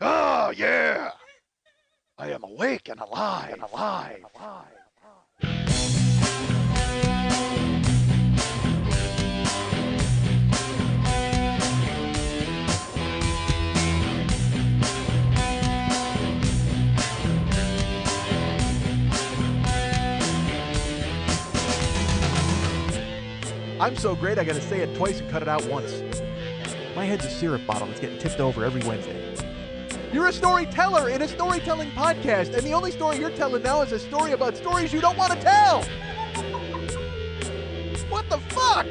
Oh, yeah. I am awake and alive. I'm so great I gotta say it twice and cut it out once. My head's a syrup bottle that's getting tipped over every Wednesday. You're a storyteller in a storytelling podcast, and the only story you're telling now is a story about stories you don't want to tell! What the fuck?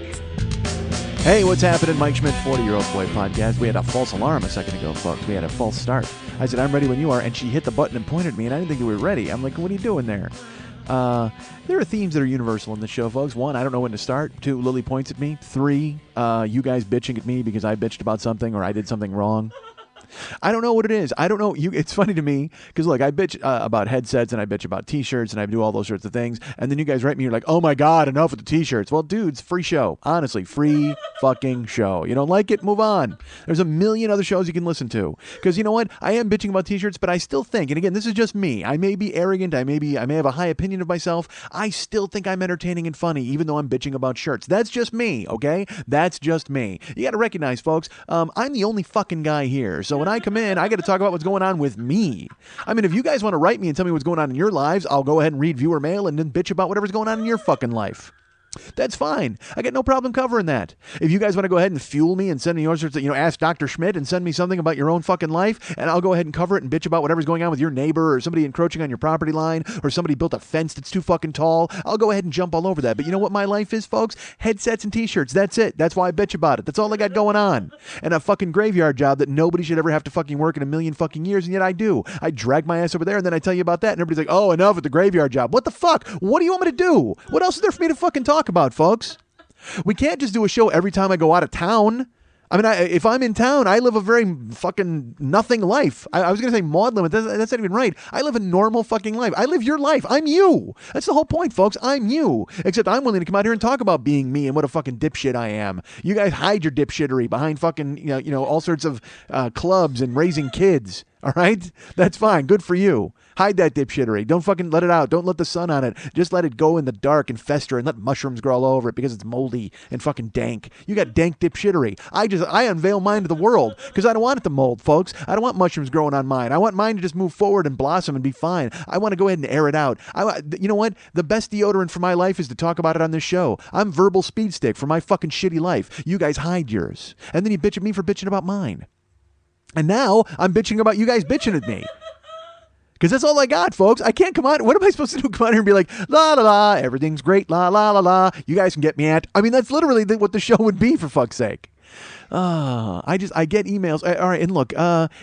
Hey, what's happening? Mike Schmidt, 40-Year-Old Boy Podcast. We had a false alarm a second ago, folks. We had a false start. I said, I'm ready when you are, and she hit the button and pointed at me, and I didn't think we were ready. I'm like, what are you doing there? There are themes that are universal in the show, folks. 1, I don't know when to start. 2, Lily points at me. 3, you guys bitching at me because I bitched about something or I did something wrong. I don't know what it is. I don't know. It's funny to me because, look, I bitch about headsets and I bitch about T-shirts and I do all those sorts of things. And then you guys write me, you're like, oh, my God, enough with the T-shirts. Well, dudes, free show. Honestly, free fucking show. You don't like it? Move on. There's a million other shows you can listen to. Because you know what? I am bitching about T-shirts, but I still think, and again, this is just me. I may be arrogant. I may have a high opinion of myself. I still think I'm entertaining and funny, even though I'm bitching about shirts. That's just me, okay? That's just me. You got to recognize, folks, I'm the only fucking guy here. So when I come in, I got to talk about what's going on with me. I mean, if you guys want to write me and tell me what's going on in your lives, I'll go ahead and read viewer mail and then bitch about whatever's going on in your fucking life. That's fine. I got no problem covering that. If you guys want to go ahead and fuel me and send me all sorts of, ask Dr. Schmidt and send me something about your own fucking life, and I'll go ahead and cover it and bitch about whatever's going on with your neighbor or somebody encroaching on your property line or somebody built a fence that's too fucking tall, I'll go ahead and jump all over that. But you know what my life is, folks? Headsets and T-shirts. That's it. That's why I bitch about it. That's all I got going on. And a fucking graveyard job that nobody should ever have to fucking work in a million fucking years, and yet I do. I drag my ass over there, and then I tell you about that, and everybody's like, oh, enough with the graveyard job. What the fuck? What do you want me to do? What else is there for me to fucking talk about, folks? We can't just do a show every time I go out of town. I mean, if I'm in town, I live a very fucking nothing life. I was going to say maudlin, but that's not even right. I live a normal fucking life. I live your life. I'm you. That's the whole point, folks. I'm you. Except I'm willing to come out here and talk about being me and what a fucking dipshit I am. You guys hide your dipshittery behind fucking, all sorts of clubs and raising kids. All right? That's fine. Good for you. Hide that dipshittery. Don't fucking let it out. Don't let the sun on it. Just let it go in the dark and fester and let mushrooms grow all over it because it's moldy and fucking dank. You got dank dipshittery. I unveil mine to the world because I don't want it to mold, folks. I don't want mushrooms growing on mine. I want mine to just move forward and blossom and be fine. I want to go ahead and air it out. You know what? The best deodorant for my life is to talk about it on this show. I'm verbal speed stick for my fucking shitty life. You guys hide yours. And then you bitch at me for bitching about mine. And now I'm bitching about you guys bitching at me. Because that's all I got, folks. I can't come on. What am I supposed to do? Come on here and be like, la, la, la, everything's great, la, la, la, la. You guys can get me at. I mean, that's literally what the show would be, for fuck's sake. I get emails. All right, and look,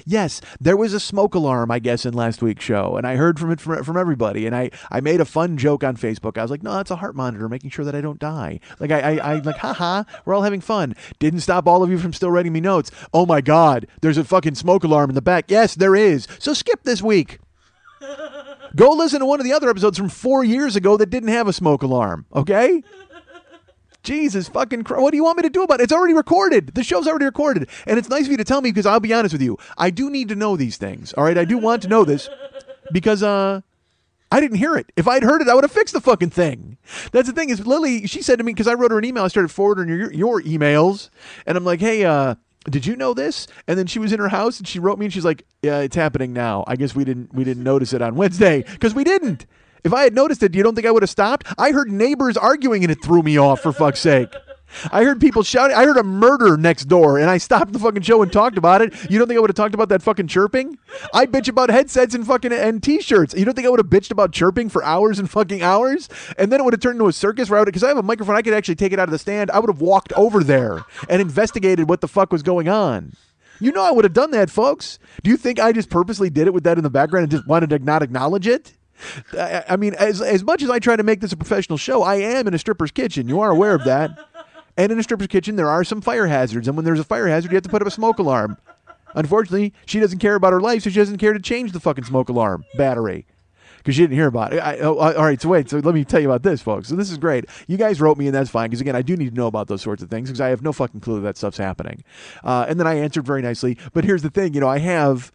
yes, there was a smoke alarm, I guess, in last week's show, and I heard from everybody, and I made a fun joke on Facebook. I was like, no, it's a heart monitor, making sure that I don't die. Like, I like, haha, we're all having fun. Didn't stop all of you from still writing me notes. Oh my God, there's a fucking smoke alarm in the back. Yes, there is. So skip this week. Go listen to one of the other episodes from 4 years ago that didn't have a smoke alarm, okay? Jesus fucking Christ. What do you want me to do about it? It's already recorded. The show's already recorded. And it's nice of you to tell me because I'll be honest with you. I do need to know these things, all right? I do want to know this because I didn't hear it. If I'd heard it, I would have fixed the fucking thing. That's the thing is Lily, she said to me, because I wrote her an email, I started forwarding your emails, and I'm like, hey, did you know this? And then she was in her house and she wrote me and she's like, yeah, it's happening now. I guess we didn't notice it on Wednesday because we didn't. If I had noticed it, you don't think I would have stopped? I heard neighbors arguing and it threw me off, for fuck's sake. I heard people shouting. I heard a murder next door and I stopped the fucking show and talked about it. You don't think I would have talked about that fucking chirping? I bitch about headsets and fucking and T-shirts. You don't think I would have bitched about chirping for hours and fucking hours? And then it would have turned into a circus where because I have a microphone, I could actually take it out of the stand. I would have walked over there and investigated what the fuck was going on. You know I would have done that, folks. Do you think I just purposely did it with that in the background and just wanted to not acknowledge it? I mean, as much as I try to make this a professional show, I am in a stripper's kitchen. You are aware of that. And in a stripper's kitchen, there are some fire hazards. And when there's a fire hazard, you have to put up a smoke alarm. Unfortunately, she doesn't care about her life, so she doesn't care to change the fucking smoke alarm battery. Because she didn't hear about it. All right, so wait. So let me tell you about this, folks. So this is great. You guys wrote me, and that's fine. Because, again, I do need to know about those sorts of things because I have no fucking clue that stuff's happening. And then I answered very nicely. But here's the thing. I have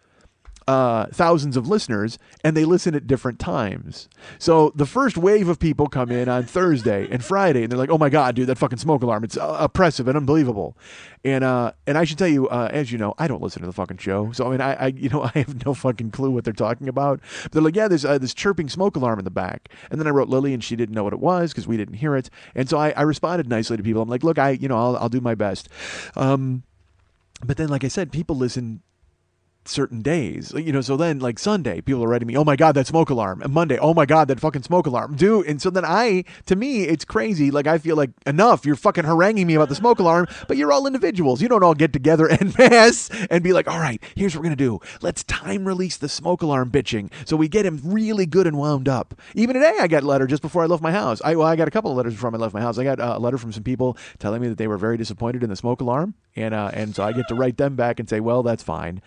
thousands of listeners, and they listen at different times. So the first wave of people come in on Thursday and Friday, and they're like, "Oh my God, dude, that fucking smoke alarm! It's oppressive and unbelievable." And I should tell you, as you know, I don't listen to the fucking show, so I mean, I have no fucking clue what they're talking about. But they're like, "Yeah, there's this chirping smoke alarm in the back," and then I wrote Lily, and she didn't know what it was because we didn't hear it, and so I responded nicely to people. I'm like, "Look, I'll do my best," but then, like I said, people listen certain days, so then like Sunday people are writing me, "Oh my God, that smoke alarm," and Monday, "Oh my God, that fucking smoke alarm," dude. And so then to me it's crazy. Like, I feel like, enough, you're fucking haranguing me about the smoke alarm, but you're all individuals. You don't all get together en masse and be like, "All right, here's what we're gonna do, let's time release the smoke alarm bitching so we get him really good and wound up." Even today I got a letter just before I left my house. I got a couple of letters before I left my house. I got a letter from some people telling me that they were very disappointed in the smoke alarm, and so I get to write them back and say, well, that's fine.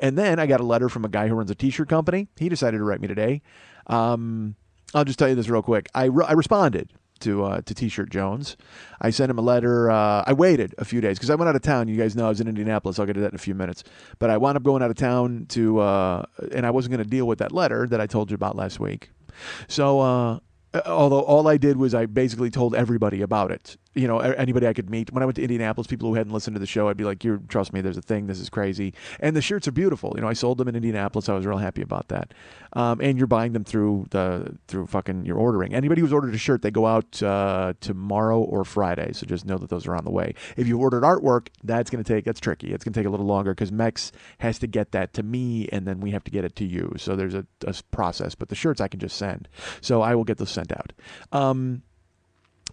And then I got a letter from a guy who runs a t-shirt company. He decided to write me today. I'll just tell you this real quick. I responded to T-Shirt Jones. I sent him a letter. I waited a few days because I went out of town. You guys know I was in Indianapolis. I'll get to that in a few minutes. But I wound up going out of town and I wasn't going to deal with that letter that I told you about last week. So although all I did was I basically told everybody about it. Anybody I could meet. When I went to Indianapolis, people who hadn't listened to the show, I'd be like, trust me, there's a thing. This is crazy. And the shirts are beautiful. I sold them in Indianapolis. I was real happy about that. And you're buying them through fucking, you're ordering. Anybody who's ordered a shirt, they go out tomorrow or Friday. So just know that those are on the way. If you ordered artwork, that's tricky. It's going to take a little longer because Mex has to get that to me and then we have to get it to you. So there's a process, but the shirts I can just send. So I will get those sent out.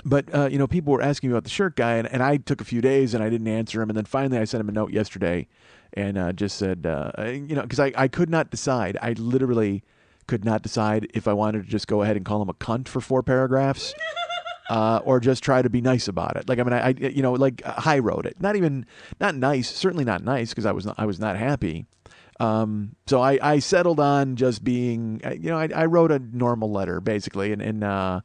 But people were asking me about the shirt guy, and I took a few days and I didn't answer him. And then finally I sent him a note yesterday and just said, because I could not decide. I literally could not decide if I wanted to just go ahead and call him a cunt for 4 paragraphs or just try to be nice about it. Like, I high road it. Not nice, certainly not nice because I was not happy. So I settled on just being, I wrote a normal letter basically and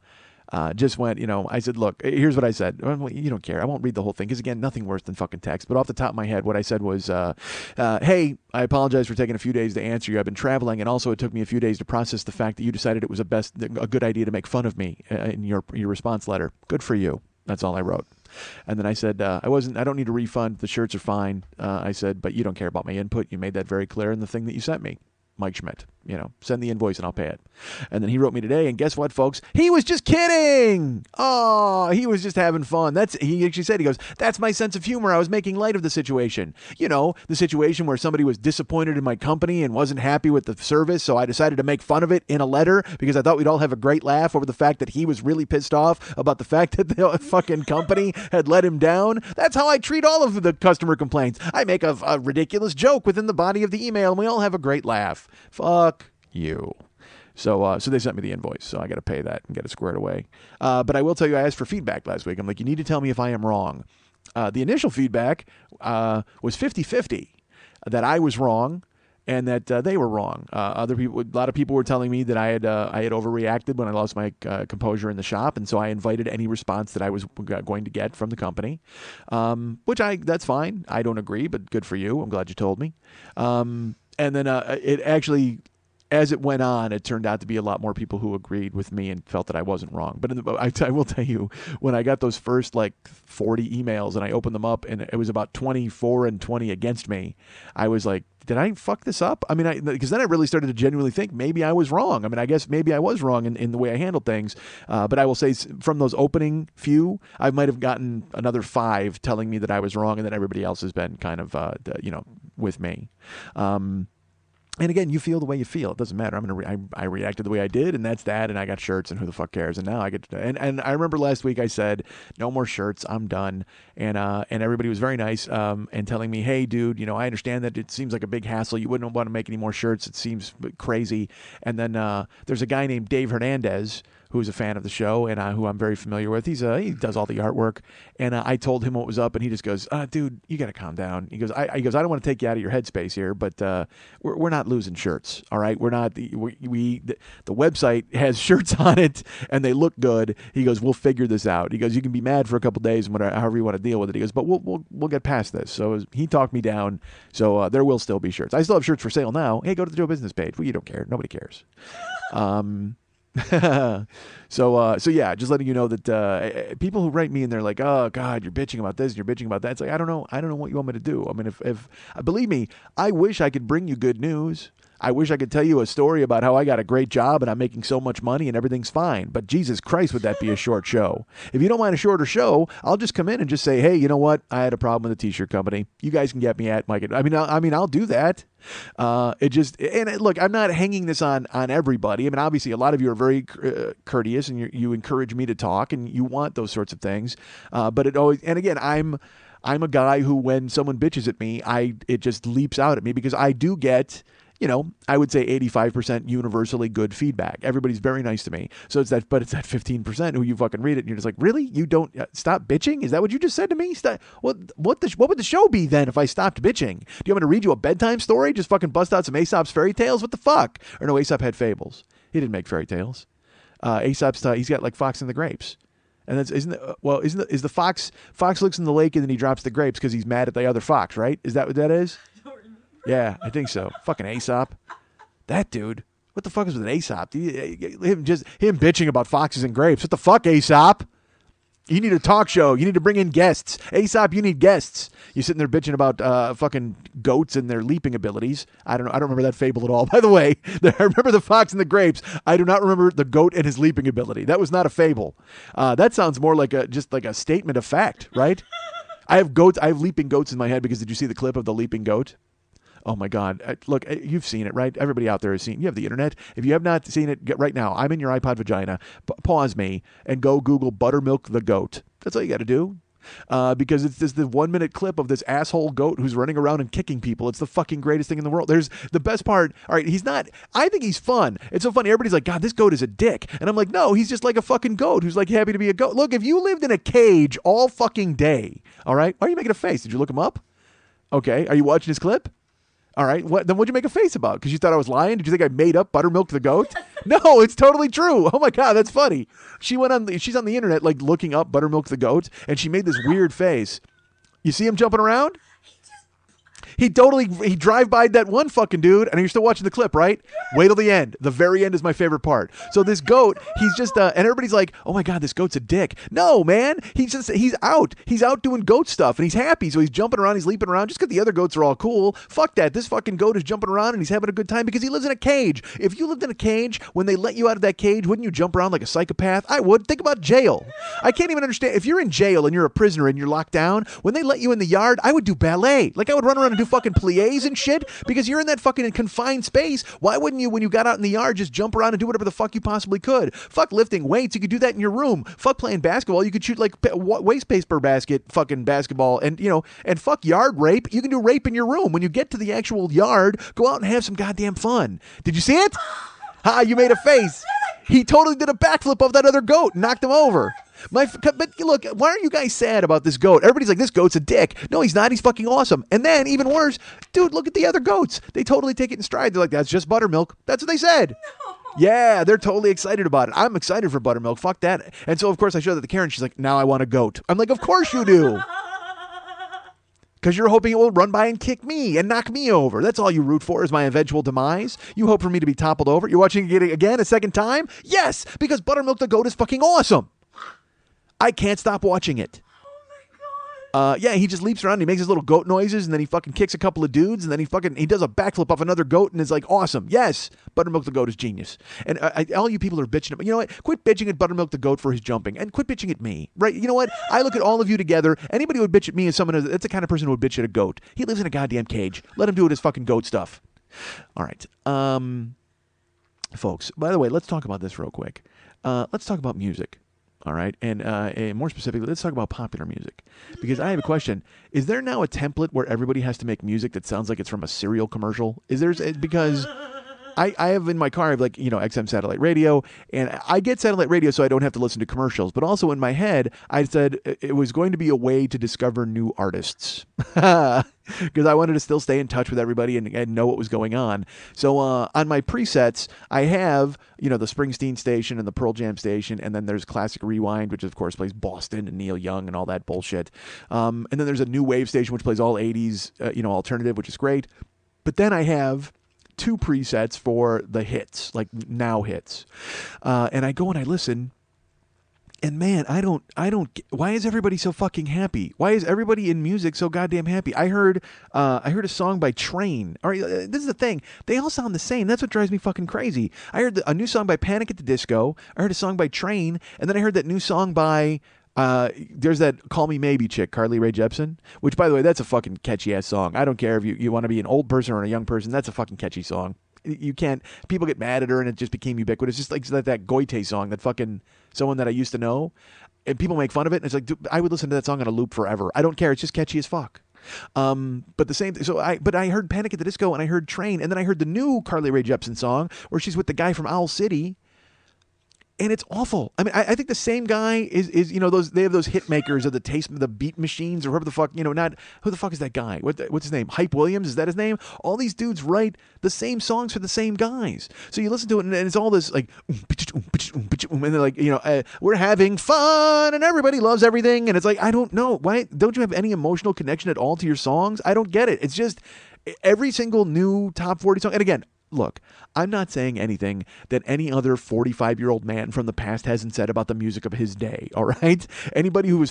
just went, I said, look, here's what I said. Well, you don't care. I won't read the whole thing because, again, nothing worse than fucking text. But off the top of my head, what I said was, hey, I apologize for taking a few days to answer you. I've been traveling, and also it took me a few days to process the fact that you decided it was a good idea to make fun of me in your response letter. Good for you. That's all I wrote. And then I said, I don't need a refund. The shirts are fine. I said, but you don't care about my input. You made that very clear in the thing that you sent me. Mike Schmidt, send the invoice and I'll pay it. And then he wrote me today, and guess what, folks? He was just kidding. Oh, he was just having fun. He actually said, he goes, that's my sense of humor. I was making light of the situation. The situation where somebody was disappointed in my company and wasn't happy with the service, so I decided to make fun of it in a letter because I thought we'd all have a great laugh over the fact that he was really pissed off about the fact that the fucking company had let him down. That's how I treat all of the customer complaints. I make a ridiculous joke within the body of the email, and we all have a great laugh. Fuck you. So they sent me the invoice, so I got to pay that and get it squared away. But I will tell you, I asked for feedback last week. I'm like, you need to tell me if I am wrong. The initial feedback was 50-50, that I was wrong and that they were wrong. A lot of people were telling me that I had overreacted when I lost my composure in the shop, and so I invited any response that I was going to get from the company, that's fine. I don't agree, but good for you. I'm glad you told me. And then it actually, as it went on, it turned out to be a lot more people who agreed with me and felt that I wasn't wrong. But I will tell you, when I got those first 40 emails and I opened them up and it was about 24 and 20 against me, I was like, did I fuck this up? I mean, because then I really started to genuinely think maybe I was wrong. I mean, I guess maybe I was wrong in the way I handled things. But I will say from those opening few, I might have gotten another 5 telling me that I was wrong, and then everybody else has been kind of, with me. And again, you feel the way you feel. It doesn't matter. I reacted the way I did, and that's that. And I got shirts, and who the fuck cares? And now I get and I remember last week I said no more shirts. I'm done. And everybody was very nice and telling me, hey, dude, I understand that it seems like a big hassle. You wouldn't want to make any more shirts. It seems crazy. And then there's a guy named Dave Hernandez who's a fan of the show and who I'm very familiar with. He does all the artwork, and I told him what was up, and he just goes, "Dude, you got to calm down." He goes, "I don't want to take you out of your headspace here, but we're not losing shirts, all right? We're not the website has shirts on it, and they look good." He goes, "We'll figure this out." He goes, "You can be mad for a couple days, and whatever, however you want to deal with it." He goes, "But we'll get past this." So he talked me down. So there will still be shirts. I still have shirts for sale now. Hey, go to the Joe Business page. Well, you don't care. Nobody cares. So yeah, just letting you know that people who write me and they're like, "Oh God, you're bitching about this, and you're bitching about that." It's like, I don't know what you want me to do. I mean, if believe me, I wish I could bring you good news. I wish I could tell you a story about how I got a great job and I'm making so much money and everything's fine. But Jesus Christ, would that be a short show? If you don't mind a shorter show, I'll just come in and just say, "Hey, you know what? I had a problem with the t-shirt company. You guys can get me at Mike." I mean, I'll do that. Look, I'm not hanging this on everybody. I mean, obviously, a lot of you are very courteous and you encourage me to talk and you want those sorts of things. But it always, and again, I'm a guy who, when someone bitches at me, it just leaps out at me because I do get, I would say 85% universally good feedback. Everybody's very nice to me. So it's that 15% who you fucking read it and you're just like, really? You don't stop bitching? Is that what you just said to me? What would the show be then if I stopped bitching? Do you want me to read you a bedtime story? Just fucking bust out some Aesop's fairy tales? What the fuck? Or no, Aesop had fables. He didn't make fairy tales. Aesop's he's got like Fox and the Grapes. And that's is the fox looks in the lake and then he drops the grapes because he's mad at the other fox, right? Is that what that is? Yeah, I think so. Fucking Aesop. That dude. What the fuck is with an Aesop? Him bitching about foxes and grapes. What the fuck, Aesop? You need a talk show. You need to bring in guests. Aesop, you need guests. You're sitting there bitching about fucking goats and their leaping abilities. I don't know. I don't remember that fable at all. By the way, I remember the fox and the grapes. I do not remember the goat and his leaping ability. That was not a fable. That sounds more like just like a statement of fact, right? I have leaping goats in my head because did you see the clip of the leaping goat? Oh my God. Look, you've seen it, right? Everybody out there has seen it. You have the internet. If you have not seen it, get right now. I'm in your iPod vagina. Pause me and go Google Buttermilk the goat. That's all you got to do. Because it's just the 1 minute clip of this asshole goat who's running around and kicking people. It's the fucking greatest thing in the world. There's the best part. All right, I think he's fun. It's so funny. Everybody's like, "God, this goat is a dick." And I'm like, no, he's just like a fucking goat who's like happy to be a goat. Look, if you lived in a cage all fucking day, all right, why are you making a face? Did you look him up? Okay, are you watching his clip? All right, then what'd you make a face about? Because you thought I was lying? Did you think I made up Buttermilk the goat? No, it's totally true. Oh my God, that's funny. She's on the internet like looking up Buttermilk the goat, and she made this weird face. You see him jumping around? He drive-by'd that one fucking dude, and you're still watching the clip, right? Wait till the end. The very end is my favorite part. So this goat, he's just, and everybody's like, "Oh my God, this goat's a dick." No, man. He's out. He's out doing goat stuff, and he's happy. So he's jumping around, he's leaping around, just because the other goats are all cool. Fuck that. This fucking goat is jumping around, and he's having a good time because he lives in a cage. If you lived in a cage, when they let you out of that cage, wouldn't you jump around like a psychopath? I would. Think about jail. I can't even understand. If you're in jail and you're a prisoner and you're locked down, when they let you in the yard, I would do ballet. Like I would run around and do fucking plies and shit because you're in that fucking confined space. Why wouldn't you, when you got out in the yard, just jump around and do whatever the fuck you possibly could? Fuck lifting weights. You could do that in your room. Fuck playing basketball. You could shoot like waste paper fucking basketball and fuck yard rape. You can do rape in your room. When you get to the actual yard, go out and have some goddamn fun. Did you see it? Ha, you made a face. He totally did a backflip of that other goat and knocked him over. But look, why are you guys sad about this goat? Everybody's like, "This goat's a dick." No, he's not. He's fucking awesome. And then, even worse, dude, look at the other goats. They totally take it in stride. They're like, "That's just buttermilk." That's what they said. No. Yeah, they're totally excited about it. I'm excited for buttermilk. Fuck that. And so, of course, I showed that to Karen. She's like, "Now I want a goat." I'm like, "Of course you do." Because you're hoping it will run by and kick me and knock me over. That's all you root for is my eventual demise. You hope for me to be toppled over. You're watching it again a second time? Yes, because Buttermilk the goat is fucking awesome. I can't stop watching it. Oh my God. Yeah, he just leaps around and he makes his little goat noises and then he fucking kicks a couple of dudes and then he does a backflip off another goat and is like, awesome. Yes, Buttermilk the goat is genius. And all you people are bitching about, you know what? Quit bitching at Buttermilk the goat for his jumping and quit bitching at me, right? You know what? I look at all of you together. Anybody who would bitch at me is that's the kind of person who would bitch at a goat. He lives in a goddamn cage. Let him do his fucking goat stuff. All right. Folks, by the way, let's talk about this real quick. Let's talk about music. All right, and more specifically, let's talk about popular music. Because I have a question. Is there now a template where everybody has to make music that sounds like it's from a cereal commercial? Because I have in my car, I have like, XM satellite radio, and I get satellite radio so I don't have to listen to commercials. But also in my head, I said it was going to be a way to discover new artists. Because I wanted to still stay in touch with everybody and know what was going on. So on my presets, I have, the Springsteen station and the Pearl Jam station, and then there's Classic Rewind, which of course plays Boston and Neil Young and all that bullshit. And then there's a New Wave station, which plays all 80s, alternative, which is great. But then I have 2 presets for the hits, like now hits. And I go and I listen. And man, I don't. Why is everybody so fucking happy? Why is everybody in music so goddamn happy? I heard a song by Train. All right, this is the thing. They all sound the same. That's what drives me fucking crazy. I heard a new song by Panic at the Disco. I heard a song by Train, and then I heard that new song by there's that Call Me Maybe chick, Carly Rae Jepsen. Which, by the way, that's a fucking catchy ass song. I don't care if you want to be an old person or a young person. That's a fucking catchy song. You can't. People get mad at her, and it just became ubiquitous. Just like that Goite song, that fucking someone that I used to know, and people make fun of it. And it's like, dude, I would listen to that song on a loop forever. I don't care. It's just catchy as fuck. But the same. So I heard Panic at the Disco, and I heard Train, and then I heard the new Carly Rae Jepsen song where she's with the guy from Owl City. And it's awful. I mean, I think the same guy is they have those hit makers of the beat machines or whoever the fuck, not who the fuck is that guy? What's his name? Hype Williams, is that his name? All these dudes write the same songs for the same guys. So you listen to it and it's all this like, and they're like, we're having fun and everybody loves everything. And it's like, I don't know. Why don't you have any emotional connection at all to your songs? I don't get it. It's just every single new top 40 song. And again, look, I'm not saying anything that any other 45-year-old man from the past hasn't said about the music of his day, all right? Anybody who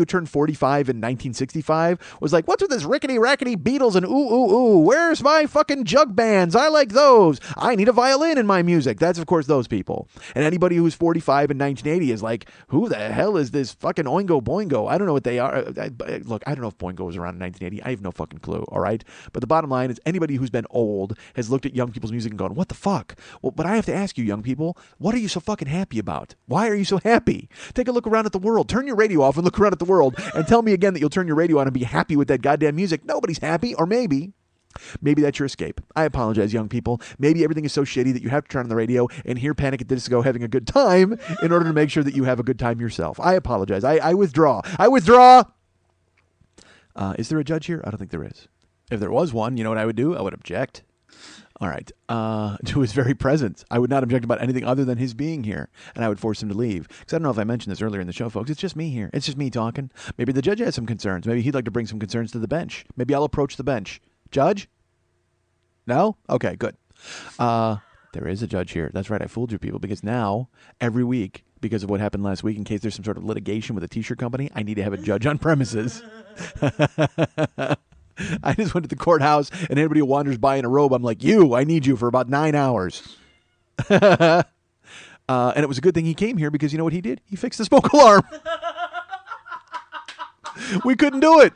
turned 45 in 1965 was like, what's with this rickety-rackety Beatles and ooh, where's my fucking jug bands? I like those. I need a violin in my music. That's, of course, those people. And anybody who's 45 in 1980 is like, who the hell is this fucking Oingo Boingo? I don't know what they are. Look, I don't know if Boingo was around in 1980. I have no fucking clue, all right? But the bottom line is anybody who's been old has looked at young people's music and gone, what the fuck? Well, but I have to ask you, young people, what are you so fucking happy about? Why are you so happy? Take a look around at the world. Turn your radio off and look around at the world and tell me again that you'll turn your radio on and be happy with that goddamn music. Nobody's happy, or maybe that's your escape. I apologize, young people. Maybe everything is so shitty that you have to turn on the radio and hear Panic at the Disco having a good time in order to make sure that you have a good time yourself. I apologize. I withdraw. Is there a judge here? I don't think there is. If there was one, you know what I would do? I would object. All right. To his very presence. I would not object about anything other than his being here, and I would force him to leave. Because I don't know if I mentioned this earlier in the show, folks. It's just me here. It's just me talking. Maybe the judge has some concerns. Maybe he'd like to bring some concerns to the bench. Maybe I'll approach the bench. Judge? No? Okay, good. There is a judge here. That's right. I fooled you people, because now, every week, because of what happened last week, in case there's some sort of litigation with a t-shirt company, I need to have a judge on premises. I just went to the courthouse, and anybody who wanders by in a robe, I'm like, I need you for about 9 hours. And it was a good thing he came here, because you know what he did? He fixed the smoke alarm. We couldn't do it.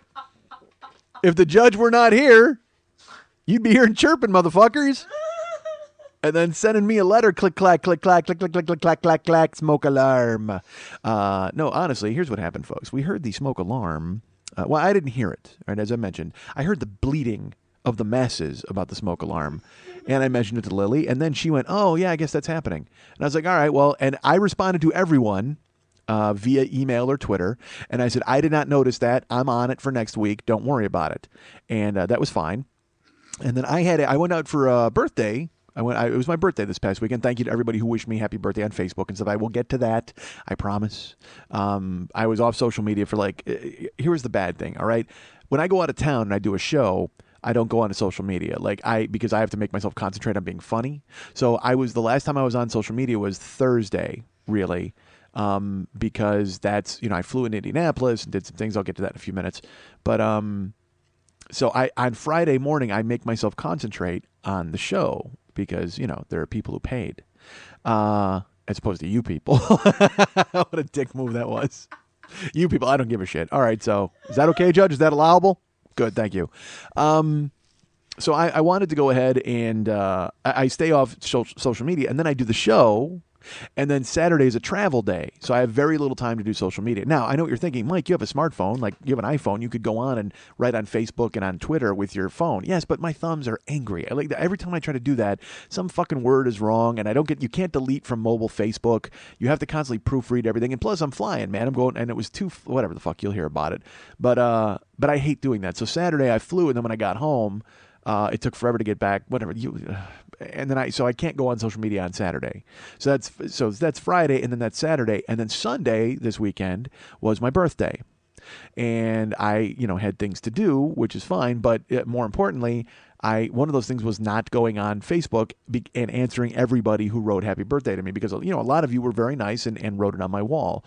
If the judge were not here, you'd be hearing chirping, motherfuckers. And then sending me a letter, click, clack, click, clack, click, click, click, click, clack, clack, clack, smoke alarm. No, honestly, here's what happened, folks. We heard the smoke alarm. Well, I didn't hear it, right, as I mentioned. I heard the bleating of the masses about the smoke alarm, and I mentioned it to Lily, and then she went, oh, yeah, I guess that's happening. And I was like, all right, well, and I responded to everyone via email or Twitter, and I said, I did not notice that. I'm on it for next week. Don't worry about it. And that was fine. And then I went out for a birthday. It was my birthday this past weekend. Thank you to everybody who wished me happy birthday on Facebook and stuff. I will get to that. I promise. I was off social media for here's the bad thing. All right. When I go out of town and I do a show, I don't go onto social media because I have to make myself concentrate on being funny. So the last time I was on social media was Thursday, really. Because that's, I flew into Indianapolis and did some things. I'll get to that in a few minutes. But, so on Friday morning, I make myself concentrate on the show. Because, there are people who paid, as opposed to you people. What a dick move that was. You people, I don't give a shit. All right, so is that okay, Judge? Is that allowable? Good, thank you. So I wanted to go ahead and I stay off social media, and then I do the show And then Saturday is a travel day, so I have very little time to do social media. Now, I know what you're thinking, Mike, you have a smartphone, like you have an iPhone, you could go on and write on Facebook and on Twitter with your phone. Yes, but my thumbs are angry. Every time I try to do that, some fucking word is wrong, and you can't delete from mobile Facebook. You have to constantly proofread everything, and plus I'm flying, man. I'm going, and it was whatever the fuck, you'll hear about it. But I hate doing that. So Saturday I flew, and then when I got home, it took forever to get back. Whatever and then I can't go on social media on Saturday. So that's Friday, and then that's Saturday, and then Sunday this weekend was my birthday, and I had things to do, which is fine. But more importantly, one of those things was not going on Facebook and answering everybody who wrote happy birthday to me, because a lot of you were very nice and wrote it on my wall.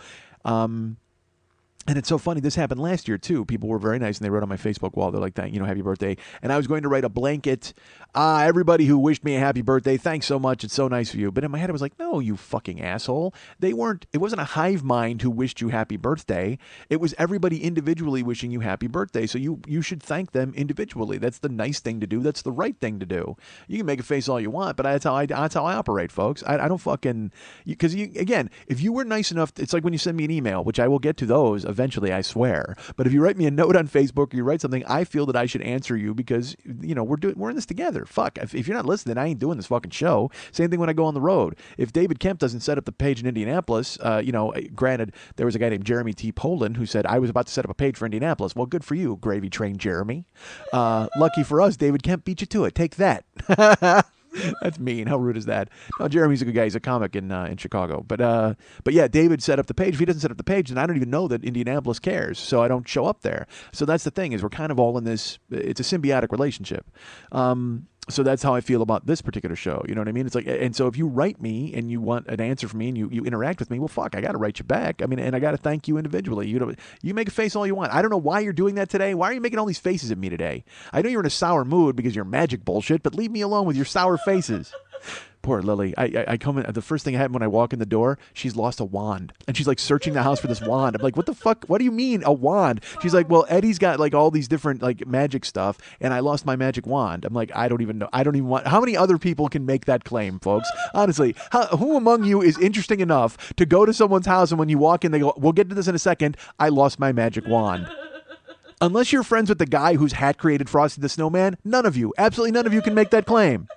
And it's so funny. This happened last year, too. People were very nice, and they wrote on my Facebook wall. They're like, happy birthday. And I was going to write a blanket. Everybody who wished me a happy birthday, thanks so much. It's so nice of you. But in my head, I was like, no, you fucking asshole. It wasn't a hive mind who wished you happy birthday. It was everybody individually wishing you happy birthday. So you should thank them individually. That's the nice thing to do. That's the right thing to do. You can make a face all you want, but that's how I operate, folks. I don't fucking... Because, again, if you were nice enough... It's like when you send me an email, which I will get to those eventually, I swear. But if you write me a note on Facebook or you write something, I feel that I should answer you because, we're in this together. Fuck. If you're not listening, I ain't doing this fucking show. Same thing when I go on the road. If David Kemp doesn't set up the page in Indianapolis, granted, there was a guy named Jeremy T. Poland who said, I was about to set up a page for Indianapolis. Well, good for you, gravy train Jeremy. Lucky for us, David Kemp beat you to it. Take that. That's mean. How rude is that? No, Jeremy's a good guy. He's a comic in Chicago. But yeah, David set up the page. If he doesn't set up the page, then I don't even know that Indianapolis cares. So I don't show up there. So that's the thing, is we're kind of all in this. It's a symbiotic relationship. So that's how I feel about this particular show. You know what I mean? It's like, and so if you write me and you want an answer from me and you interact with me, well, fuck, I got to write you back. I mean, and I got to thank you individually. You make a face all you want. I don't know why you're doing that today. Why are you making all these faces at me today? I know you're in a sour mood because you're magic bullshit, but leave me alone with your sour faces. Poor Lily. I come in, the first thing I had when I walk in the door, she's lost a wand. And she's like searching the house for this wand. I'm like, what the fuck? What do you mean a wand? She's like, well, Eddie's got like all these different like magic stuff, and I lost my magic wand. I'm like, I don't even know. I don't even want. How many other people can make that claim, folks? Honestly, who among you is interesting enough to go to someone's house and when you walk in, they go, we'll get to this in a second, I lost my magic wand. Unless you're friends with the guy whose hat created Frosty the Snowman, none of you, absolutely none of you can make that claim.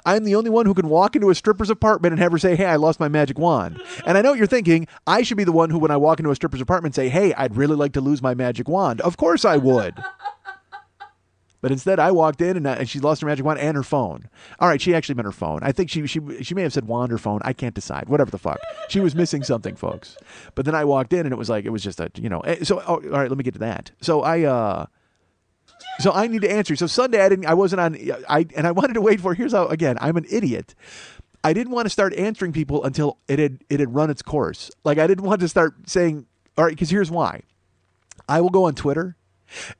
I'm the only one who can walk into a stripper's apartment and have her say, hey, I lost my magic wand. And I know what you're thinking. I should be the one who, when I walk into a stripper's apartment, say, hey, I'd really like to lose my magic wand. Of course I would. But instead, I walked in and she lost her magic wand and her phone. All right, she actually meant her phone. I think she may have said wand or phone. I can't decide. Whatever the fuck. She was missing something, folks. But then I walked in and it was just a, So, all right, let me get to that. So I need to answer. So Sunday I wasn't on. I wanted to wait for. Here's how. Again, I'm an idiot. I didn't want to start answering people until it had run its course. Like I didn't want to start saying, all right, because here's why. I will go on Twitter,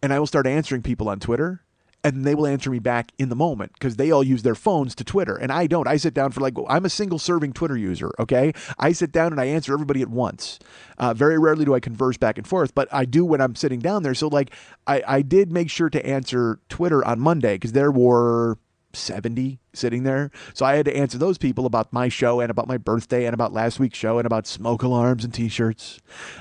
and I will start answering people on Twitter, and they will answer me back in the moment because they all use their phones to Twitter, and I don't. I sit down I'm a single-serving Twitter user, okay? I sit down and I answer everybody at once. Very rarely do I converse back and forth, but I do when I'm sitting down there. So, I did make sure to answer Twitter on Monday because there were 70 sitting there. So I had to answer those people about my show and about my birthday and about last week's show and about smoke alarms and t-shirts.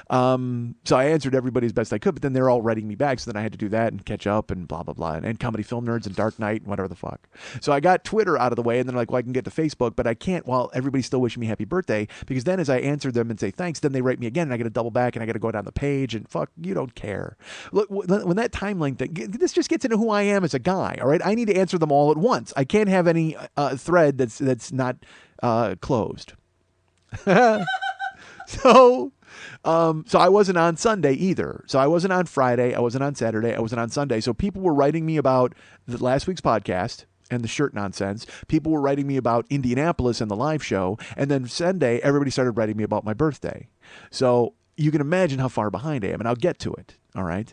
So I answered everybody as best I could, but then they're all writing me back. So then I had to do that and catch up and blah, blah, blah. And Comedy Film Nerds and Dark Knight and whatever the fuck. So I got Twitter out of the way and then well, I can get to Facebook, but I can't while everybody's still wishing me happy birthday because then as I answer them and say thanks, then they write me again and I got to double back and I got to go down the page and fuck, you don't care. Look, when that timeline thing, this just gets into who I am as a guy, all right? I need to answer them all at once. I can't have any thread that's not closed. So I wasn't on Sunday either. So I wasn't on Friday. I wasn't on Saturday. I wasn't on Sunday. So people were writing me about the last week's podcast and the shirt nonsense. People were writing me about Indianapolis and the live show. And then Sunday, everybody started writing me about my birthday. So you can imagine how far behind I am, and I'll get to it. All right.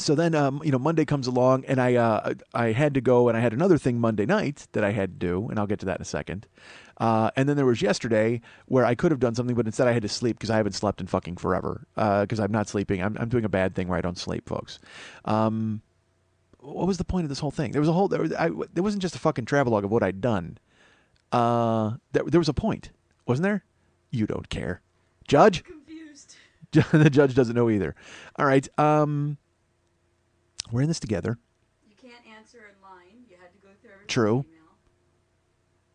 So then, Monday comes along, and I had to go, and I had another thing Monday night that I had to do, and I'll get to that in a second. And then there was yesterday where I could have done something, but instead I had to sleep because I haven't slept in fucking forever. Because I'm not sleeping. I'm doing a bad thing where I don't sleep, folks. What was the point of this whole thing? There wasn't just a fucking travelogue of what I'd done. there was a point, wasn't there? You don't care. Judge? Confused. The judge doesn't know either. All right. We're in this together. You can't answer in line. You had to go through everything. True. Email.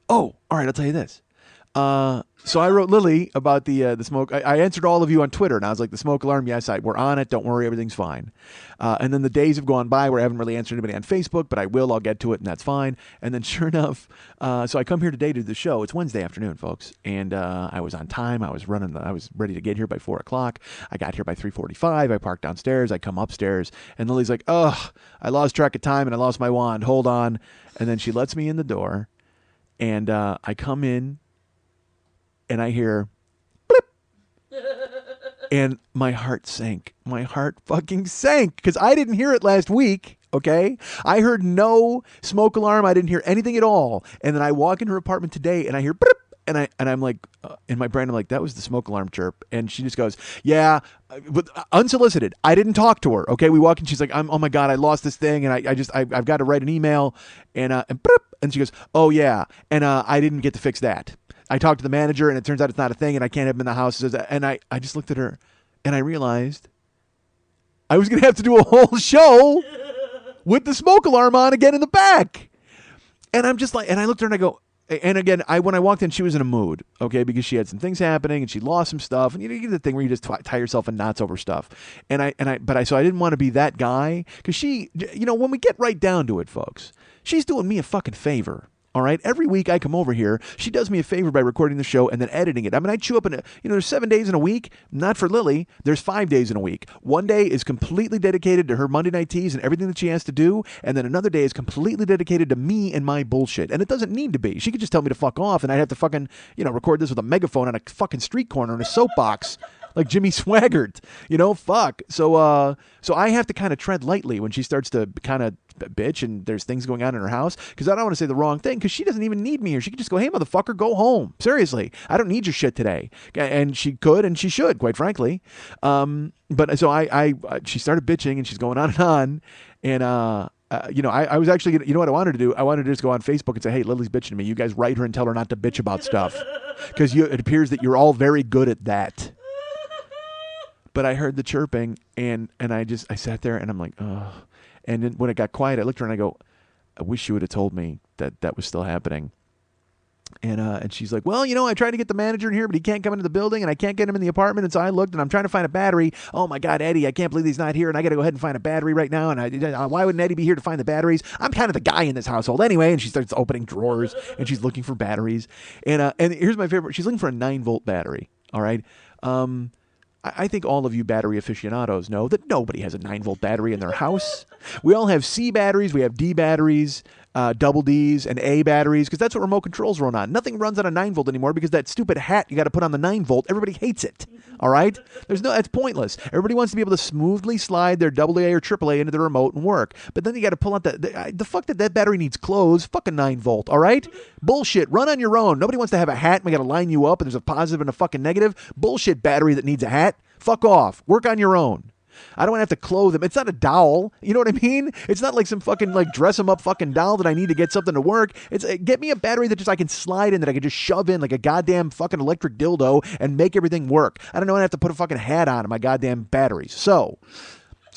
Oh, all right. I'll tell you this. So I wrote Lily about the smoke. I answered all of you on Twitter, and I was like, the smoke alarm, yes, we're on it. Don't worry, everything's fine. And then the days have gone by where I haven't really answered anybody on Facebook, but I will. I'll get to it, and that's fine. And then sure enough, so I come here today to do the show. It's Wednesday afternoon, folks, and I was on time. I was ready to get here by 4 o'clock. I got here by 3:45. I parked downstairs. I come upstairs, and Lily's like, "Ugh, I lost track of time, and I lost my wand. Hold on." And then she lets me in the door, and I come in. And I hear, blip, and my heart sank. My heart fucking sank because I didn't hear it last week, okay? I heard no smoke alarm. I didn't hear anything at all. And then I walk into her apartment today, and I hear, blip, and I'm like, in my brain, I'm like, that was the smoke alarm chirp. And she just goes, yeah, but unsolicited. I didn't talk to her, okay? We walk in, she's like, oh my God, I lost this thing, and I've got to write an email, and blip, and she goes, oh yeah, and I didn't get to fix that. I talked to the manager, and it turns out it's not a thing, and I can't have him in the house. And I just looked at her, and I realized I was going to have to do a whole show with the smoke alarm on again in the back. And I'm just like, and I looked at her, and I go, and again, when I walked in, she was in a mood, okay, because she had some things happening, and she lost some stuff, and you get the thing where you just tie yourself in knots over stuff. So I didn't want to be that guy, because she, when we get right down to it, folks, she's doing me a fucking favor. All right. Every week I come over here, she does me a favor by recording the show and then editing it. I mean, I chew up there's 7 days in a week. Not for Lily. There's 5 days in a week. One day is completely dedicated to her Monday night teas and everything that she has to do. And then another day is completely dedicated to me and my bullshit. And it doesn't need to be. She could just tell me to fuck off, and I'd have to fucking, record this with a megaphone on a fucking street corner in a soapbox. Like Jimmy Swaggart, fuck. So I have to kind of tread lightly when she starts to kind of bitch and there's things going on in her house, because I don't want to say the wrong thing, because she doesn't even need me here. She could just go, hey, motherfucker, go home. Seriously, I don't need your shit today. And she could, and she should, quite frankly. But so she started bitching, and she's going on. And, I was actually gonna, what I wanted to do? I wanted to just go on Facebook and say, hey, Lily's bitching to me. You guys write her and tell her not to bitch about stuff, because it appears that you're all very good at that. But I heard the chirping, and I sat there, and I'm like, oh. And then when it got quiet, I looked at her, and I go, I wish you would have told me that was still happening. And she's like, well, I tried to get the manager in here, but he can't come into the building, and I can't get him in the apartment. And so I looked, and I'm trying to find a battery. Oh my God, Eddie, I can't believe he's not here, and I got to go ahead and find a battery right now. And why wouldn't Eddie be here to find the batteries? I'm kind of the guy in this household anyway. And she starts opening drawers, and she's looking for batteries. And here's my favorite. She's looking for a 9-volt battery. All right. I think all of you battery aficionados know that nobody has a 9-volt battery in their house. We all have C batteries. We have D batteries, double Ds, and A batteries, because that's what remote controls run on. Nothing runs on a 9-volt anymore, because that stupid hat you got to put on the 9-volt, everybody hates it. All right? That's pointless. Everybody wants to be able to smoothly slide their AA or AAA into the remote and work. But then you got to pull out the fuck that battery needs clothes. Fuck a 9-volt, all right? Bullshit. Run on your own. Nobody wants to have a hat and we got to line you up and there's a positive and a fucking negative. Bullshit battery that needs a hat. Fuck off. Work on your own. I don't want to have to clothe him. It's not a doll. You know what I mean? It's not like some fucking dress him up fucking doll that I need to get something to work. It's get me a battery that I can slide in, that I can just shove in like a goddamn fucking electric dildo and make everything work. I don't know. I have to put a fucking hat on my goddamn batteries. So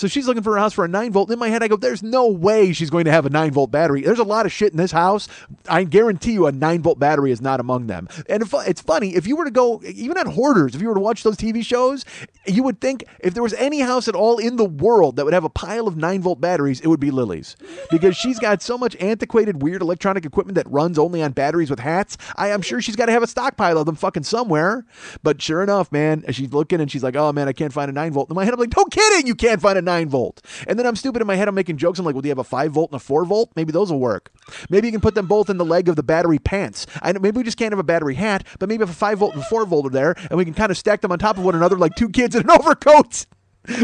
she's looking for a house for a 9-volt. In my head, I go, there's no way she's going to have a 9-volt battery. There's a lot of shit in this house. I guarantee you a 9-volt battery is not among them. And it's funny, if you were to go, even on Hoarders, if you were to watch those TV shows, you would think if there was any house at all in the world that would have a pile of 9-volt batteries, it would be Lily's. Because she's got so much antiquated, weird electronic equipment that runs only on batteries with hats. I'm sure she's got to have a stockpile of them fucking somewhere. But sure enough, man, she's looking and she's like, oh man, I can't find a 9-volt. In my head, I'm like, no kidding, you can't find a 9-volt. And then I'm stupid in my head. I'm making jokes. I'm like, well, do you have a 5-volt and a 4-volt? Maybe those will work. Maybe you can put them both in the leg of the battery pants. Maybe we just can't have a battery hat, but maybe if a 5-volt and a 4-volt are there, and we can kind of stack them on top of one another like two kids in an overcoat.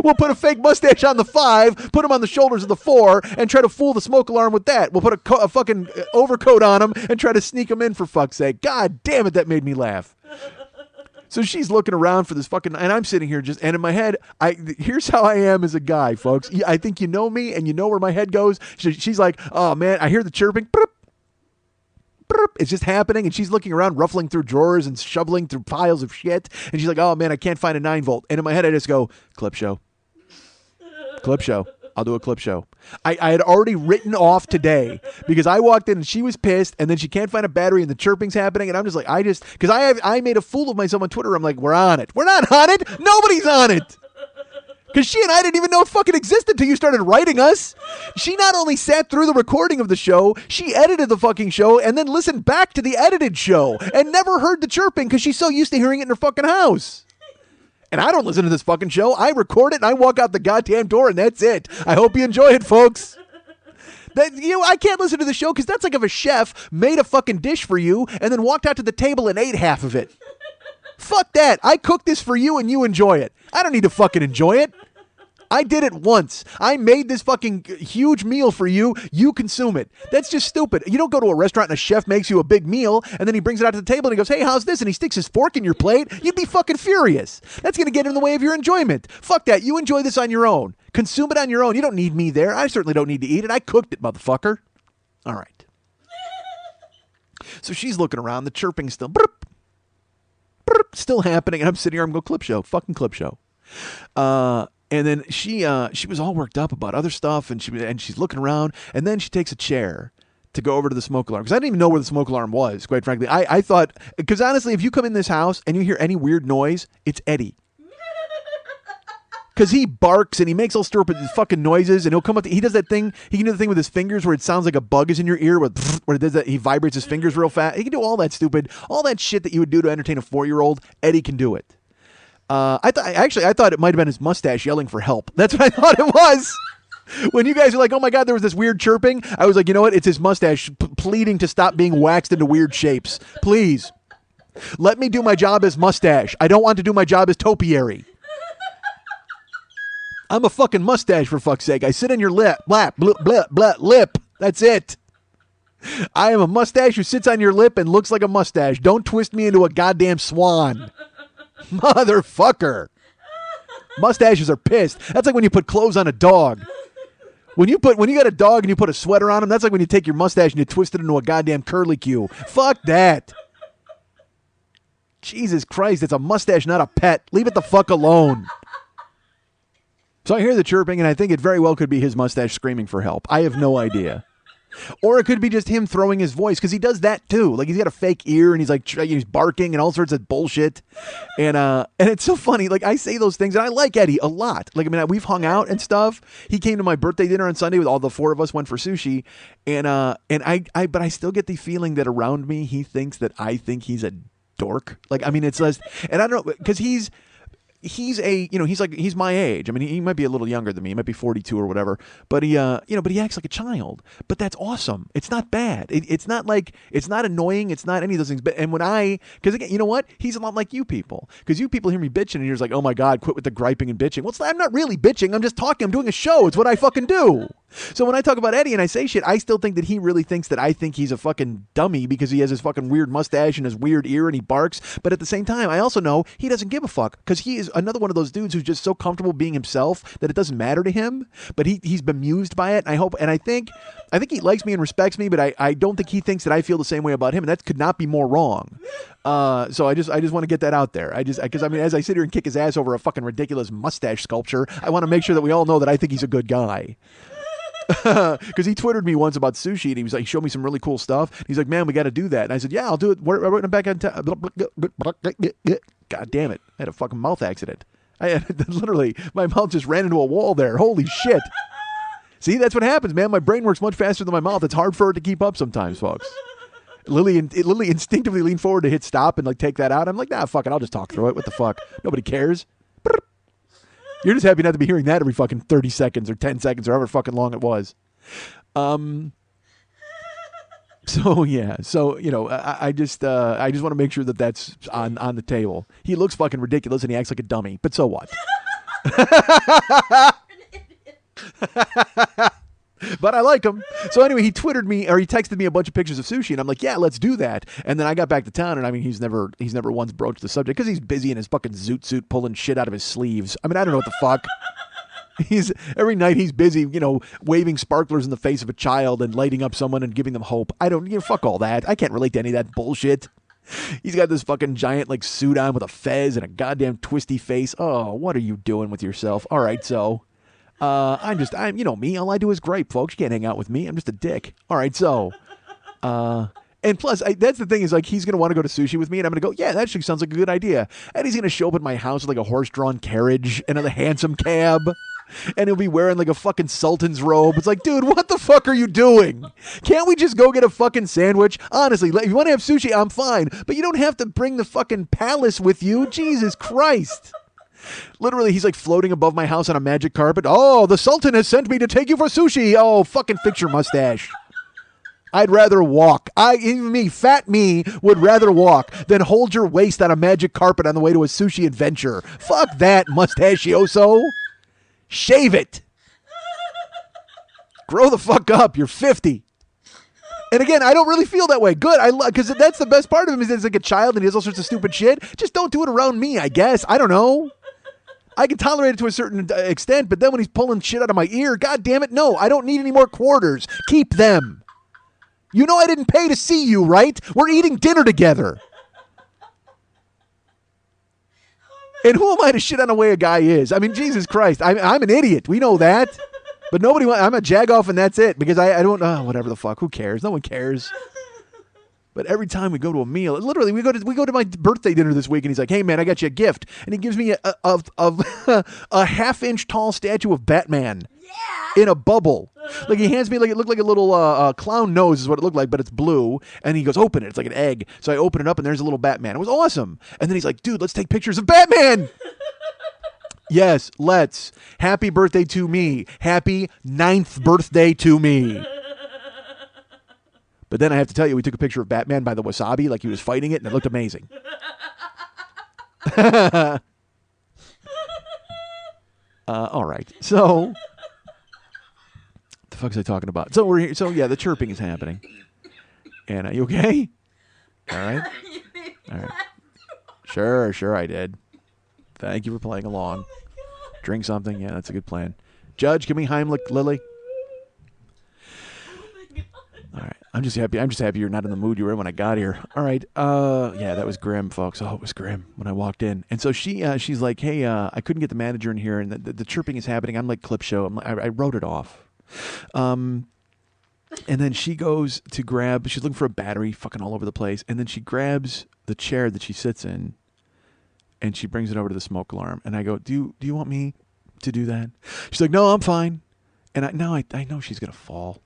We'll put a fake mustache on the 5, put them on the shoulders of the 4, and try to fool the smoke alarm with that. We'll put a fucking overcoat on them and try to sneak them in, for fuck's sake. God damn it, that made me laugh. So she's looking around for this fucking, and I'm sitting here and in my head, here's how I am as a guy, folks. I think you know me and you know where my head goes. She's like, oh man, I hear the chirping. Boop, It's just happening, and she's looking around, ruffling through drawers and shoveling through piles of shit. And she's like, oh, man, I can't find a 9-volt. And in my head, I just go, clip show. Clip show. I'll do a clip show. I had already written off today because I walked in and she was pissed, and then she can't find a battery and the chirping's happening, and I'm just like, because I made a fool of myself on Twitter. I'm like, we're on it. We're not on it. Nobody's on it. Because she and I didn't even know it fucking existed until you started writing us. She not only sat through the recording of the show, she edited the fucking show and then listened back to the edited show and never heard the chirping because she's so used to hearing it in her fucking house. And I don't listen to this fucking show. I record it and I walk out the goddamn door and that's it. I hope you enjoy it, folks. I can't listen to the show because that's like if a chef made a fucking dish for you and then walked out to the table and ate half of it. Fuck that. I cooked this for you and you enjoy it. I don't need to fucking enjoy it. I did it once. I made this fucking huge meal for you. You consume it. That's just stupid. You don't go to a restaurant and a chef makes you a big meal and then he brings it out to the table and he goes, hey, how's this? And he sticks his fork in your plate. You'd be fucking furious. That's going to get in the way of your enjoyment. Fuck that. You enjoy this on your own. Consume it on your own. You don't need me there. I certainly don't need to eat it. I cooked it, motherfucker. All right. So she's looking around. The chirping's still still happening. And I'm sitting here. I'm going, clip show. Fucking clip show. And then she was all worked up about other stuff, and she's looking around, and then she takes a chair to go over to the smoke alarm, because I didn't even know where the smoke alarm was, quite frankly. I thought, because honestly, if you come in this house and you hear any weird noise, it's Eddie. Because he barks and he makes all stupid fucking noises, and he'll come up. He does that thing. He can do the thing with his fingers where it sounds like a bug is in your ear. Where it does that, he vibrates his fingers real fast. He can do all that shit that you would do to entertain a 4-year-old. Eddie can do it. I thought it might have been his mustache yelling for help. That's what I thought it was. When you guys are like, oh my God, there was this weird chirping, I was like, you know what? It's his mustache pleading to stop being waxed into weird shapes. Please. Let me do my job as mustache. I don't want to do my job as topiary. I'm a fucking mustache, for fuck's sake. I sit on your lap, lip. That's it. I am a mustache who sits on your lip and looks like a mustache. Don't twist me into a goddamn swan. Motherfucker. Mustaches are pissed. That's like when you put clothes on a dog. When you got a dog and you put a sweater on him, that's like when you take your mustache and you twist it into a goddamn curlicue. Fuck that. Jesus Christ, it's a mustache, not a pet. Leave it the fuck alone. So I hear the chirping, and I think it very well could be his mustache screaming for help. I have no idea. Or it could be just him throwing his voice, because he does that too. Like, he's got a fake ear, and he's like, he's barking and all sorts of bullshit. And it's so funny. Like, I say those things, and I like Eddie a lot. Like, I mean, we've hung out and stuff. He came to my birthday dinner on Sunday with all the 4 of us, went for sushi. But I still get the feeling that around me, he thinks that I think he's a dork. Like, I mean, it's less, and I don't know, because he's my age. I mean, he might be a little younger than me. He might be 42 or whatever. But he acts like a child. But that's awesome. It's not bad. It's not annoying. It's not any of those things. But because again, you know what? He's a lot like you people. Because you people hear me bitching and you're just like, oh my God, quit with the griping and bitching. Well, I'm not really bitching. I'm just talking. I'm doing a show. It's what I fucking do. So when I talk about Eddie and I say shit, I still think that he really thinks that I think he's a fucking dummy because he has his fucking weird mustache and his weird ear and he barks. But at the same time, I also know he doesn't give a fuck because he is another one of those dudes who's just so comfortable being himself that it doesn't matter to him. But he's bemused by it. And I think he likes me and respects me, but I don't think he thinks that I feel the same way about him. And that could not be more wrong. So I just want to get that out there. Because as I sit here and kick his ass over a fucking ridiculous mustache sculpture, I want to make sure that we all know that I think he's a good guy. Because he Twittered me once about sushi, and he was like, he showed me some really cool stuff. And he's like, man, we got to do that. And I said, yeah, I'll do it. We're back on time. God damn it. I had a fucking mouth accident. Literally, my mouth just ran into a wall there. Holy shit. See, that's what happens, man. My brain works much faster than my mouth. It's hard for it to keep up sometimes, folks. Lily instinctively leaned forward to hit stop and like take that out. I'm like, nah, fuck it. I'll just talk through it. What the fuck? Nobody cares. You're just happy not to be hearing that every fucking 30 seconds or 10 seconds or however fucking long it was. So yeah. So, I just want to make sure that that's on the table. He looks fucking ridiculous and he acts like a dummy, but so what? But I like him. So anyway, he texted me a bunch of pictures of sushi, and I'm like, yeah, let's do that. And then I got back to town, and I mean, he's never once broached the subject because he's busy in his fucking zoot suit pulling shit out of his sleeves. I mean, I don't know what the fuck. Every night he's busy, waving sparklers in the face of a child and lighting up someone and giving them hope. I don't, fuck all that. I can't relate to any of that bullshit. He's got this fucking giant suit on with a fez and a goddamn twisty face. Oh, what are you doing with yourself? All right, so I'm me. All I do is gripe, folks. You can't hang out with me. I'm just a dick. All right, so and plus, that's the thing is he's going to want to go to sushi with me, and I'm going to go, yeah, that actually sounds like a good idea. And he's going to show up at my house with a horse-drawn carriage and a handsome cab. And he'll be wearing a fucking sultan's robe. It's dude, what the fuck are you doing? Can't we just go get a fucking sandwich? Honestly, if you want to have sushi, I'm fine. But you don't have to bring the fucking palace with you. Jesus Christ. Literally, he's floating above my house on a magic carpet. Oh, the Sultan has sent me to take you for sushi. Oh, fucking fix your mustache. I'd rather walk. Fat me, would rather walk than hold your waist on a magic carpet on the way to a sushi adventure. Fuck that, mustachioso. Shave it. Grow the fuck up. You're 50. And again, I don't really feel that way. Good. Because that's the best part of him is he's a child and he does all sorts of stupid shit. Just don't do it around me, I guess. I don't know. I can tolerate it to a certain extent, but then when he's pulling shit out of my ear, God damn it, no. I don't need any more quarters. Keep them. You know I didn't pay to see you, right? We're eating dinner together. And who am I to shit on the way a guy is? I mean, Jesus Christ. I'm an idiot. We know that. But I'm a jag-off and that's it. Because I don't, whatever the fuck. Who cares? No one cares. But every time we go to a meal, literally, we go to my birthday dinner this week, and he's like, hey, man, I got you a gift. And he gives me a half-inch tall statue of Batman. In a bubble. He hands me it looked like a little clown nose is what it looked like, but it's blue. And he goes, open it. It's like an egg. So I open it up and there's a little Batman. It was awesome. And then he's like, dude, let's take pictures of Batman. Yes, let's. Happy birthday to me. Happy 9th birthday to me. But then I have to tell you, we took a picture of Batman by the wasabi like he was fighting it, and it looked amazing. All right. So the fuck is I talking about? So we're here. So yeah, the chirping is happening. And are you okay? All right. All right. Sure, I did. Thank you for playing along. Drink something. Yeah, that's a good plan. Judge, can we Heimlich Lily? All right. I'm just happy you're not in the mood you were in when I got here. All right. Yeah, that was grim, folks. Oh, it was grim when I walked in. And so she's like, hey, I couldn't get the manager in here, and the chirping is happening. I'm like clip show. I wrote it off. And then she goes to grab. She's looking for a battery, fucking all over the place. And then she grabs the chair that she sits in, and she brings it over to the smoke alarm. And I go, do you want me to do that? She's like, no, I'm fine. And I know she's gonna fall.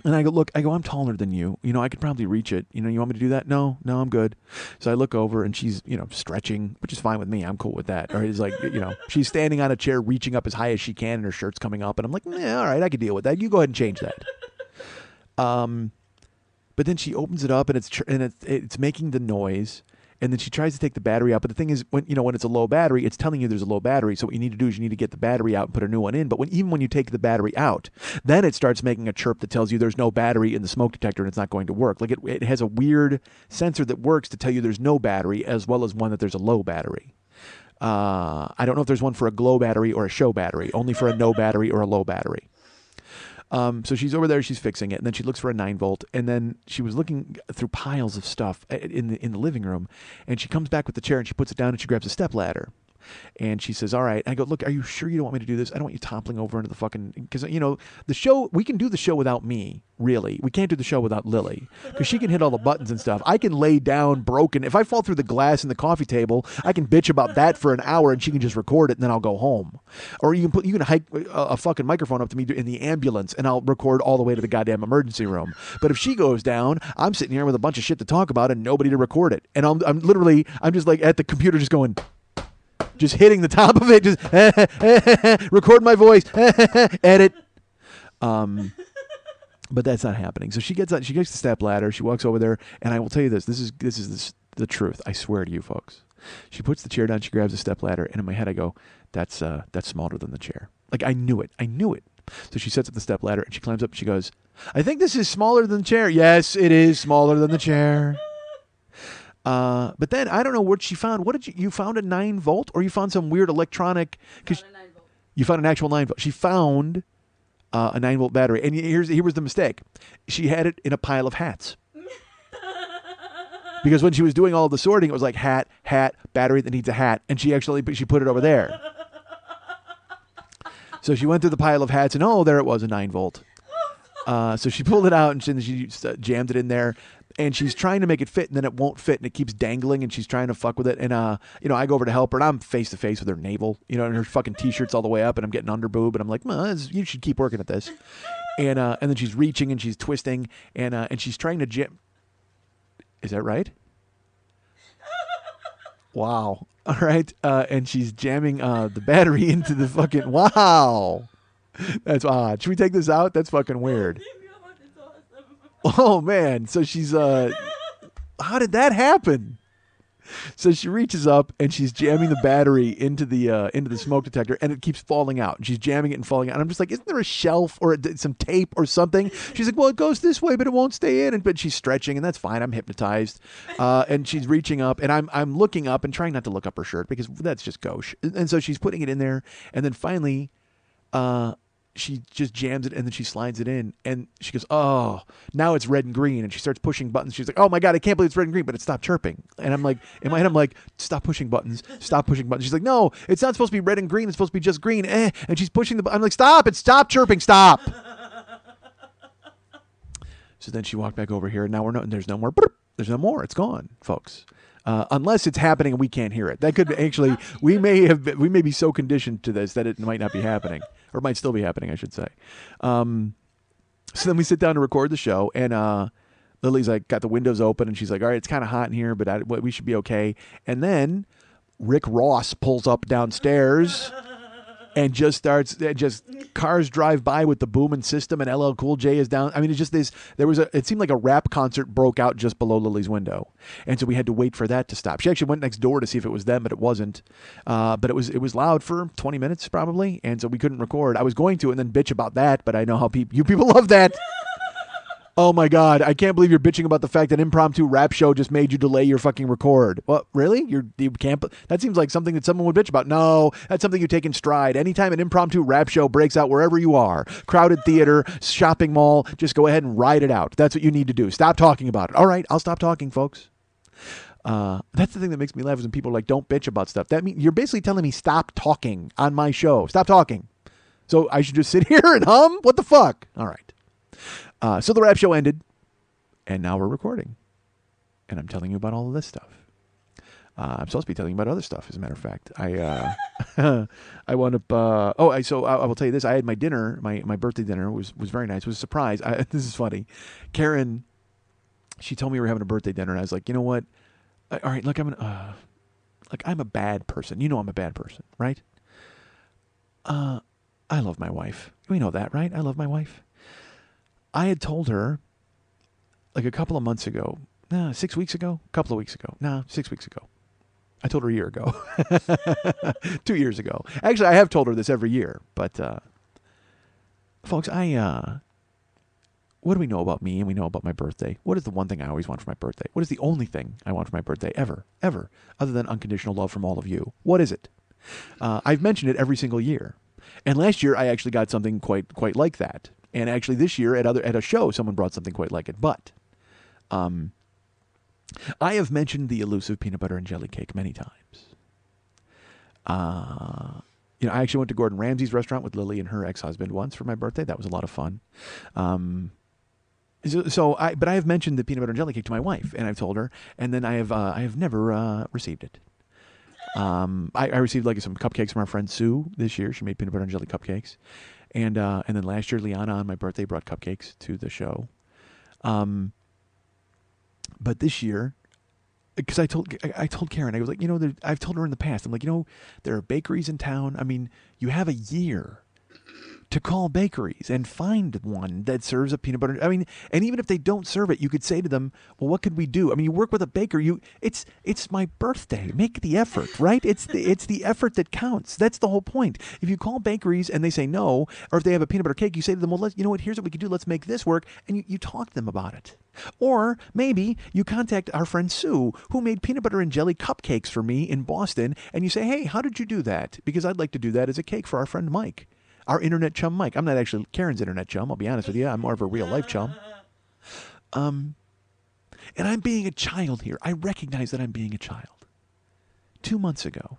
And I go, I'm taller than you. I could probably reach it. You want me to do that? No, I'm good. So I look over and she's, stretching, which is fine with me. I'm cool with that. Or it's like, she's standing on a chair, reaching up as high as she can, and her shirt's coming up. And I'm like, all right, I can deal with that. You go ahead and change that. But then she opens it up and it's making the noise. And then she tries to take the battery out. But the thing is, when it's a low battery, it's telling you there's a low battery. So what you need to do is you need to get the battery out and put a new one in. But even when you take the battery out, then it starts making a chirp that tells you there's no battery in the smoke detector and it's not going to work. It has a weird sensor that works to tell you there's no battery as well as one that there's a low battery. I don't know if there's one for a glow battery or a show battery, only for a no battery or a low battery. So she's over there, she's fixing it, and then she looks for a 9-volt, and then she was looking through piles of stuff in the living room, and she comes back with the chair, and she puts it down, and she grabs a stepladder. And she says, all right. I go, look, are you sure you don't want me to do this? I don't want you toppling over into the fucking... Because, the show... We can do the show without me, really. We can't do the show without Lily. Because she can hit all the buttons and stuff. I can lay down broken. If I fall through the glass in the coffee table, I can bitch about that for an hour and she can just record it and then I'll go home. Or you can hike a fucking microphone up to me in the ambulance and I'll record all the way to the goddamn emergency room. But if she goes down, I'm sitting here with a bunch of shit to talk about and nobody to record it. And I'm just like at the computer just going... Just hitting the top of it, just record my voice, edit. But that's not happening. So she gets the step ladder. She walks over there, and I will tell you this. This is the truth. I swear to you, folks. She puts the chair down. She grabs the step ladder, and in my head I go, "That's smaller than the chair." Like I knew it. So she sets up the step ladder, and she climbs up. And she goes, "I think this is smaller than the chair." Yes, it is smaller than the chair. But then I don't know what she found. What did you found a 9-volt or you found some weird electronic? Not a 9-volt. You found an actual 9-volt. She found a 9-volt battery. And here was the mistake. She had it in a pile of hats. Because when she was doing all the sorting, it was like hat, battery that needs a hat. And she put it over there. So she went through the pile of hats and, there it was, a 9-volt. So she pulled it out and she jammed it in there. And she's trying to make it fit, and then it won't fit, and it keeps dangling, and she's trying to fuck with it. And, I go over to help her, and I'm face-to-face with her navel, and her fucking T-shirt's all the way up, and I'm getting under boob, and I'm like, you should keep working at this. And then she's reaching, and she's twisting, and she's trying to jam. Is that right? Wow. All right. And she's jamming the battery into the fucking... Wow. That's odd. Should we take this out? That's fucking weird. Oh, man. So she's... how did that happen? So she reaches up and she's jamming the battery into the smoke detector, and it keeps falling out. And she's jamming it and falling out. And I'm just like, isn't there a shelf or some tape or something? She's like, well, it goes this way, but it won't stay in. But she's stretching, and that's fine. I'm hypnotized. And she's reaching up, and I'm looking up and trying not to look up her shirt because that's just gauche. And so she's putting it in there, and then finally, she just jams it, and then she slides it in, and she goes, oh, now it's red and green, and she starts pushing buttons. She's like, oh my God, I can't believe it's red and green, but it stopped chirping. And I'm like, in my head, I'm like, stop pushing buttons. She's like, no, it's not supposed to be red and green. It's supposed to be just green. And she's pushing the button. I'm like, stop, stop chirping, stop. So then she walked back over here, and now there's no more. There's no more. It's gone, folks. Unless it's happening and we can't hear it. That could actually, we may be so conditioned to this that it might not be happening, or it might still be happening, I should say. So then we sit down to record the show, and Lily's like got the windows open, and she's like, all right, it's kind of hot in here, but we should be okay. And then Rick Ross pulls up downstairs and just cars drive by with the booming system, and LL Cool J is down. I mean, it's just this. It seemed like a rap concert broke out just below Lily's window, and so we had to wait for that to stop. She actually went next door to see if it was them, but it wasn't. But it was loud for 20 minutes probably, and so we couldn't record. I was going to and then bitch about that, but I know how you people love that. Oh my God, I can't believe you're bitching about the fact that impromptu rap show just made you delay your fucking record. Well, really? You can't. That seems like something that someone would bitch about. No, that's something you take in stride. Anytime an impromptu rap show breaks out wherever you are, crowded theater, shopping mall, just go ahead and ride it out. That's what you need to do. Stop talking about it. All right, I'll stop talking, folks. That's the thing that makes me laugh is when people are like, don't bitch about stuff. That means you're basically telling me stop talking on my show. Stop talking. So I should just sit here and hum? What the fuck? All right. So the rap show ended, and now we're recording, and I'm telling you about all of this stuff. I'm supposed to be telling you about other stuff, as a matter of fact. I wound up. So I will tell you this. I had my dinner, my birthday dinner was very nice. It was a surprise. This is funny. Karen, she told me we were having a birthday dinner, and I was like, you know what? All right, look, I'm a bad person. You know, I'm a bad person, right? I love my wife. We know that, right? I love my wife. I had told her like a couple of months ago, 6 weeks ago, a couple of weeks ago, 6 weeks ago. I told her a year ago, 2 years ago. Actually, I have told her this every year, but folks, what do we know about me and we know about my birthday? What is the one thing I always want for my birthday? What is the only thing I want for my birthday ever, other than unconditional love from all of you? What is it? I've mentioned it every single year. And last year I actually got something quite like that. And actually this year at a show, someone brought something quite like it. But I have mentioned the elusive peanut butter and jelly cake many times. I actually went to Gordon Ramsay's restaurant with Lily and her ex-husband once for my birthday. That was a lot of fun. But I have mentioned the peanut butter and jelly cake to my wife, and I've told her, and then I have never received it. I received like some cupcakes from our friend Sue this year. She made peanut butter and jelly cupcakes. And then last year, Liana on my birthday brought cupcakes to the show. But this year, because I told Karen, I was like, I've told her in the past, I'm like, there are bakeries in town. I mean, you have a year to call bakeries and find one that serves a peanut butter. I mean, and even if they don't serve it, you could say to them, well, what could we do? I mean, you work with a baker. It's my birthday. Make the effort, right? It's the effort that counts. That's the whole point. If you call bakeries and they say no, or if they have a peanut butter cake, you say to them, well, you know what? Here's what we can do. Let's make this work. And you talk to them about it. Or maybe you contact our friend Sue, who made peanut butter and jelly cupcakes for me in Boston, and you say, hey, how did you do that? Because I'd like to do that as a cake for our friend Mike, our internet chum Mike. I'm not actually Karen's internet chum, I'll be honest with you. I'm more of a real-life chum. And I'm being a child here. I recognize that I'm being a child. 2 months ago,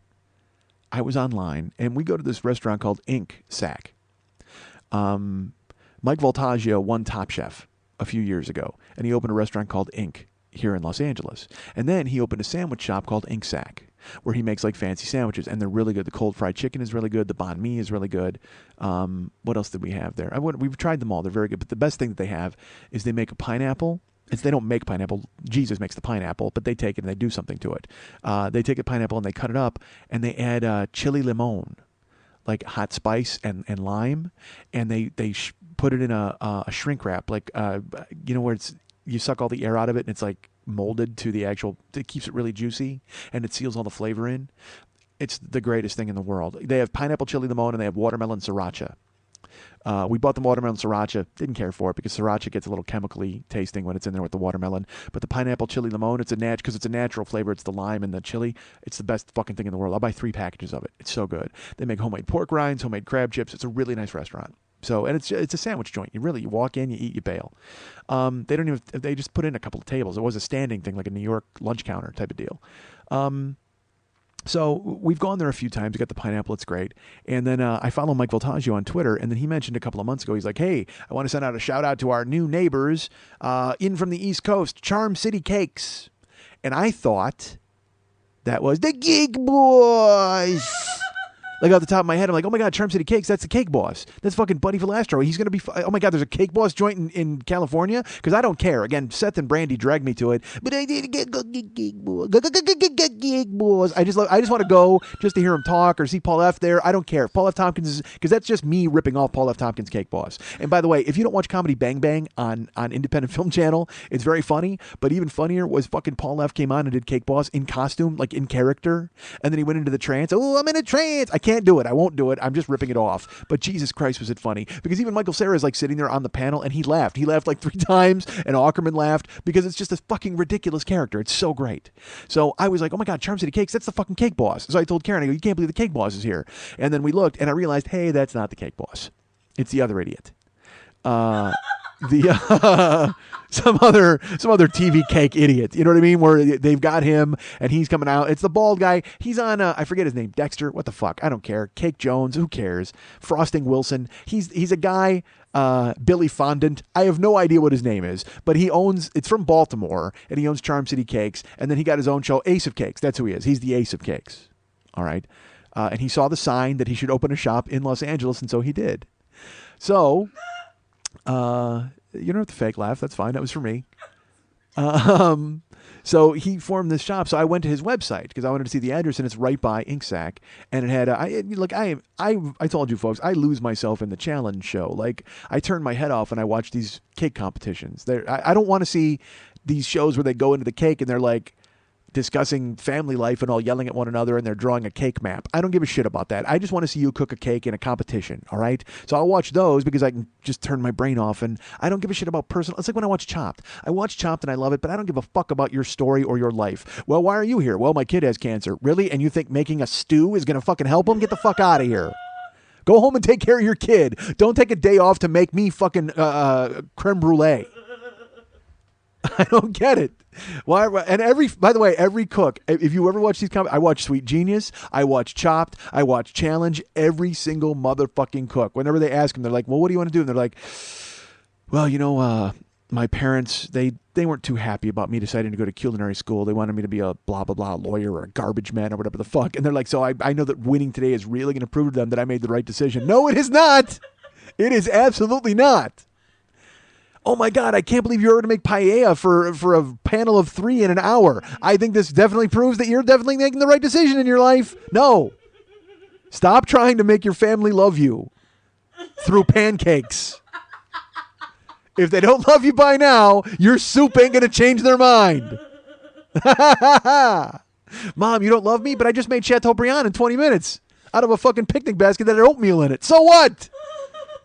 I was online, and we go to this restaurant called Ink Sack. Mike Voltaggio won Top Chef a few years ago, and he opened a restaurant called Ink here in Los Angeles. And then he opened a sandwich shop called Ink Sack, where he makes like fancy sandwiches, and they're really good. The cold fried chicken is really good. The banh mi is really good. What else did we have there? We've tried them all. They're very good. But the best thing that they have is they make a pineapple. They don't make pineapple. Jesus makes the pineapple, but they take it and they do something to it. They take a pineapple and they cut it up, and they add chili limon, like hot spice and lime, and they put it in a shrink wrap, like where you suck all the air out of it and it's like molded to the actual. It keeps it really juicy and it seals all the flavor in. It's the greatest thing in the world. They have pineapple chili limon and they have watermelon sriracha. We bought the watermelon sriracha. Didn't care for it because sriracha gets a little chemically tasting when it's in there with the watermelon. But the pineapple chili limon, because it's a natural flavor. It's the lime and the chili. It's the best fucking thing in the world. I'll buy 3 packages of it. It's so good. They make homemade pork rinds, homemade crab chips. It's a really nice restaurant. So, and it's a sandwich joint. You walk in, you eat, you bail. They just put in a couple of tables. It was a standing thing, like a New York lunch counter type of deal. So we've gone there a few times. We got the pineapple. It's great. And then I follow Mike Voltaggio on Twitter. And then he mentioned a couple of months ago, he's like, hey, I want to send out a shout out to our new neighbors in from the East Coast, Charm City Cakes. And I thought that was the Geek Boys. Like off the top of my head, I'm like, oh my God, Charm City Cakes, that's the Cake Boss. That's fucking Buddy Velastro. He's going to be, oh my God, there's a Cake Boss joint in California? Because I don't care. Again, Seth and Brandy dragged me to it. But I did get Cake Boss. I just want to go just to hear him talk or see Paul F. there. I don't care. Paul F. Tompkins is, because that's just me ripping off Paul F. Tompkins' Cake Boss. And by the way, if you don't watch Comedy Bang Bang on Independent Film Channel, it's very funny. But even funnier was fucking Paul F. came on and did Cake Boss in costume, like in character. And then he went into the trance. Oh, I'm in a trance. I can't do it. I won't do it. I'm just ripping it off. But Jesus Christ, was it funny? Because even Michael Cera is like sitting there on the panel and he laughed. He laughed like 3 times and Ackerman laughed because it's just a fucking ridiculous character. It's so great. So I was like, oh my God, Charm City Cakes, that's the fucking Cake Boss. So I told Karen, I go, you can't believe the Cake Boss is here. And then we looked and I realized, hey, that's not the Cake Boss. It's the other idiot. Some other TV cake idiot, you know what I mean? Where they've got him and he's coming out. It's the bald guy. He's on I forget his name. Dexter. What the fuck? I don't care. Cake Jones. Who cares? Frosting Wilson. He's a guy. Billy Fondant. I have no idea what his name is, but it's from Baltimore and he owns Charm City Cakes. And then he got his own show, Ace of Cakes. That's who he is. He's the Ace of Cakes. All right. And he saw the sign that he should open a shop in Los Angeles, and so he did. So. You don't have to fake laugh. That's fine. That was for me. So he formed this shop. So I went to his website because I wanted to see the address, and it's right by Inksack. And it had, I told you folks, I lose myself in the challenge show. Like I turn my head off and I watch these cake competitions. I don't want to see these shows where they go into the cake and they're like, discussing family life and all yelling at one another and they're drawing a cake map. I don't give a shit about that. I just want to see you cook a cake in a competition, all right? So I'll watch those because I can just turn my brain off and I don't give a shit about personal. It's like when I watch Chopped. I watch Chopped and I love it, but I don't give a fuck about your story or your life. Well, why are you here? Well, my kid has cancer. Really? And you think making a stew is going to fucking help him? Get the fuck out of here. Go home and take care of your kid. Don't take a day off to make me fucking creme brulee. I don't get it. Why? And by the way, every cook, if you ever watch these, I watch Sweet Genius, I watch Chopped, I watch Challenge, every single motherfucking cook. Whenever they ask them, they're like, well, what do you want to do? And they're like, well, my parents, they weren't too happy about me deciding to go to culinary school. They wanted me to be a blah, blah, blah lawyer or a garbage man or whatever the fuck. And they're like, so I know that winning today is really going to prove to them that I made the right decision. No, it is not. It is absolutely not. Oh my God, I can't believe you're going to make paella for a panel of 3 in an hour. I think this definitely proves that you're definitely making the right decision in your life. No. Stop trying to make your family love you. through pancakes. If they don't love you by now, your soup ain't going to change their mind. Mom, you don't love me, but I just made Chateaubriand in 20 minutes out of a fucking picnic basket that had oatmeal in it. So what?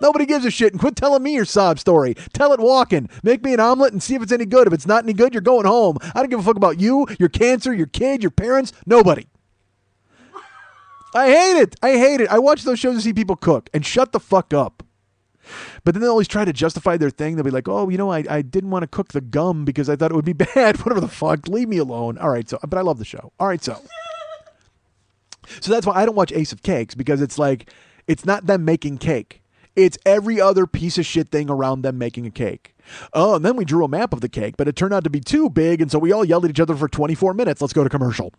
Nobody gives a shit. And quit telling me your sob story. Tell it walking. Make me an omelet and see if it's any good. If it's not any good, you're going home. I don't give a fuck about you, your cancer, your kid, your parents. Nobody. I hate it. I hate it. I watch those shows to see people cook and shut the fuck up. But then they always try to justify their thing. They'll be like, oh, I didn't want to cook the gum because I thought it would be bad. Whatever the fuck. Leave me alone. All right. But I love the show. All right. So that's why I don't watch Ace of Cakes, because it's like, it's not them making cake. It's every other piece of shit thing around them making a cake. Oh, and then we drew a map of the cake, but it turned out to be too big. And so we all yelled at each other for 24 minutes. Let's go to commercial.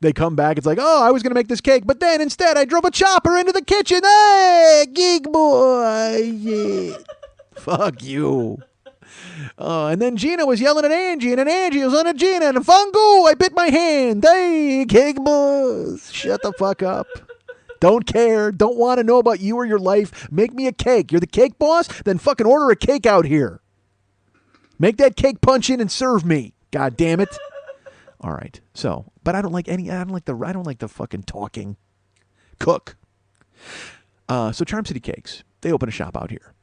They come back. It's like, oh, I was going to make this cake, but then instead I drove a chopper into the kitchen. Hey, geek boy. Yeah. Fuck you. And then Gina was yelling at Angie, and then Angie was on at Gina, and Fungu, I bit my hand. Hey, cake boys. Shut the fuck up. Don't care. Don't want to know about you or your life. Make me a cake. You're the cake boss? Then fucking order a cake out here. Make that cake punch in and serve me. God damn it. All right. So, but I don't like the fucking talking. Cook. So Charm City Cakes, they open a shop out here.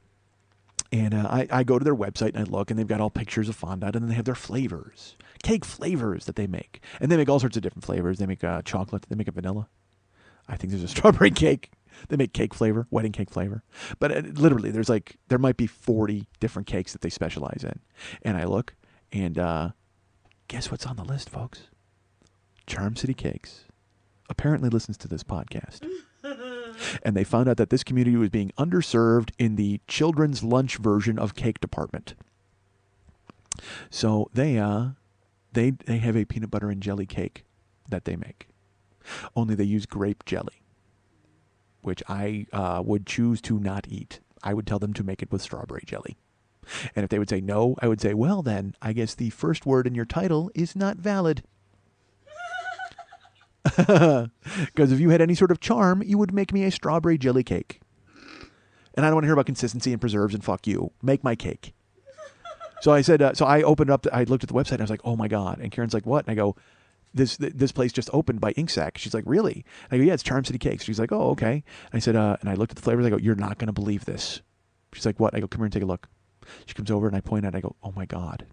And I go to their website and I look, and they've got all pictures of fondant, and then they have their flavors, cake flavors that they make. And they make all sorts of different flavors. They make chocolate. They make a vanilla. I think there's a strawberry cake. They make cake flavor, wedding cake flavor. But literally, there might be 40 different cakes that they specialize in. And I look, and guess what's on the list, folks? Charm City Cakes apparently listens to this podcast. And they found out that this community was being underserved in the children's lunch version of cake department. So they have a peanut butter and jelly cake that they make. Only they use grape jelly, which I would choose to not eat. I would tell them to make it with strawberry jelly. And if they would say no, I would say, well, then, I guess the first word in your title is not valid. Because if you had any sort of charm, you would make me a strawberry jelly cake. And I don't want to hear about consistency and preserves, and fuck you. Make my cake. So I said, so I opened up, I looked at the website, and I was like, oh my God. And Karen's like, what? And I go, this place just opened by Inksack. She's like, really? And I go, yeah, it's Charm City Cakes. She's like, oh, okay. And I said, and I looked at the flavors. I go, you're not going to believe this. She's like, what? I go, come here and take a look. She comes over and I point at it. I go, oh my God.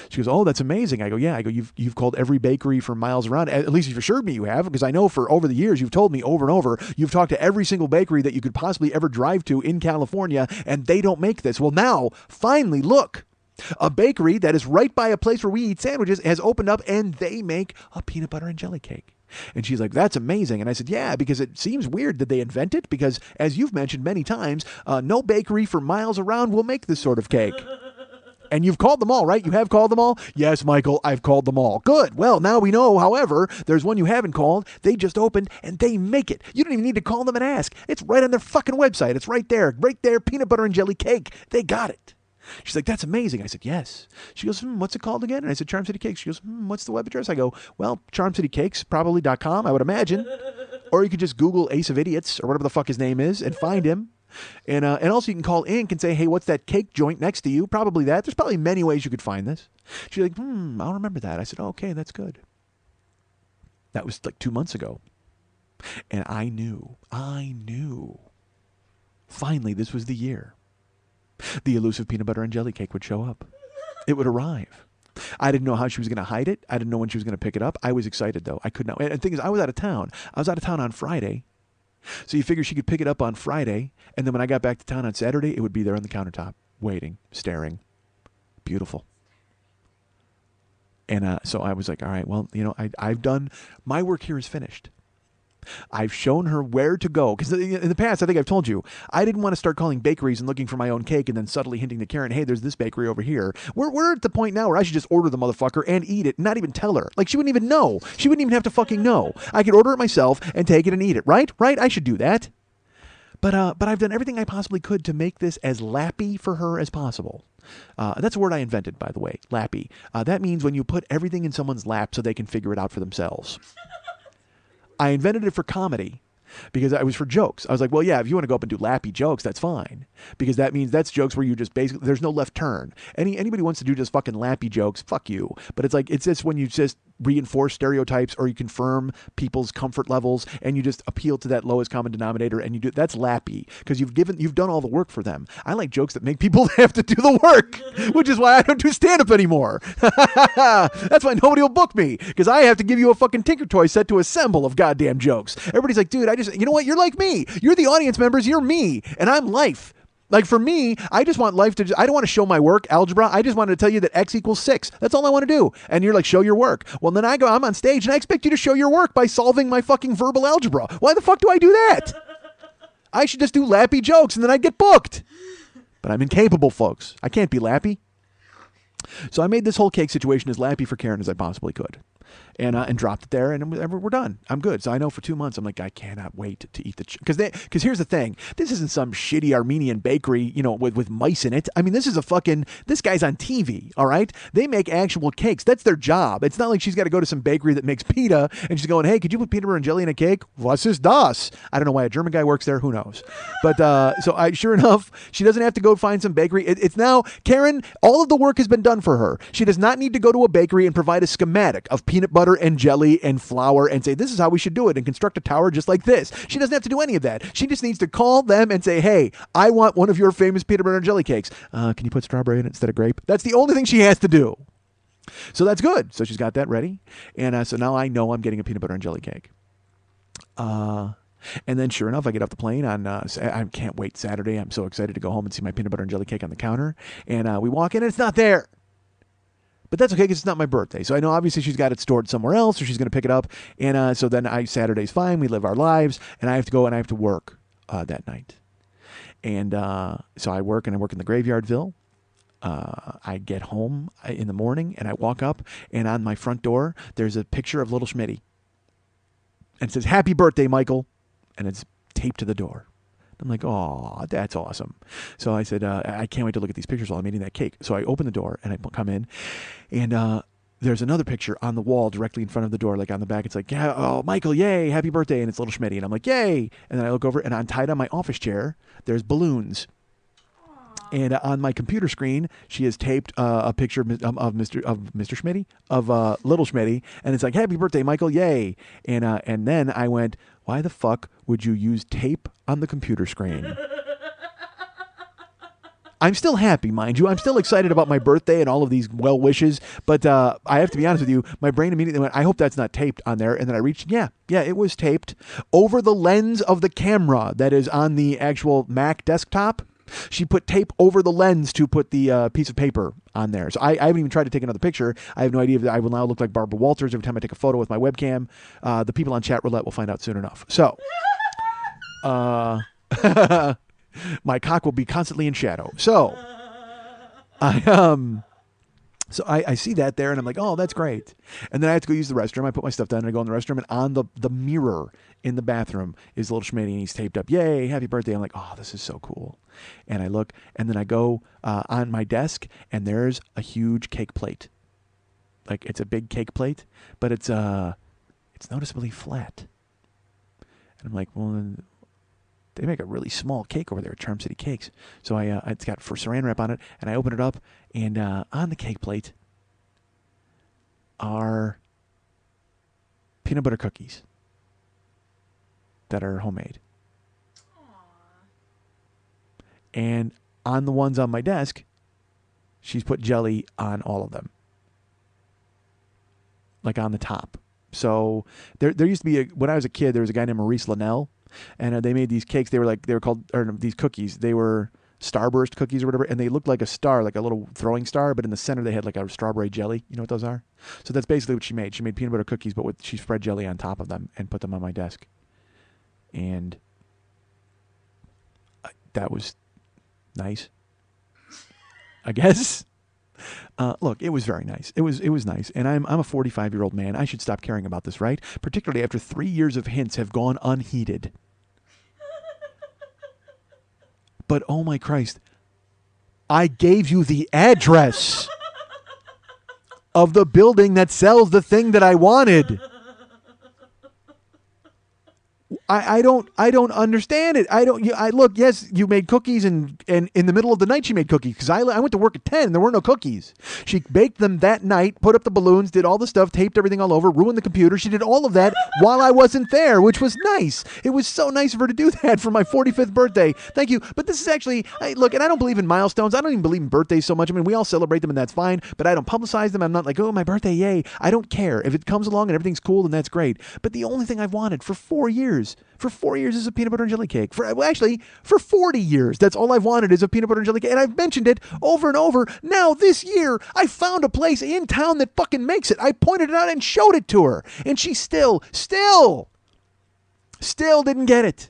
She goes, oh, that's amazing. I go, yeah. I go, you've called every bakery for miles around. At least you've assured me you have, because I know for over the years you've told me over and over, you've talked to every single bakery that you could possibly ever drive to in California, and they don't make this. Well, now, finally, look. A bakery that is right by a place where we eat sandwiches has opened up, and they make a peanut butter and jelly cake. And she's like, that's amazing. And I said, yeah, because it seems weird that they invent it, because as you've mentioned many times, no bakery for miles around will make this sort of cake. And you've called them all, right? You have called them all? Yes, Michael, I've called them all. Good. Well, now we know, however, there's one you haven't called. They just opened, and they make it. You don't even need to call them and ask. It's right on their fucking website. It's right there. Right there, peanut butter and jelly cake. They got it. She's like, that's amazing. I said, yes. She goes, what's it called again? And I said, Charm City Cakes. She goes, what's the web address? I go, well, CharmCityCakes, probably.com, I would imagine. Or you could just Google Ace of Idiots or whatever the fuck his name is and find him. And also you can call Inc. and say, hey, what's that cake joint next to you? Probably that. There's probably many ways you could find this. She's like, I'll remember that. I said, okay, that's good. That was like 2 months ago. And I knew. Finally, this was the year. The elusive peanut butter and jelly cake would show up. It would arrive. I didn't know how she was going to hide it. I didn't know when she was going to pick it up. I was excited, though. I could not. And the thing is, I was out of town. I was out of town on Friday. So you figure she could pick it up on Friday, and then when I got back to town on Saturday, it would be there on the countertop, waiting, staring. Beautiful. And so I was like, all right, well, I've done, my work here is finished. I've shown her where to go. Because in the past, I think I've told you, I didn't want to start calling bakeries and looking for my own cake and then subtly hinting to Karen, hey, there's this bakery over here. We're at the point now where I should just order the motherfucker and eat it and not even tell her. Like, she wouldn't even know. She wouldn't even have to fucking know. I could order it myself and take it and eat it, right? Right? I should do that. But I've done everything I possibly could to make this as lappy for her as possible. That's a word I invented, by the way, lappy. That means when you put everything in someone's lap so they can figure it out for themselves. I invented it for comedy, because I was for jokes. I was like, well, yeah, if you want to go up and do lappy jokes, that's fine, because that means that's jokes where you just basically, there's no left turn. Anybody wants to do just fucking lappy jokes, fuck you. But it's like, it's just when you just reinforce stereotypes or you confirm people's comfort levels and you just appeal to that lowest common denominator and you do, that's lappy, because you've done all the work for them. I like jokes that make people have to do the work, which is why I don't do stand-up anymore. That's why nobody will book me, because I have to give you a fucking Tinker Toy set to assemble of goddamn jokes. Everybody's like, dude, you know what? You're like me. You're the audience members. You're me. And I'm life. Like for me, I just want life to, I don't want to show my work, algebra. I just wanted to tell you that X equals 6. That's all I want to do. And you're like, show your work. Well, then I'm on stage and I expect you to show your work by solving my fucking verbal algebra. Why the fuck do I do that? I should just do lappy jokes and then I'd get booked. But I'm incapable, folks. I can't be lappy. So I made this whole cake situation as lappy for Karen as I possibly could. And dropped it there, and we're done. I'm good. So I know for 2 months, I'm like, I cannot wait to eat because here's the thing. This isn't some shitty Armenian bakery, with mice in it. I mean, this guy's on TV, all right? They make actual cakes. That's their job. It's not like she's got to go to some bakery that makes pita, and she's going, hey, could you put peanut butter and jelly in a cake? Was ist das? I don't know why a German guy works there. Who knows? But sure enough, she doesn't have to go find some bakery. It's now, Karen, all of the work has been done for her. She does not need to go to a bakery and provide a schematic of peanut butter and jelly and flour and say, this is how we should do it and construct a tower just like this. She doesn't have to do any of that. She just needs to call them and say, hey, I want one of your famous peanut butter and jelly cakes. Can you put strawberry in it instead of grape? That's the only thing she has to do. So that's good. So she's got that ready. And so now I know I'm getting a peanut butter and jelly cake. And then sure enough, I get off the plane on, I can't wait, Saturday. I'm so excited to go home and see my peanut butter and jelly cake on the counter. And we walk in and it's not there. But that's okay because it's not my birthday. So I know obviously she's got it stored somewhere else or she's going to pick it up. And so then Saturday's fine. We live our lives. And I have to go and I have to work that night. And so I work in the graveyardville. I get home in the morning and I walk up and on my front door, there's a picture of little Schmitty. And it says, happy birthday, Michael. And it's taped to the door. I'm like, oh, that's awesome. So I said, I can't wait to look at these pictures while I'm eating that cake. So I open the door and I come in and there's another picture on the wall directly in front of the door, like on the back. It's like, yeah, oh, Michael, yay, happy birthday. And it's little Schmitty. And I'm like, yay. And then I look over and tied on my office chair, there's balloons. And on my computer screen, she has taped a picture of Mr. Schmitty, of little Schmitty, and it's like, "Happy birthday, Michael! Yay!" And then I went, "Why the fuck would you use tape on the computer screen?" I'm still happy, mind you. I'm still excited about my birthday and all of these well wishes, but I have to be honest with you. My brain immediately went, "I hope that's not taped on there." And then I reached, yeah, it was taped over the lens of the camera that is on the actual Mac desktop. She put tape over the lens to put the piece of paper on there. So I haven't even tried to take another picture. I have no idea if I will now look like Barbara Walters every time I take a photo with my webcam. The people on Chat Roulette will find out soon enough. So, my cock will be constantly in shadow. So, I see that there and I'm like, oh, that's great. And then I have to go use the restroom. I put my stuff down and I go in the restroom and on the mirror in the bathroom is little Schmitty and he's taped up. Yay, happy birthday. I'm like, oh, this is so cool. And I look and then I go on my desk and there's a huge cake plate. Like it's a big cake plate, but it's noticeably flat. And I'm like, well, they make a really small cake over there at Charm City Cakes. So it's got saran wrap on it, and I open it up, and on the cake plate are peanut butter cookies that are homemade. Aww. And on the ones on my desk, she's put jelly on all of them, like on the top. So there used to be when I was a kid, there was a guy named Maurice Linnell. And they made these cakes. They were called, or these cookies. They were Starburst cookies or whatever, and they looked like a star, like a little throwing star, but in the center they had like a strawberry jelly. You know what those are? So that's basically what she made. She made peanut butter cookies, but she spread jelly on top of them and put them on my desk. And that was nice, I guess. Look, it was very nice. It was nice. And I'm a 45-year-old man. I should stop caring about this, right? Particularly after 3 years of hints have gone unheeded. But oh my Christ, I gave you the address of the building that sells the thing that I wanted. I don't understand it. Look, yes, you made cookies and in the middle of the night she made cookies because I went to work at 10 and there were no cookies. She baked them that night, put up the balloons, did all the stuff, taped everything all over, ruined the computer. She did all of that while I wasn't there, which was nice. It was so nice of her to do that for my 45th birthday. Thank you. But this is actually, look, and I don't believe in milestones. I don't even believe in birthdays so much. I mean, we all celebrate them and that's fine, but I don't publicize them. I'm not like, oh, my birthday, yay. I don't care. If it comes along and everything's cool, then that's great. But the only thing I've wanted for 4 years is a peanut butter and jelly cake. For 40 years, that's all I've wanted is a peanut butter and jelly cake. And I've mentioned it over and over. Now, this year, I found a place in town that fucking makes it. I pointed it out and showed it to her. And she still didn't get it.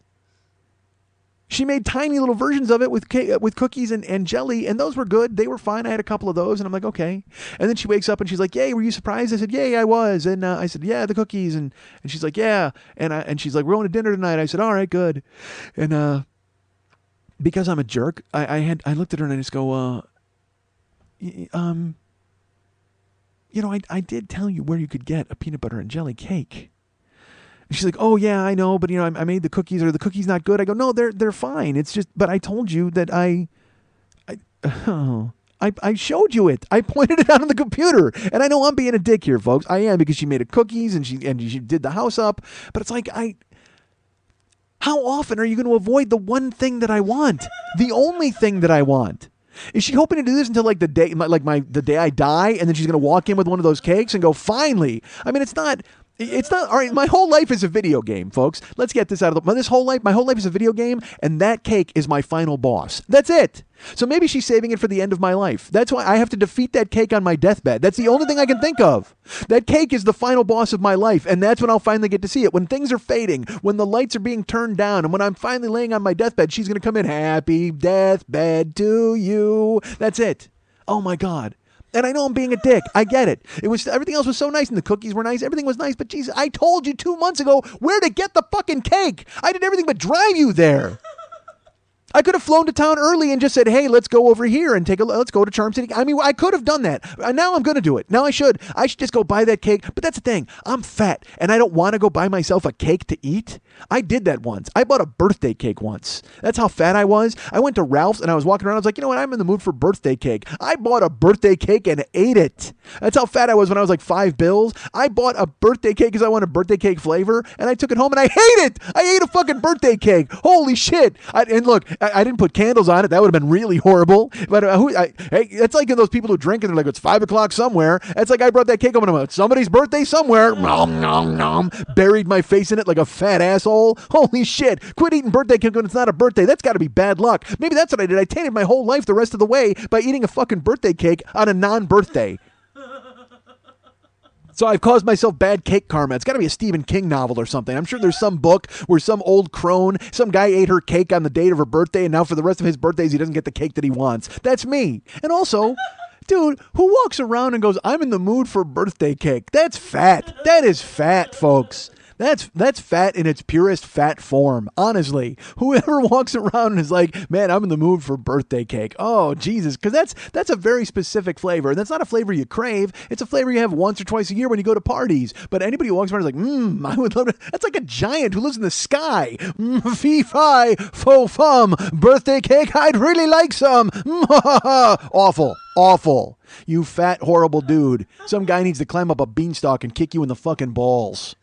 She made tiny little versions of it with cookies and jelly, and those were good. They were fine. I had a couple of those, and I'm like, okay. And then she wakes up, and she's like, yay, were you surprised? I said, yay, I was. And I said, yeah, the cookies. And she's like, yeah. And she's like, we're going to dinner tonight. I said, all right, good. And because I'm a jerk, I looked at her, and I just go, I did tell you where you could get a peanut butter and jelly cake. And she's like, oh, yeah, I know, but, I made the cookies. Are the cookies not good? I go, no, they're fine. It's just, but I told you that I showed you it. I pointed it out on the computer. And I know I'm being a dick here, folks. I am, because she made the cookies and she did the house up. But it's like, how often are you going to avoid the one thing that I want? The only thing that I want. Is she hoping to do this until like the day I die, and then she's going to walk in with one of those cakes and go, finally? I mean, it's not, all right, my whole life is a video game, folks. Let's get this out of my whole life is a video game, and that cake is my final boss. That's it. So maybe she's saving it for the end of my life. That's why I have to defeat that cake on my deathbed. That's the only thing I can think of. That cake is the final boss of my life, and that's when I'll finally get to see it. When things are fading, when the lights are being turned down, and when I'm finally laying on my deathbed, she's going to come in, happy deathbed to you. That's it. Oh my God. And I know I'm being a dick. I get it. Everything else was so nice, and the cookies were nice. Everything was nice, but Jesus, I told you 2 months ago where to get the fucking cake. I did everything but drive you there. I could have flown to town early and just said, hey, let's go over here and let's go to Charm City. I mean, I could have done that. Now I'm going to do it. Now I should just go buy that cake. But that's the thing. I'm fat and I don't want to go buy myself a cake to eat. I did that once. I bought a birthday cake once. That's how fat I was. I went to Ralph's and I was walking around. I was like, you know what? I'm in the mood for birthday cake. I bought a birthday cake and ate it. That's how fat I was when I was like $5. I bought a birthday cake because I wanted birthday cake flavor, and I took it home and I hate it. I ate a fucking birthday cake. Holy shit. And look, I didn't put candles on it. That would have been really horrible. But it's like those people who drink and they're like, it's 5 o'clock somewhere. It's like I brought that cake home and I'm like, somebody's birthday somewhere. Nom, nom, nom. Buried my face in it like a fat asshole. Holy shit. Quit eating birthday cake when it's not a birthday. That's got to be bad luck. Maybe that's what I did. I tainted my whole life the rest of the way by eating a fucking birthday cake on a non-birthday. So I've caused myself bad cake karma. It's got to be a Stephen King novel or something. I'm sure there's some book where some old crone, some guy ate her cake on the date of her birthday, and now for the rest of his birthdays, he doesn't get the cake that he wants. That's me. And also, dude, who walks around and goes, I'm in the mood for birthday cake? That's fat. That is fat, folks. That's fat in its purest fat form. Honestly, whoever walks around and is like, man, I'm in the mood for birthday cake. Oh, Jesus. Because that's a very specific flavor. And that's not a flavor you crave. It's a flavor you have once or twice a year when you go to parties. But anybody who walks around is like, I would love to. That's like a giant who lives in the sky. Fee, fi, fo, fum. Birthday cake, I'd really like some. Awful. Awful. You fat, horrible dude. Some guy needs to climb up a beanstalk and kick you in the fucking balls.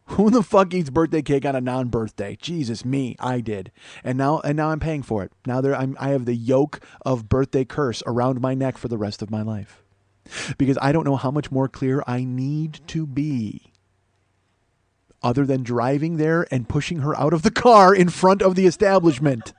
Who the fuck eats birthday cake on a non-birthday? Jesus, me. I did. And now I'm paying for it. Now I have the yoke of birthday curse around my neck for the rest of my life. Because I don't know how much more clear I need to be other than driving there and pushing her out of the car in front of the establishment.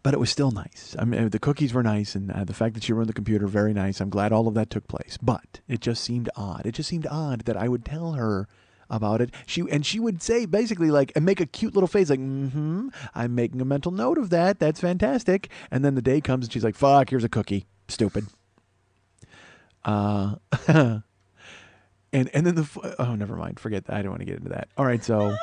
But it was still nice. I mean, the cookies were nice, and the fact that she ruined the computer, very nice. I'm glad all of that took place. But it just seemed odd. It just seemed odd that I would tell her about it. She would say basically like, and make a cute little face like, I'm making a mental note of that. That's fantastic. And then the day comes and she's like, fuck, here's a cookie. Stupid. And then never mind. Forget that. I don't want to get into that. All right, so.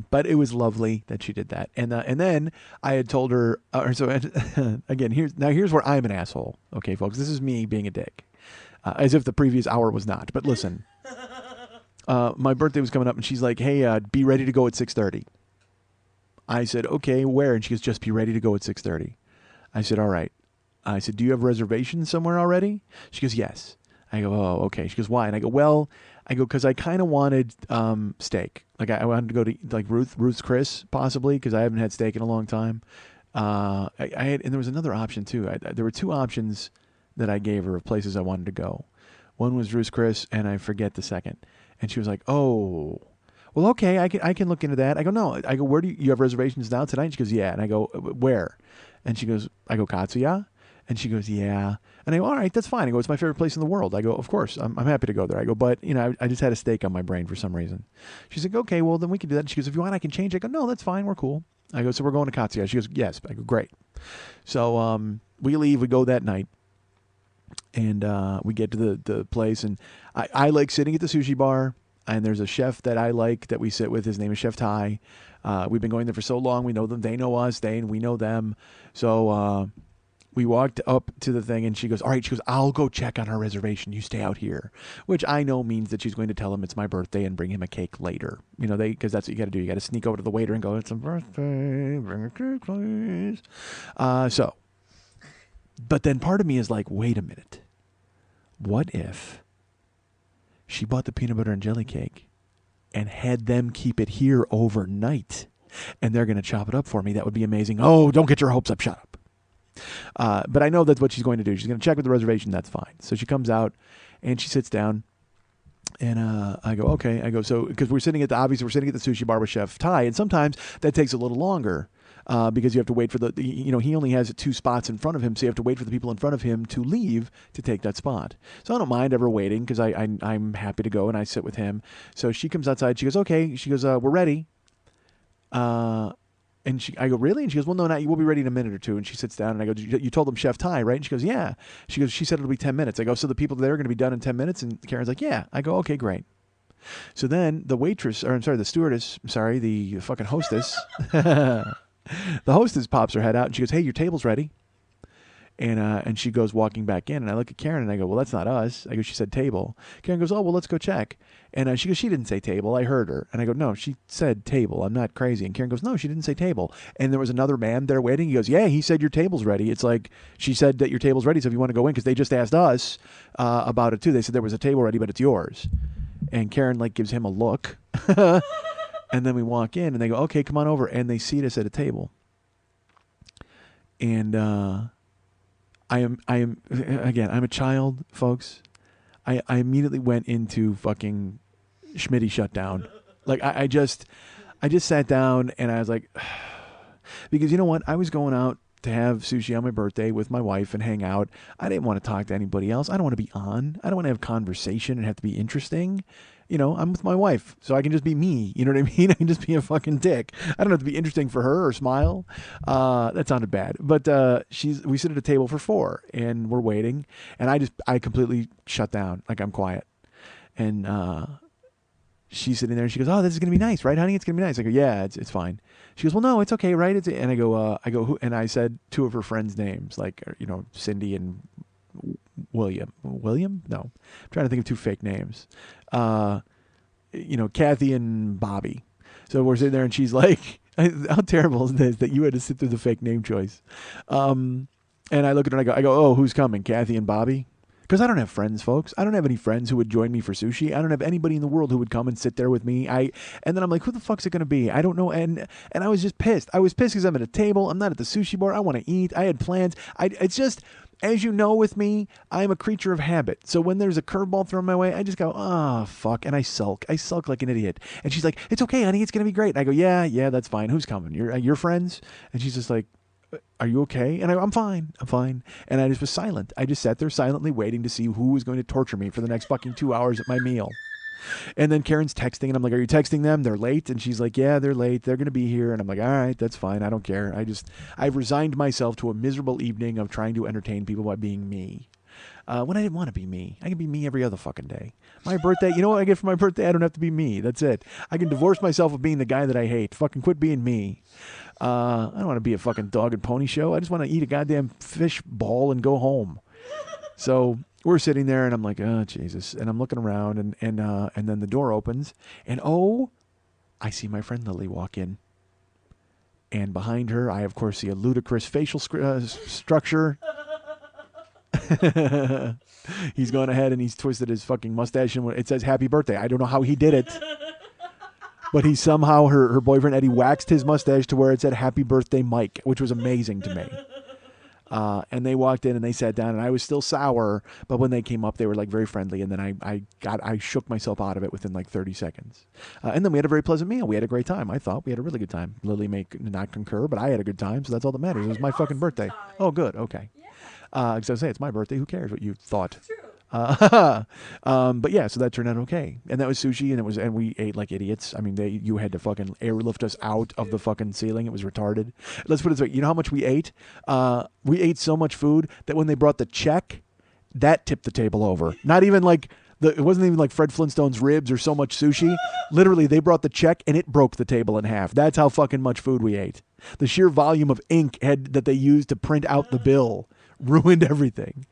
But it was lovely that she did that. And then I had told her, again, here's where I'm an asshole. Okay, folks, this is me being a dick. as if the previous hour was not. But listen, my birthday was coming up, and she's like, hey, be ready to go at 6:30. I said, okay, where? And she goes, just be ready to go at 6:30. I said, all right. I said, do you have reservations somewhere already? She goes, yes. I go, oh, okay. She goes, why? And I go, well, because I kind of wanted steak. Like I wanted to go to like Ruth's Chris possibly because I haven't had steak in a long time. I had, and there was another option too. There were two options that I gave her of places I wanted to go. One was Ruth's Chris, and I forget the second. And she was like, oh, well, okay, I can look into that. I go, no. I go, where do you have reservations now tonight? And she goes, yeah. And I go, where? And she goes, I go, Katsuya? And she goes, yeah. And I go, all right, that's fine. I go, it's my favorite place in the world. I go, of course, I'm happy to go there. I go, but, I just had a steak on my brain for some reason. She's like, okay, well, then we can do that. And she goes, if you want, I can change. I go, no, that's fine. We're cool. I go, so we're going to Katsuya. She goes, yes. I go, great. So we leave. We go that night. And we get to the place. And I like sitting at the sushi bar. And there's a chef that I like that we sit with. His name is Chef Tai. We've been going there for so long. We know them. They know us. We know them. So we walked up to the thing, and she goes, all right. She goes, I'll go check on her reservation. You stay out here, which I know means that she's going to tell him it's my birthday and bring him a cake later. Because that's what you got to do. You got to sneak over to the waiter and go, it's a birthday. Bring a cake, please. But then part of me is like, wait a minute. What if she bought the peanut butter and jelly cake and had them keep it here overnight, and they're going to chop it up for me? That would be amazing. Oh, don't get your hopes up. Shut up. But I know that's what she's going to do. She's going to check with the reservation. That's fine. So she comes out and she sits down, and I go, okay. I go, so because we're sitting at the sushi bar with Chef Tai, and sometimes that takes a little longer. Because you have to wait for he only has 2 spots in front of him, so you have to wait for the people in front of him to leave to take that spot. So I don't mind ever waiting because I'm happy to go, and I sit with him. So she comes outside. She goes, okay. She goes, we're ready. And I go, really? And she goes, well, no, not you. We'll be ready in a minute or two. And she sits down, and I go, you told them Chef Tai, right? And she goes, yeah. She goes, she said it'll be 10 minutes. I go, so the people there are going to be done in 10 minutes? And Karen's like, yeah. I go, okay, great. So then the stewardess, the fucking hostess. The hostess pops her head out, and she goes, hey, your table's ready. And she goes walking back in, and I look at Karen, and I go, well, that's not us. I go, she said table. Karen goes, oh, well, let's go check. And she goes, she didn't say table. I heard her. And I go, no, she said table. I'm not crazy. And Karen goes, no, she didn't say table. And there was another man there waiting. He goes, yeah, he said your table's ready. It's like, she said that your table's ready, so if you want to go in, because they just asked us about it too. They said there was a table ready, but it's yours. And Karen gives him a look. And then we walk in, and they go, okay, come on over. And they seat us at a table. And I am again, I'm a child, folks. I immediately went into fucking Schmitty shutdown. I just sat down, and I was like, because you know what? I was going out to have sushi on my birthday with my wife and hang out. I didn't want to talk to anybody else. I don't want to be on. I don't want to have conversation and have to be interesting. I'm with my wife, so I can just be me. You know what I mean? I can just be a fucking dick. I don't have to be interesting for her or smile. That sounded bad. But we sit at a table for 4, and we're waiting, and I completely shut down. I'm quiet. And she's sitting there, and she goes, oh, this is going to be nice, right, honey? It's going to be nice. I go, yeah, it's fine. She goes, well, no, it's okay, right? And I go, who? And I said 2 of her friends' names, Cindy and William? No. I'm trying to think of 2 fake names. Kathy and Bobby. So we're sitting there, and she's like, how terrible is this that you had to sit through the fake name choice? And I look at her, and I go, oh, who's coming? Kathy and Bobby? Because I don't have friends, folks. I don't have any friends who would join me for sushi. I don't have anybody in the world who would come and sit there with me. And then I'm like, who the fuck's it going to be? I don't know. And I was just pissed. I was pissed because I'm at a table. I'm not at the sushi bar. I want to eat. I had plans. It's just, as you know with me, I'm a creature of habit. So when there's a curveball thrown my way, I just go, oh, fuck. And I sulk. I sulk like an idiot. And she's like, it's okay, honey. It's going to be great. And I go, yeah, that's fine. Who's coming? Your friends? And she's just like, are you okay? And I'm fine. And I just was silent. I just sat there silently waiting to see who was going to torture me for the next fucking 2 hours at my meal. And then Karen's texting, and I'm like, are you texting them? They're late. And she's like, yeah, they're late. They're going to be here. And I'm like, all right, that's fine. I don't care. I've resigned myself to a miserable evening of trying to entertain people by being me. When I didn't want to be me. I can be me every other fucking day. My birthday, you know what I get for my birthday? I don't have to be me. That's it. I can divorce myself of being the guy that I hate. Fucking quit being me. I don't want to be a fucking dog and pony show. I just want to eat a goddamn fish ball and go home. So we're sitting there, and I'm like, oh Jesus, and I'm looking around, and then the door opens, and I see my friend Lily walk in, and behind her, I of course see a ludicrous facial structure. He's gone ahead and he's twisted his fucking mustache, and it says "Happy Birthday." I don't know how he did it, but he somehow her boyfriend Eddie waxed his mustache to where it said "Happy Birthday, Mike," which was amazing to me. And they walked in and they sat down, and I was still sour, but when they came up, they were like very friendly, and then I shook myself out of it within like 30 seconds. And then we had a very pleasant meal. We had a great time. I thought we had a really good time. Lily may not concur, but I had a good time, so that's all that matters. It was my fucking birthday. Time. Oh, good. Okay. Yeah. Because I say it's my birthday. Who cares what you thought? True. But yeah, so that turned out okay, and that was sushi, and we ate like idiots. I mean, you had to fucking airlift us out of the fucking ceiling. It was retarded. Let's put it this way: you know how much we ate? We ate so much food that when they brought the check, that tipped the table over. Not even like it wasn't even like Fred Flintstone's ribs or so much sushi. Literally, they brought the check and it broke the table in half. That's how fucking much food we ate. The sheer volume of ink that they used to print out the bill ruined everything.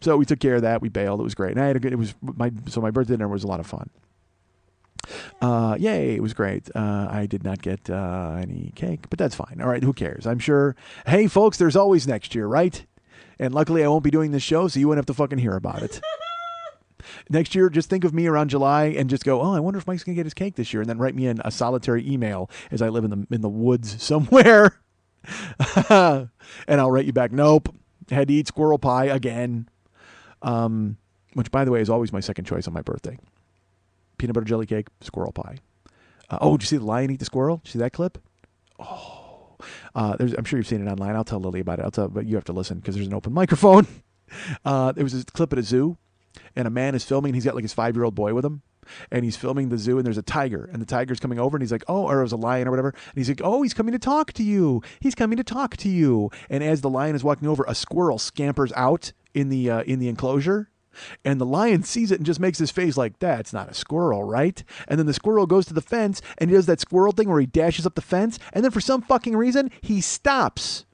So we took care of that. We bailed. It was great. And I had a good. My birthday dinner was a lot of fun. Yay! It was great. I did not get any cake, but that's fine. All right, who cares? I'm sure. Hey, folks, there's always next year, right? And luckily, I won't be doing this show, so you won't have to fucking hear about it. Next year, just think of me around July and just go, oh, I wonder if Mike's gonna get his cake this year, and then write me in a solitary email as I live in the woods somewhere, and I'll write you back. Nope, had to eat squirrel pie again. Which, by the way, is always my second choice on my birthday. Peanut butter jelly cake, squirrel pie. Did you see the lion eat the squirrel? Did you see that clip? Oh, I'm sure you've seen it online. I'll tell Lily about it. But you have to listen because there's an open microphone. There was this clip at a zoo, and a man is filming. He's got like his 5-year-old boy with him, and he's filming the zoo, and there's a tiger, and the tiger's coming over, and he's like, or it was a lion or whatever, and he's like, he's coming to talk to you. He's coming to talk to you. And as the lion is walking over, a squirrel scampers out in the enclosure, and the lion sees it and just makes his face like, that's not a squirrel, right? And then the squirrel goes to the fence, and he does that squirrel thing where he dashes up the fence, and then for some fucking reason, he stops.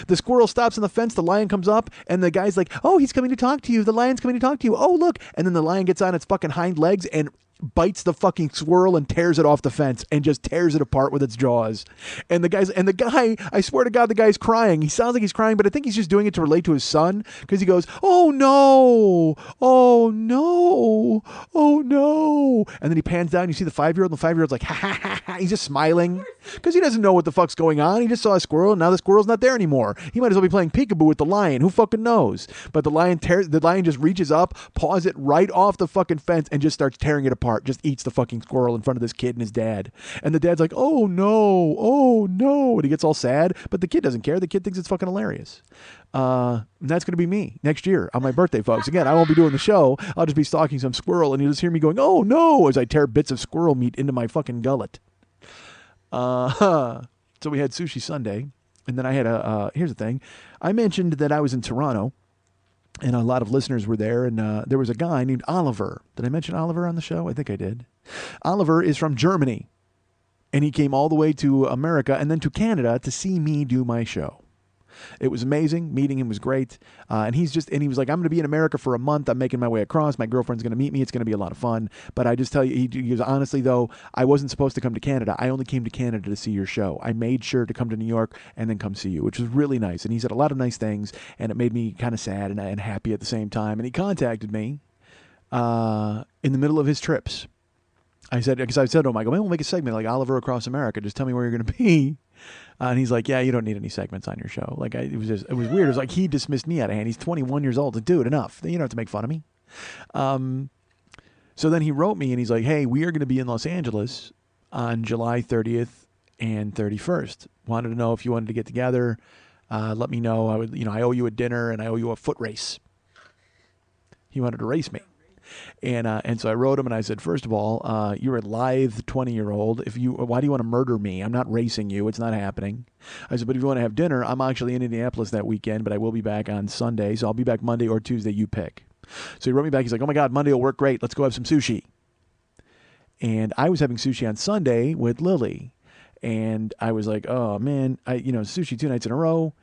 The squirrel stops on the fence, the lion comes up, and the guy's like, he's coming to talk to you. The lion's coming to talk to you. Oh, look. And then the lion gets on its fucking hind legs and bites the fucking squirrel and tears it off the fence and just tears it apart with its jaws. And the guy, I swear to God, the guy's crying. He sounds like he's crying, but I think he's just doing it to relate to his son, because he goes, oh no, oh no, oh no. And then he pans down, you see the 5-year-old, and the 5-year-old's like, ha ha ha ha. He's just smiling because he doesn't know what the fuck's going on. He just saw a squirrel, and now the squirrel's not there anymore. He might as well be playing peekaboo with the lion. Who fucking knows? But the lion just reaches up, paws it right off the fucking fence, and just starts tearing it apart. Just eats the fucking squirrel in front of this kid and his dad. And the dad's like, oh no, and he gets all sad, but the kid doesn't care. The kid thinks it's fucking hilarious. And that's going to be me next year on my birthday, folks. Again, I won't be doing the show. I'll just be stalking some squirrel, and you'll just hear me going, oh no, as I tear bits of squirrel meat into my fucking gullet. So we had sushi Sunday, and then I had here's the thing. I mentioned that I was in Toronto, and a lot of listeners were there, and there was a guy named Oliver. Did I mention Oliver on the show? I think I did. Oliver is from Germany, and he came all the way to America and then to Canada to see me do my show. It was amazing. Meeting him was great. And he was like, I'm going to be in America for a month. I'm making my way across. My girlfriend's going to meet me. It's going to be a lot of fun. But I just tell you, he goes, honestly, though, I wasn't supposed to come to Canada. I only came to Canada to see your show. I made sure to come to New York and then come see you, which was really nice. And he said a lot of nice things, and it made me kind of sad and happy at the same time. And he contacted me in the middle of his trips. Because I said to him, I go, man, we'll make a segment like Oliver Across America. Just tell me where you're going to be. And he's like, yeah, you don't need any segments on your show. Like, it was weird. It was like he dismissed me out of hand. He's 21 years old. Like, dude, enough. You don't have to make fun of me. So then he wrote me, and he's like, hey, we are going to be in Los Angeles on July 30th and 31st. Wanted to know if you wanted to get together. Let me know. I owe you a dinner, and I owe you a foot race. He wanted to race me. And so I wrote him, and I said, first of all, you're a lithe 20-year-old. Why do you want to murder me? I'm not racing you. It's not happening. I said, but if you want to have dinner, I'm actually in Indianapolis that weekend, but I will be back on Sunday. So I'll be back Monday or Tuesday. You pick. So he wrote me back. He's like, oh my God, Monday will work great. Let's go have some sushi. And I was having sushi on Sunday with Lily. And I was like, oh man, sushi 2 nights in a row.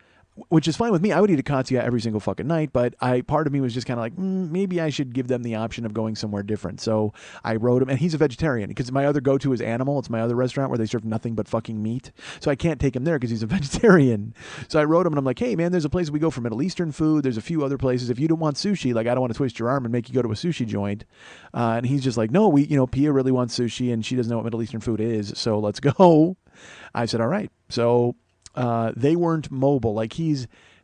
which is fine with me. I would eat a Katsuya every single fucking night, but part of me was just kind of like, maybe I should give them the option of going somewhere different. So I wrote him, and he's a vegetarian because my other go-to is Animal. It's my other restaurant where they serve nothing but fucking meat. So I can't take him there because he's a vegetarian. So I wrote him, and I'm like, hey man, there's a place we go for Middle Eastern food. There's a few other places. If you don't want sushi, like I don't want to twist your arm and make you go to a sushi joint. And he's just like, no, Pia really wants sushi, and she doesn't know what Middle Eastern food is. So let's go. I said, all right. So they weren't mobile. Like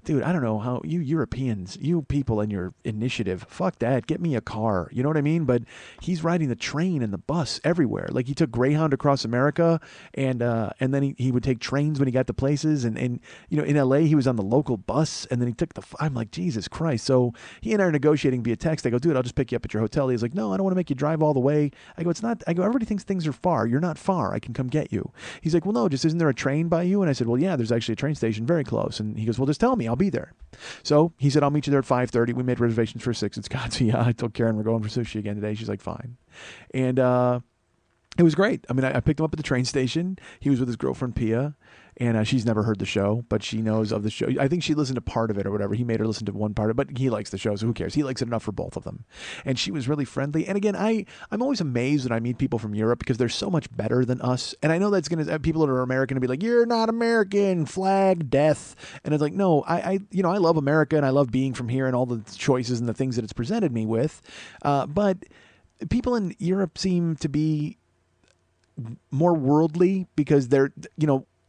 dude, I don't know how you Europeans, you people and your initiative, fuck that. Get me a car. You know what I mean? But he's riding the train and the bus everywhere. Like he took Greyhound across America, and then he would take trains when he got to places. And in LA, he was on the local bus, and then he took I'm like, Jesus Christ. So he and I are negotiating via text. I go, dude, I'll just pick you up at your hotel. He's like, no, I don't want to make you drive all the way. I go, it's not. I go, everybody thinks things are far. You're not far. I can come get you. He's like, well, no, just isn't there a train by you? And I said, well, yeah, there's actually a train station very close. And he goes, well, just tell me. I'll be there. So he said, I'll meet you there at 5:30. We made reservations for 6 at Katsuya. I told Karen we're going for sushi again today. She's like, fine. And it was great. I mean, I picked him up at the train station. He was with his girlfriend, Pia. And she's never heard the show, but she knows of the show. I think she listened to part of it or whatever. He made her listen to one part of it, but he likes the show, so who cares? He likes it enough for both of them. And she was really friendly. And again, I'm always amazed when I meet people from Europe because they're so much better than us. And I know that's going to, people that are American to be like, you're not American, flag, death. And it's like, no, I love America and I love being from here and all the choices and the things that it's presented me with. But people in Europe seem to be more worldly because they're,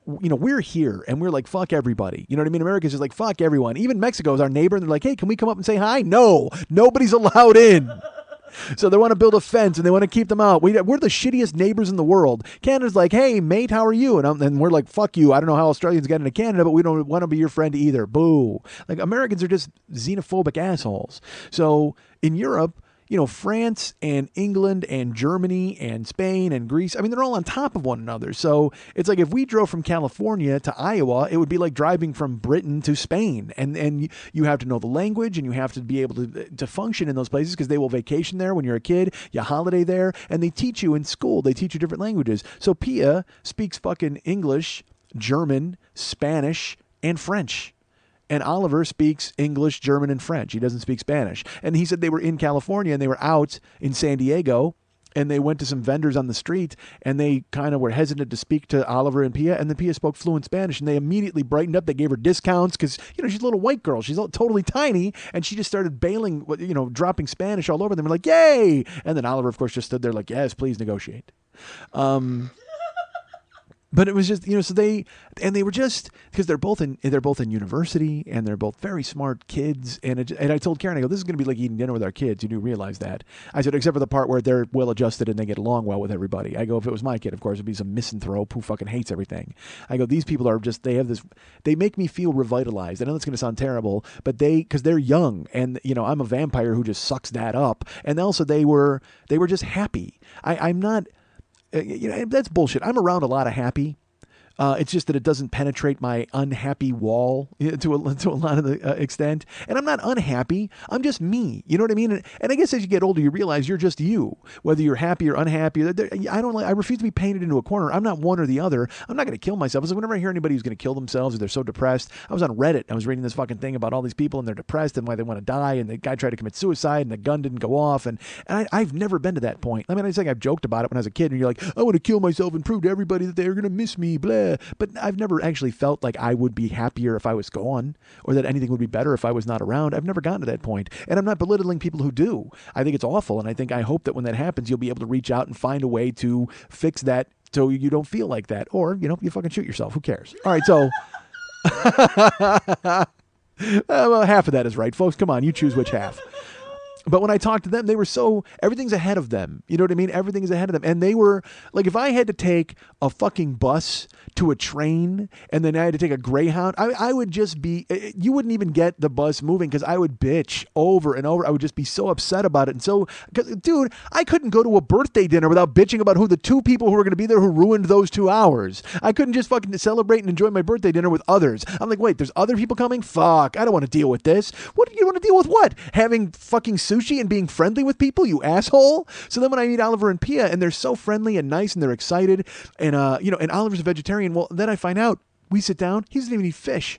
we're here and we're like, fuck everybody. You know what I mean? America's just like, fuck everyone. Even Mexico is our neighbor and they're like, hey, can we come up and say hi? No, nobody's allowed in. So they want to build a fence and they want to keep them out. We're the shittiest neighbors in the world. Canada's like, hey, mate, how are you? And we're like, fuck you. I don't know how Australians get into Canada, but we don't want to be your friend either. Boo. Like Americans are just xenophobic assholes. So in Europe, France and England and Germany and Spain and Greece, I mean, they're all on top of one another. So it's like if we drove from California to Iowa, it would be like driving from Britain to Spain. And you have to know the language and you have to be able to function in those places because they will vacation there when you're a kid, you holiday there, and they teach you in school. They teach you different languages. So Pia speaks fucking English, German, Spanish, and French. And Oliver speaks English, German, and French. He doesn't speak Spanish. And he said they were in California and they were out in San Diego and they went to some vendors on the street and they kind of were hesitant to speak to Oliver and Pia. And then Pia spoke fluent Spanish and they immediately brightened up. They gave her discounts because, she's a little white girl. She's totally tiny. And she just started bailing, dropping Spanish all over them. Like, yay. And then Oliver, of course, just stood there like, yes, please negotiate. But it was just, so they were just, because they're both in university and they're both very smart kids. And I told Karen, I go, this is going to be like eating dinner with our kids. You do realize that. I said, except for the part where they're well adjusted and they get along well with everybody. I go, if it was my kid, of course, it'd be some misanthrope who fucking hates everything. I go, these people are just, they make me feel revitalized. I know that's going to sound terrible, but because they're young and, I'm a vampire who just sucks that up. And also they were just happy. I'm not, that's bullshit. I'm around a lot of happy. It's just that it doesn't penetrate my unhappy wall to a lot of the extent. And I'm not unhappy. I'm just me. You know what I mean? And I guess as you get older, you realize you're just you, whether you're happy or unhappy. I refuse to be painted into a corner. I'm not one or the other. I'm not going to kill myself. It's like whenever I hear anybody who's going to kill themselves or they're so depressed, I was on Reddit. I was reading this fucking thing about all these people and they're depressed and why they want to die. And the guy tried to commit suicide and the gun didn't go off. And I've never been to that point. I mean, I think I've joked about it when I was a kid and you're like, I want to kill myself and prove to everybody that they're going to miss me, blah. But I've never actually felt like I would be happier if I was gone or that anything would be better if I was not around. I've never gotten to that point. And I'm not belittling people who do. I think it's awful. And I hope that when that happens, you'll be able to reach out and find a way to fix that so you don't feel like that. Or, you fucking shoot yourself. Who cares? All right, so well, half of that is right, folks. Come on, you choose which half. But when I talked to them, they were everything's ahead of them. You know what I mean? Everything is ahead of them. And they were, like, if I had to take a fucking bus to a train and then I had to take a Greyhound, I would just be, you wouldn't even get the bus moving because I would bitch over and over. I would just be so upset about it. And so, dude, I couldn't go to a birthday dinner without bitching about who the two people who were going to be there who ruined those 2 hours. I couldn't just fucking celebrate and enjoy my birthday dinner with others. I'm like, wait, there's other people coming? Fuck, I don't want to deal with this. What, you want to deal with what? Having fucking sushi and being friendly with people, you asshole. So then when I meet Oliver and Pia and they're so friendly and nice and they're excited and and Oliver's a vegetarian, well, then I find out, we sit down, he doesn't even eat fish.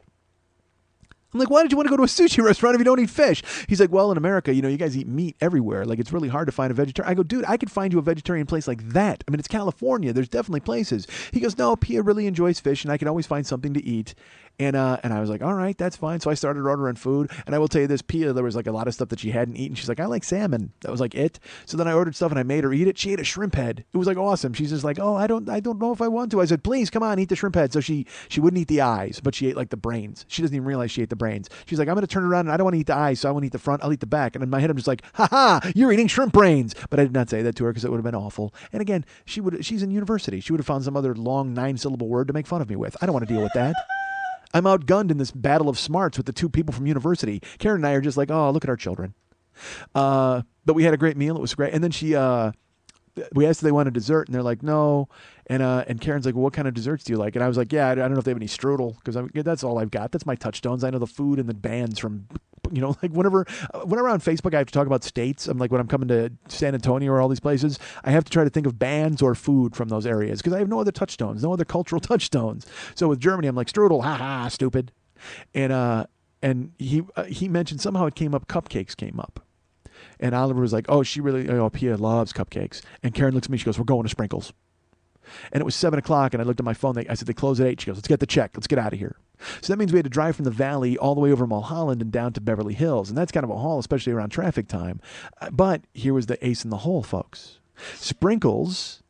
I'm like, why did you want to go to a sushi restaurant if you don't eat fish? He's like, well, in America, you guys eat meat everywhere. Like, it's really hard to find a vegetarian. I go, dude, I could find you a vegetarian place like that. I mean, it's California. There's definitely places. He goes, no, Pia really enjoys fish, and I can always find something to eat. And I was like, all right, that's fine. So I started ordering food. And I will tell you this, Pia, there was like a lot of stuff that she hadn't eaten. She's like, I like salmon. That was like it. So then I ordered stuff and I made her eat it. She ate a shrimp head. It was like awesome. She's just like, oh, I don't know if I want to. I said, please, come on, eat the shrimp head. So she wouldn't eat the eyes, but she ate like the brains. She doesn't even realize she ate the brains. She's like, I'm going to turn around and I don't want to eat the eyes, so I want to eat the front. I'll eat the back. And in my head, I'm just like, you're eating shrimp brains. But I did not say that to her because it would have been awful. And again, she's in university. She would have found some other long 9-syllable word to make fun of me with. I don't want to deal with that. I'm outgunned in this battle of smarts with the two people from university. Karen and I are just like, oh, look at our children. But we had a great meal. It was great. And then we asked if they wanted dessert, and they're like, no. And Karen's like, well, what kind of desserts do you like? And I was like, yeah, I don't know if they have any strudel, because that's all I've got. That's my touchstones. I know the food and the bands from, like whenever on Facebook I have to talk about states, I'm like, when I'm coming to San Antonio or all these places, I have to try to think of bands or food from those areas, because I have no other touchstones, no other cultural touchstones. So with Germany, I'm like, strudel, stupid. And he mentioned somehow it came up, cupcakes came up. And Oliver was like, oh, Pia loves cupcakes. And Karen looks at me, she goes, we're going to Sprinkles. And it was 7 o'clock, and I looked at my phone. I said, they close at 8. She goes, let's get the check. Let's get out of here. So that means we had to drive from the valley all the way over Mulholland and down to Beverly Hills. And that's kind of a haul, especially around traffic time. But here was the ace in the hole, folks. Sprinkles,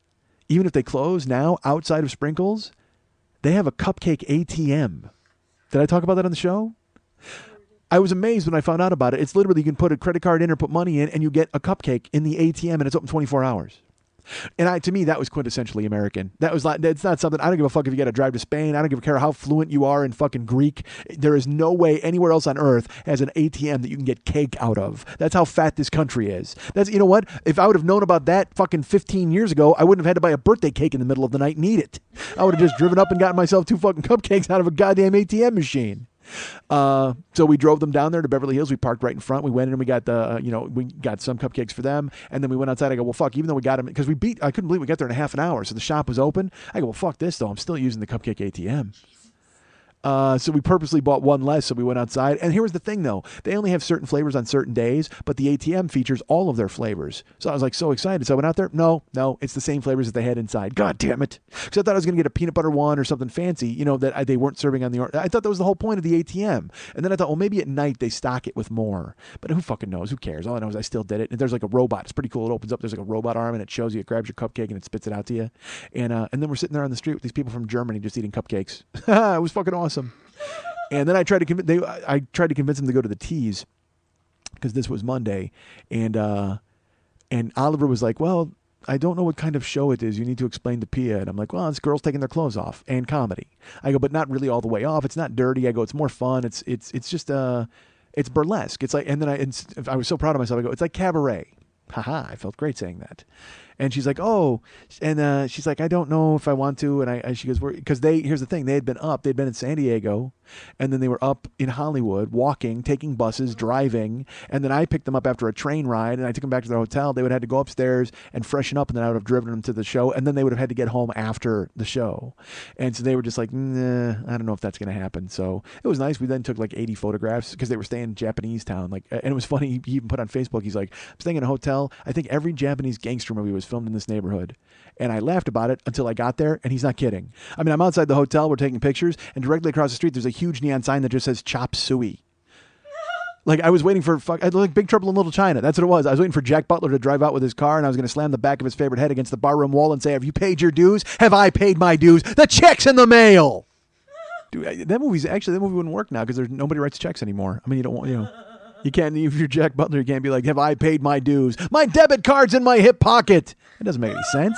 even if they close now, outside of Sprinkles, they have a cupcake ATM. Did I talk about that on the show? I was amazed when I found out about it. It's literally, you can put a credit card in or put money in, and you get a cupcake in the ATM, and it's open 24 hours. And to me, that was quintessentially American. That was like, it's not something, I don't give a fuck if you got to drive to Spain. I don't give a care how fluent you are in fucking Greek. There is no way anywhere else on earth has an ATM that you can get cake out of. That's how fat this country is. You know what? If I would have known about that fucking 15 years ago, I wouldn't have had to buy a birthday cake in the middle of the night and eat it. I would have just driven up and gotten myself 2 fucking cupcakes out of a goddamn ATM machine. So we drove them down there to Beverly Hills. We parked right in front. We went in and we got we got some cupcakes for them. And then we went outside. I go, well, fuck, even though we got them, because I couldn't believe we got there in a half an hour. So the shop was open. I go, well, fuck this though. I'm still using the cupcake ATM. So we purposely bought one less, so we went outside. And here was the thing, though. They only have certain flavors on certain days, but the ATM features all of their flavors. So I was like so excited. So I went out there. No, it's the same flavors that they had inside. God damn it. Because I thought I was going to get a peanut butter one or something fancy, that they weren't serving on the I thought that was the whole point of the ATM. And then I thought, well, maybe at night they stock it with more. But who fucking knows? Who cares? All I know is I still did it. And there's like a robot. It's pretty cool. It opens up. There's like a robot arm, and it shows you, it grabs your cupcake, and it spits it out to you. And then we're sitting there on the street with these people from Germany just eating cupcakes. It was fucking awesome. And then I tried to convince them to go to the Tees, because this was Monday, and Oliver was like, well, I don't know what kind of show it is. You need to explain to Pia. And I'm like, well, it's girls taking their clothes off and comedy. I go, but not really all the way off. It's not dirty. I go, it's more fun. It's just it's burlesque. It's like, and then I was so proud of myself. I go, it's like cabaret. Haha, I felt great saying that. And she's like, oh, and she's like, I don't know if I want to. And she goes, because here's the thing, they'd been in San Diego, and then they were up in Hollywood, walking, taking buses, driving. And then I picked them up after a train ride, and I took them back to their hotel. They would have had to go upstairs and freshen up, and then I would have driven them to the show. And then they would have had to get home after the show. And so they were just like, nah, I don't know if that's going to happen. So it was nice. We then took like 80 photographs, because they were staying in Japanese town. And it was funny. He even put on Facebook, he's like, I'm staying in a hotel. I think every Japanese gangster movie was filmed in this neighborhood. And I laughed about it until I got there, and he's not kidding. I mean, I'm outside the hotel, we're taking pictures, and directly across the street there's a huge neon sign that just says Chop Suey. Like, I was waiting for like Big Trouble in Little China. That's what it was. I was waiting for Jack Butler to drive out with his car, and I was going to slam the back of his favorite head against the barroom wall and say, have you paid your dues? Have I paid my dues? The check's in the mail. Dude, that movie wouldn't work now, because nobody writes checks anymore. I mean, you don't want, you can't, if you're Jack Butler, you can't be like, have I paid my dues? My debit card's in my hip pocket. It doesn't make any sense.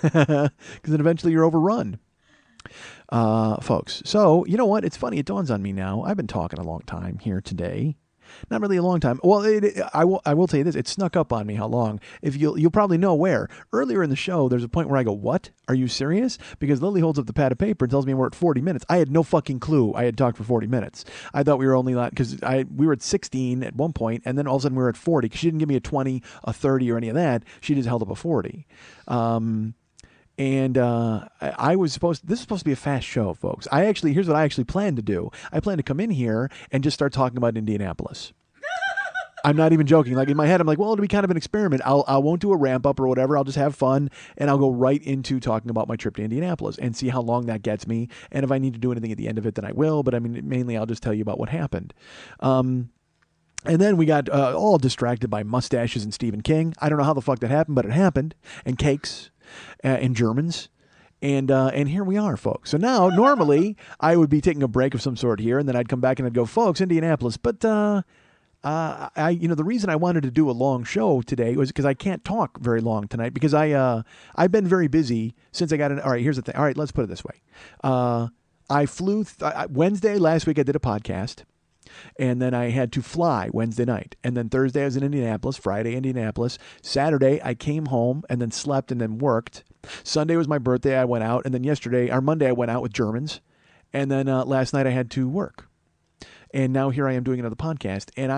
Because then eventually you're overrun. Folks. So, you know what? It's funny. It dawns on me now. I've been talking a long time here today. Not really a long time. Well, I will tell you this. It snuck up on me how long. If you'll probably know where. Earlier in the show, there's a point where I go, what? Are you serious? Because Lily holds up the pad of paper and tells me we're at 40 minutes. I had no fucking clue I had talked for 40 minutes. I thought we were only, because we were at 16 at one point, and then all of a sudden we were at 40, because she didn't give me a 20, a 30, or any of that. She just held up a 40. And I was this is supposed to be a fast show, folks. Here's what I actually plan to do. I plan to come in here and just start talking about Indianapolis. I'm not even joking. Like in my head, I'm like, well, it'll be kind of an experiment. I won't do a ramp up or whatever. I'll just have fun, and I'll go right into talking about my trip to Indianapolis and see how long that gets me. And if I need to do anything at the end of it, then I will. But I mean, mainly I'll just tell you about what happened. And then we got all distracted by mustaches and Stephen King. I don't know how the fuck that happened, but it happened. And cakes and Germans. And here we are, folks. So now, normally, I would be taking a break of some sort here, and then I'd come back and I'd go, folks, Indianapolis. But the reason I wanted to do a long show today was because I can't talk very long tonight because I've been very busy since I got in. All right, here's the thing. All right, let's put it this way. I flew Wednesday last week. I did a podcast, and then I had to fly Wednesday night, and then Thursday I was in Indianapolis. Friday Indianapolis. Saturday I came home and then slept and then worked. Sunday was my birthday. I went out, and then Monday I went out with Germans, and then last night I had to work. And now here I am doing another podcast. And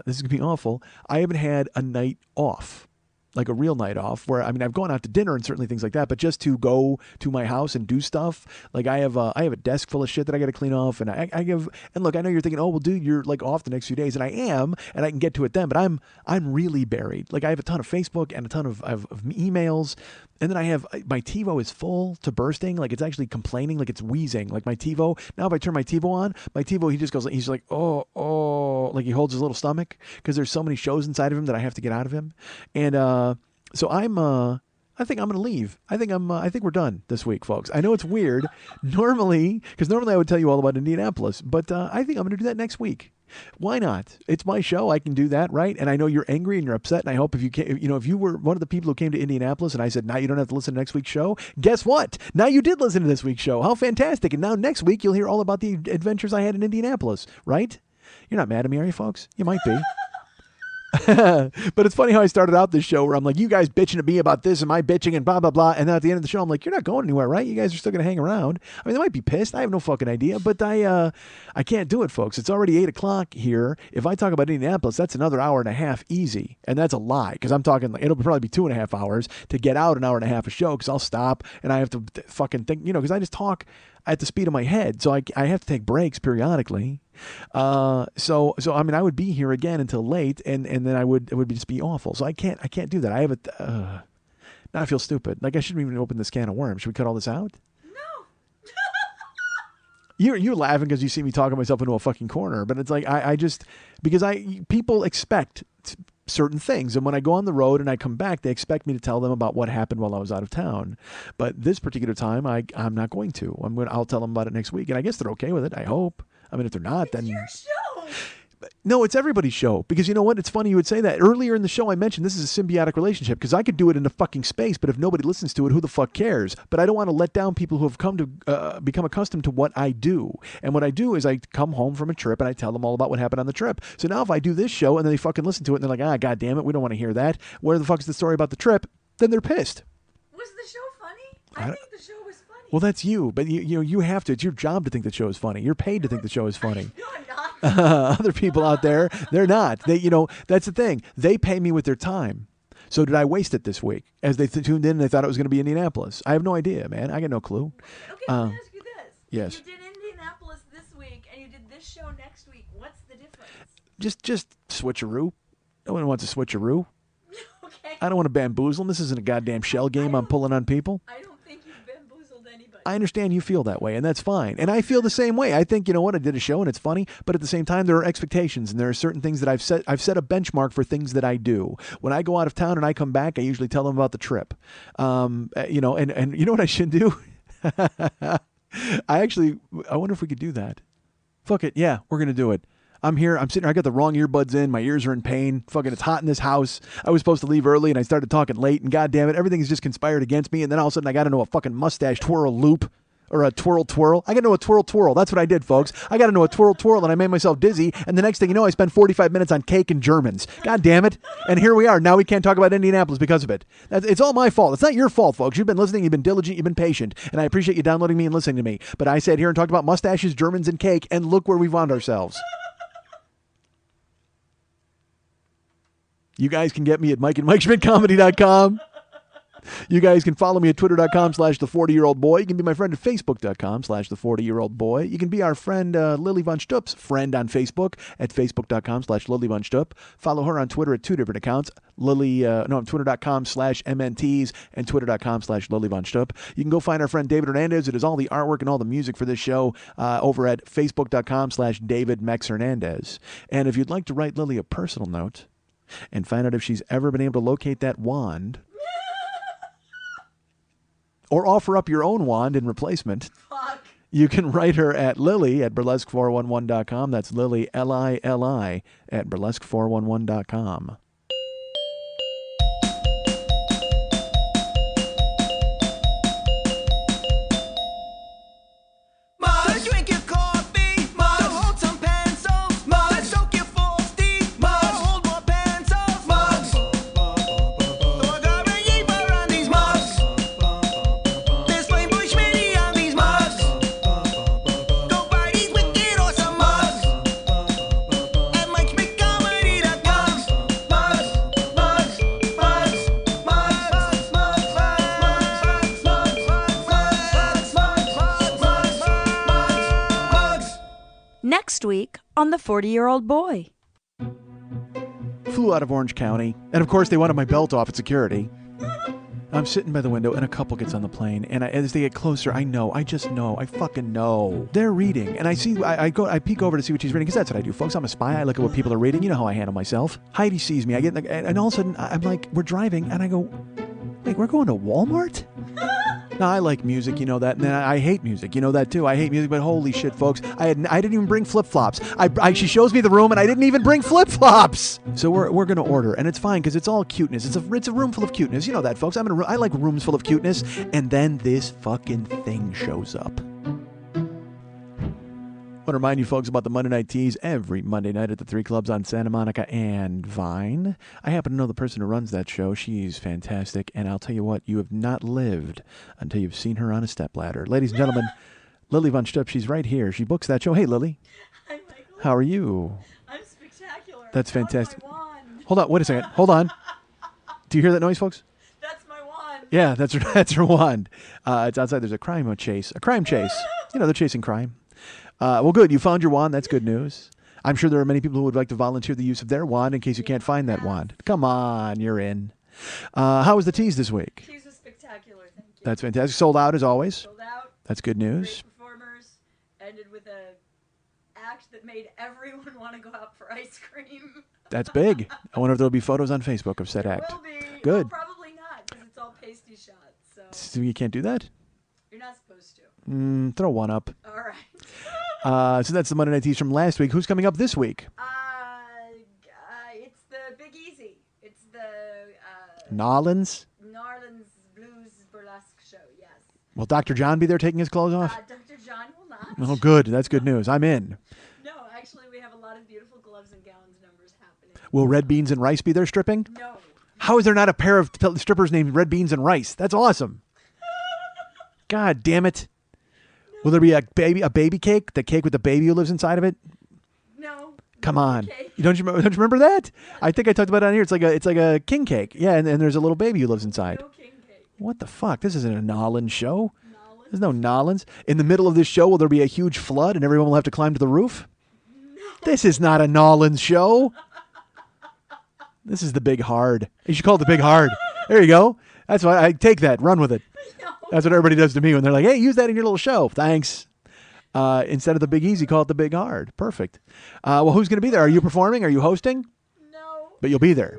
this is going to be awful. I haven't had a night off, like a real night off, where, I mean, I've gone out to dinner and certainly things like that, but just to go to my house and do stuff. Like I have a desk full of shit that I got to clean off. And and look, I know you're thinking, oh, well, dude, you're like off the next few days. And I am, and I can get to it then, but I'm really buried. Like I have a ton of Facebook and a ton of emails. And then I have, my TiVo is full to bursting. Like it's actually complaining, like it's wheezing. Like my TiVo, now if I turn my TiVo on, he just goes, he's like, oh, like he holds his little stomach because there's so many shows inside of him that I have to get out of him. And so I think I'm going to leave. I think we're done this week, folks. I know it's weird. Normally I would tell you all about Indianapolis, but I think I'm going to do that next week. Why not? It's my show. I can do that, right? And I know you're angry and you're upset. And I hope if you were one of the people who came to Indianapolis and I said, now you don't have to listen to next week's show. Guess what? Now you did listen to this week's show. How fantastic. And now next week you'll hear all about the adventures I had in Indianapolis, right? You're not mad at me, are you, folks? You might be. But it's funny how I started out this show where I'm like, you guys bitching at me about this and my bitching and blah, blah, blah. And then at the end of the show, I'm like, you're not going anywhere, right? You guys are still going to hang around. I mean, they might be pissed. I have no fucking idea, but I can't do it, folks. It's already 8:00 here. If I talk about Indianapolis, that's another hour and a half easy. And that's a lie because I'm talking, it'll probably be 2.5 hours to get out an hour and a half of show because I'll stop and I have to fucking think, because I just talk at the speed of my head. So I have to take breaks periodically. So I mean, I would be here again until late, and then it would just be awful. So I can't do that. I have now I feel stupid. Like I shouldn't even open this can of worms. Should we cut all this out? No. You're laughing because you see me talking myself into a fucking corner, but it's like I just because people expect certain things, and when I go on the road and I come back, they expect me to tell them about what happened while I was out of town. But this particular time, I'm not going to. I'll tell them about it next week, and I guess they're okay with it. I hope. I mean, if they're not, then Your show. No, it's everybody's show. Because you know what? It's funny you would say that. Earlier in the show, I mentioned this is a symbiotic relationship because I could do it in a fucking space, but if nobody listens to it, who the fuck cares? But I don't want to let down people who have come to become accustomed to what I do. And what I do is I come home from a trip and I tell them all about what happened on the trip. So now if I do this show and then they fucking listen to it and they're like, God damn it, we don't want to hear that. Where the fuck is the story about the trip? Then they're pissed. Was the show funny? I think the show was funny. Well, that's you. But you have to. It's your job to think the show is funny. You're paid to think the show is funny. No, I'm not. Other people out there, they're not. That's the thing. They pay me with their time. So did I waste it this week? As they tuned in and they thought it was going to be Indianapolis. I have no idea, man. I got no clue. Okay, let me ask you this. Yes. You did Indianapolis this week and you did this show next week. What's the difference? Just switcheroo. No one wants a switcheroo. Okay. I don't want to bamboozle. This isn't a goddamn shell game I'm pulling on people. I don't think you've bamboozled anybody. I understand you feel that way, and that's fine. And I feel the same way. I think, you know what, I did a show and it's funny, but at the same time, there are expectations and there are certain things that I've set a benchmark for things that I do. When I go out of town and I come back, I usually tell them about the trip. And you know what I should do? I wonder if we could do that. Fuck it. Yeah, we're going to do it. I'm here. I'm sitting here. I got the wrong earbuds in. My ears are in pain. Fucking, it's hot in this house. I was supposed to leave early and I started talking late and goddamn it, everything has just conspired against me. And then all of a sudden I got into a fucking mustache twirl loop or a twirl. I got into a twirl. That's what I did, folks. I got into a twirl and I made myself dizzy. And the next thing you know, I spent 45 minutes on cake and Germans. God damn it. And here we are. Now we can't talk about Indianapolis because of it. It's all my fault. It's not your fault, folks. You've been listening. You've been diligent. You've been patient. And I appreciate you downloading me and listening to me. But I sat here and talked about mustaches, Germans, and cake. And look where we found ourselves. You guys can get me at MikeandMikeSchmidtComedy.com. You guys can follow me at twitter.com/the40year-old boy. You can be my friend at facebook.com/the40year-old boy. You can be our friend Lily Von Stup's friend on Facebook at facebook.com/Lily Von Stup. Follow her on Twitter at two different accounts. Twitter.com/MNTs and twitter.com/Lily Von Stup. You can go find our friend David Hernandez. It is all the artwork and all the music for this show over at facebook.com/David Mex Hernandez. And if you'd like to write Lily a personal note and find out if she's ever been able to locate that wand or offer up your own wand in replacement, Fuck. you can write her at Lily at burlesque411.com. That's Lily, Lili, at burlesque411.com. Mug, drink your coffee. Mug, hold some pencils. Mug, soak your frosty. Mug, hold more pencils. Mug, Thorgar and Yeeper on these mugs. There's Flamebush Schmitty on these mugs. Go buy these wicked awesome mugs at MikeSchmidtComedy.com. Mugs, mugs, mugs, mugs, mugs, mugs. Next week on The 40-Year-Old Boy. Flew out of Orange County, and of course they wanted my belt off at security. I'm sitting by the window, and a couple gets on the plane, and as they get closer, I fucking know. They're reading, and I peek over to see what she's reading, because that's what I do, folks. I'm a spy. I look at what people are reading. You know how I handle myself. Heidi sees me. I get, and all of a sudden, I'm like, we're driving, and I go, wait, we're going to Walmart? No, I like music, you know that, and then I hate music, you know that too. I hate music, but holy shit, folks, I didn't even bring flip-flops. She shows me the room, and I didn't even bring flip-flops. So we're gonna order, and it's fine because it's all cuteness. It's a room full of cuteness, you know that, folks. I like rooms full of cuteness, and then this fucking thing shows up. I want to remind you folks about the Monday Night Teas every Monday night at the 3 clubs on Santa Monica and Vine. I happen to know the person who runs that show. She's fantastic, and I'll tell you what, you have not lived until you've seen her on a stepladder. Ladies and gentlemen, Lily Von Stup, she's right here. She books that show. Hey, Lily. Hi, Michael. How are you? I'm spectacular. That's fantastic. My wand. Hold on, wait a second. Hold on. Do you hear that noise, folks? That's my wand. Yeah, that's her wand. It's outside. There's a crime chase. You know, they're chasing crime. Well, good. You found your wand. That's good news. I'm sure there are many people who would like to volunteer the use of their wand in case you can't find that wand. Come on, you're in. How was the tease this week? Tease was spectacular. Thank you. That's fantastic. Sold out as always. Sold out. That's good news. Great performers. Ended with a act that made everyone want to go out for ice cream. That's big. I wonder if there'll be photos on Facebook of said act. Will be. Good. Well, probably not because it's all pasty shots. So you can't do that? You're not supposed to. Throw one up. All right. So that's the Monday Night Tease from last week. Who's coming up this week? It's the Big Easy. It's the Nolans? Narlands Blues Burlesque show. Yes. Will Dr. John be there taking his clothes off? Dr. John will not. Oh, good. That's good news. I'm in. No, actually, we have a lot of beautiful gloves and gowns numbers happening. Will Red Beans and Rice be there stripping? No. How is there not a pair of strippers named Red Beans and Rice? That's awesome. God damn it. Will there be a baby cake? The cake with the baby who lives inside of it? No. Come on. Okay. Don't you remember that? I think I talked about it on here. It's like a king cake. Yeah, and there's a little baby who lives inside. No king cake. What the fuck? This isn't a Nolans show. Nolans. There's no Nolans. In the middle of this show, will there be a huge flood and everyone will have to climb to the roof? No. This is not a Nolans show. This is the Big Hard. You should call it the Big Hard. There you go. That's why I take that. Run with it. No. That's what everybody does to me when they're like, hey, use that in your little show. Thanks. Instead of the Big Easy, call it the Big Hard. Perfect. Well, who's going to be there? Are you performing? Are you hosting? No. But you'll be there.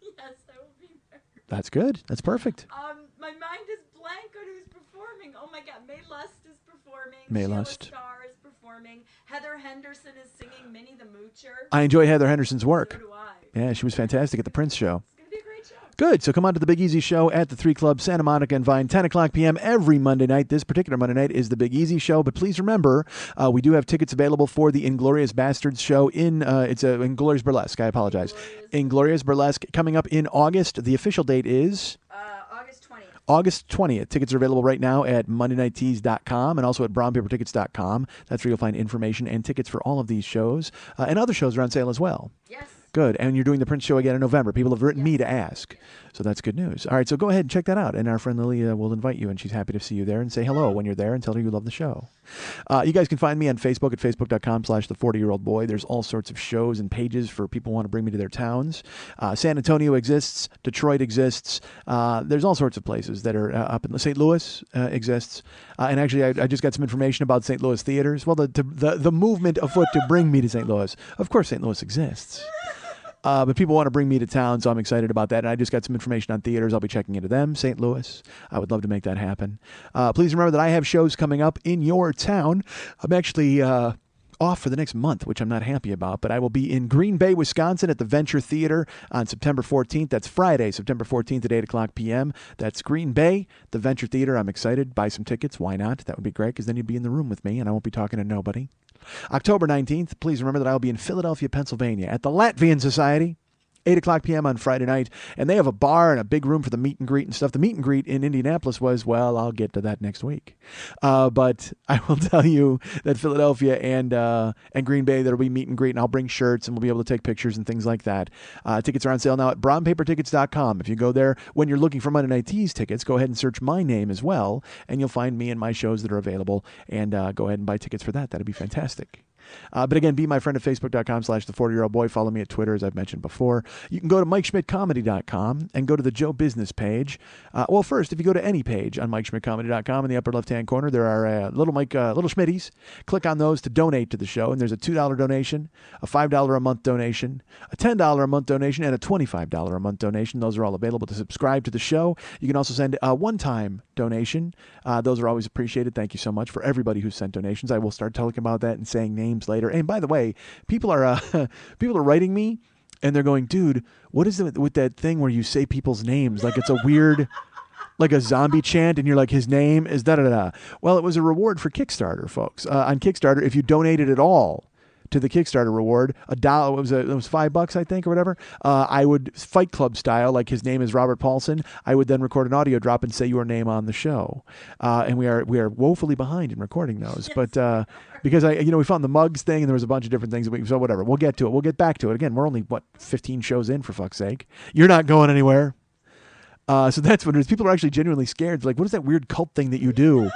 Yes, I will be there. That's good. That's perfect. My mind is blank on who's performing. Oh my God, May Lust is performing. May Sheila Lust. Starr is performing. Heather Henderson is singing Minnie the Moocher. I enjoy Heather Henderson's work. So do I. Yeah, she was fantastic at the Prince show. It's gonna be a great show. Good. So come on to the Big Easy Show at the 3 Club, Santa Monica and Vine, 10 o'clock p.m. every Monday night. This particular Monday night is the Big Easy Show. But please remember, we do have tickets available for the Inglorious Bastards show it's Inglorious Burlesque. I apologize. Inglorious Burlesque coming up in August. The official date is August 20th. August 20th. Tickets are available right now at MondayNightTees.com and also at BrownPaperTickets.com. That's where you'll find information and tickets for all of these shows. And other shows are on sale as well. Yes. Good. And you're doing the Prince show again in November. People have written me to ask. So that's good news. All right, so go ahead and check that out. And our friend Lily will invite you, and she's happy to see you there, and say hello when you're there and tell her you love the show. You guys can find me on Facebook at facebook.com/the40year-old-boy. There's all sorts of shows and pages for people who want to bring me to their towns. San Antonio exists. Detroit exists. There's all sorts of places that are up in St. Louis exists. And actually, I just got some information about St. Louis theaters. Well, the movement afoot to bring me to St. Louis. Of course, St. Louis exists. But people want to bring me to town, so I'm excited about that. And I just got some information on theaters. I'll be checking into them. St. Louis. I would love to make that happen. Please remember that I have shows coming up in your town. I'm actually off for the next month, which I'm not happy about, but I will be in Green Bay, Wisconsin at the Venture Theater on September 14th. That's Friday, September 14th at 8 o'clock p.m. That's Green Bay, the Venture Theater. I'm excited. Buy some tickets. Why not? That would be great, because then you'd be in the room with me, and I won't be talking to nobody. October 19th, please remember that I'll be in Philadelphia, Pennsylvania at the Latvian Society. 8 o'clock p.m. on Friday night, and they have a bar and a big room for the meet and greet and stuff. The meet and greet in Indianapolis was, well, I'll get to that next week. But I will tell you that Philadelphia and Green Bay, there'll be meet and greet, and I'll bring shirts, and we'll be able to take pictures and things like that. Tickets are on sale now at brownpapertickets.com. If you go there, when you're looking for Monday Night Tees tickets, go ahead and search my name as well, and you'll find me and my shows that are available, and go ahead and buy tickets for that. That'd be fantastic. But again, be my friend at facebook.com/the40year-old-boy. Follow me at Twitter, as I've mentioned before. You can go to MikeSchmidtComedy.com and go to the Joe Business page. Well, first, if you go to any page on MikeSchmidtComedy.com, in the upper left-hand corner, there are little Schmitties. Click on those to donate to the show, and there's a $2 donation, a $5 a month donation, a $10 a month donation, and a $25 a month donation. Those are all available to subscribe to the show. You can also send a one-time donation. Those are always appreciated. Thank you so much for everybody who sent donations. I will start talking about that and saying names later. And by the way, people are writing me, and they're going, dude, what is it with that thing where you say people's names like it's a weird, like a zombie chant, and you're like, his name is da-da-da. Well, it was a reward for Kickstarter, folks. On Kickstarter, if you donated at all to the Kickstarter reward, $1, it was $5, I think, or whatever. I would, Fight Club style, like his name is Robert Paulson. I would then record an audio drop and say your name on the show. And we are woefully behind in recording those, but because we found the mugs thing, and there was a bunch of different things. So whatever, we'll get to it. We'll get back to it. Again, we're only 15 shows in, for fuck's sake. You're not going anywhere. So that's what it is. People are actually genuinely scared. It's like, what is that weird cult thing that you do?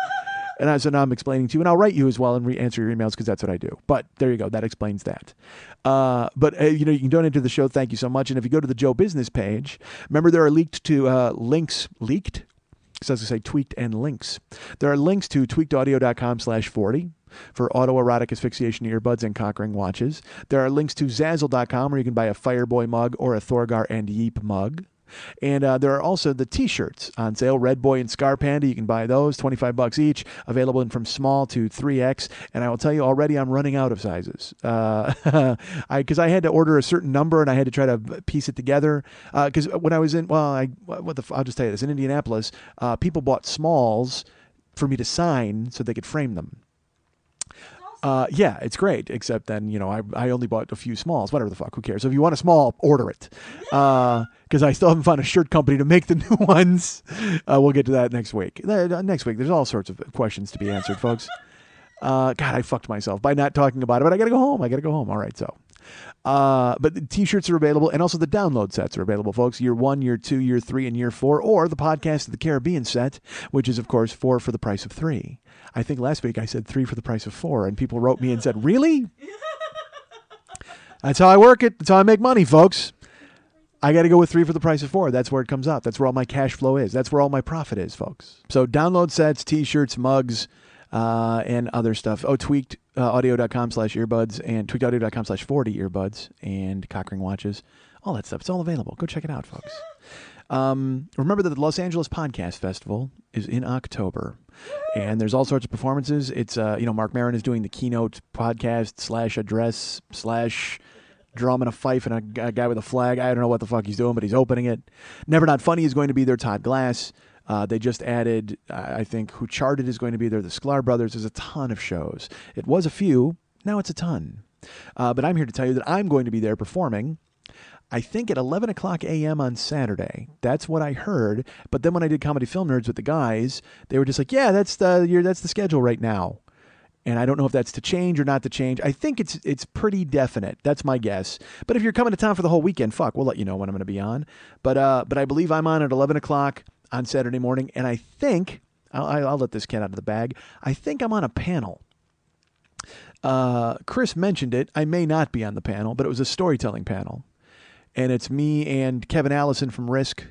And so now I'm explaining to you, and I'll write you as well and answer your emails, because that's what I do. But there you go. That explains that. You can donate to the show. Thank you so much. And if you go to the Joe Business page, remember there are links to links leaked. So as I say, tweaked and links. There are links to tweakedaudio.com/40 for autoerotic asphyxiation earbuds and cock-ring watches. There are links to Zazzle.com, where you can buy a Fireboy mug or a Thorgar and Yeep mug. And there are also the T-shirts on sale, Red Boy and Scar Panda. You can buy those, $25 each, available in from small to 3X. And I will tell you already, I'm running out of sizes. Because I had to order a certain number, and I had to try to piece it together. Because when I was in, I'll just tell you this, in Indianapolis, people bought smalls for me to sign so they could frame them. Yeah, it's great, except then, I only bought a few smalls, whatever the fuck, who cares? So if you want a small, order it. Because I still haven't found a shirt company to make the new ones. We'll get to that next week. Next week, there's all sorts of questions to be answered, folks. God, I fucked myself by not talking about it, but I gotta go home. All right, so. But the T-shirts are available, and also the download sets are available, folks. Year 1, Year 2, Year 3, and Year 4, or the Podcast of the Caribbean set, which is, of course, 4 for the price of 3. I think last week I said 3 for the price of 4, and people wrote me and said, really? That's how I work it. That's how I make money, folks. I got to go with 3 for the price of 4. That's where it comes out. That's where all my cash flow is. That's where all my profit is, folks. So download sets, T-shirts, mugs, and other stuff. tweakedaudio.com/earbuds and tweakedaudio.com/40 earbuds and cockring watches. All that stuff. It's all available. Go check it out, folks. Remember that the Los Angeles Podcast Festival is in October, and there's all sorts of performances. It's, Mark Maron is doing the keynote podcast /address/ drum and a fife and a guy with a flag. I don't know what the fuck he's doing, but he's opening it. Never Not Funny is going to be there. Todd Glass. They just added, I think, Who Charted is going to be there. The Sklar Brothers. There's a ton of shows. It was a few. Now it's a ton. But I'm here to tell you that I'm going to be there performing, I think, at 11 o'clock a.m. on Saturday. That's what I heard. But then when I did Comedy Film Nerds with the guys, they were just like, yeah, that's the schedule right now. And I don't know if that's to change or not to change. I think it's pretty definite. That's my guess. But if you're coming to town for the whole weekend, fuck, we'll let you know when I'm going to be on. But I believe I'm on at 11 o'clock on Saturday morning. And I think, I'll let this cat out of the bag, I think I'm on a panel. Chris mentioned it. I may not be on the panel, but it was a storytelling panel. And it's me and Kevin Allison from Risk.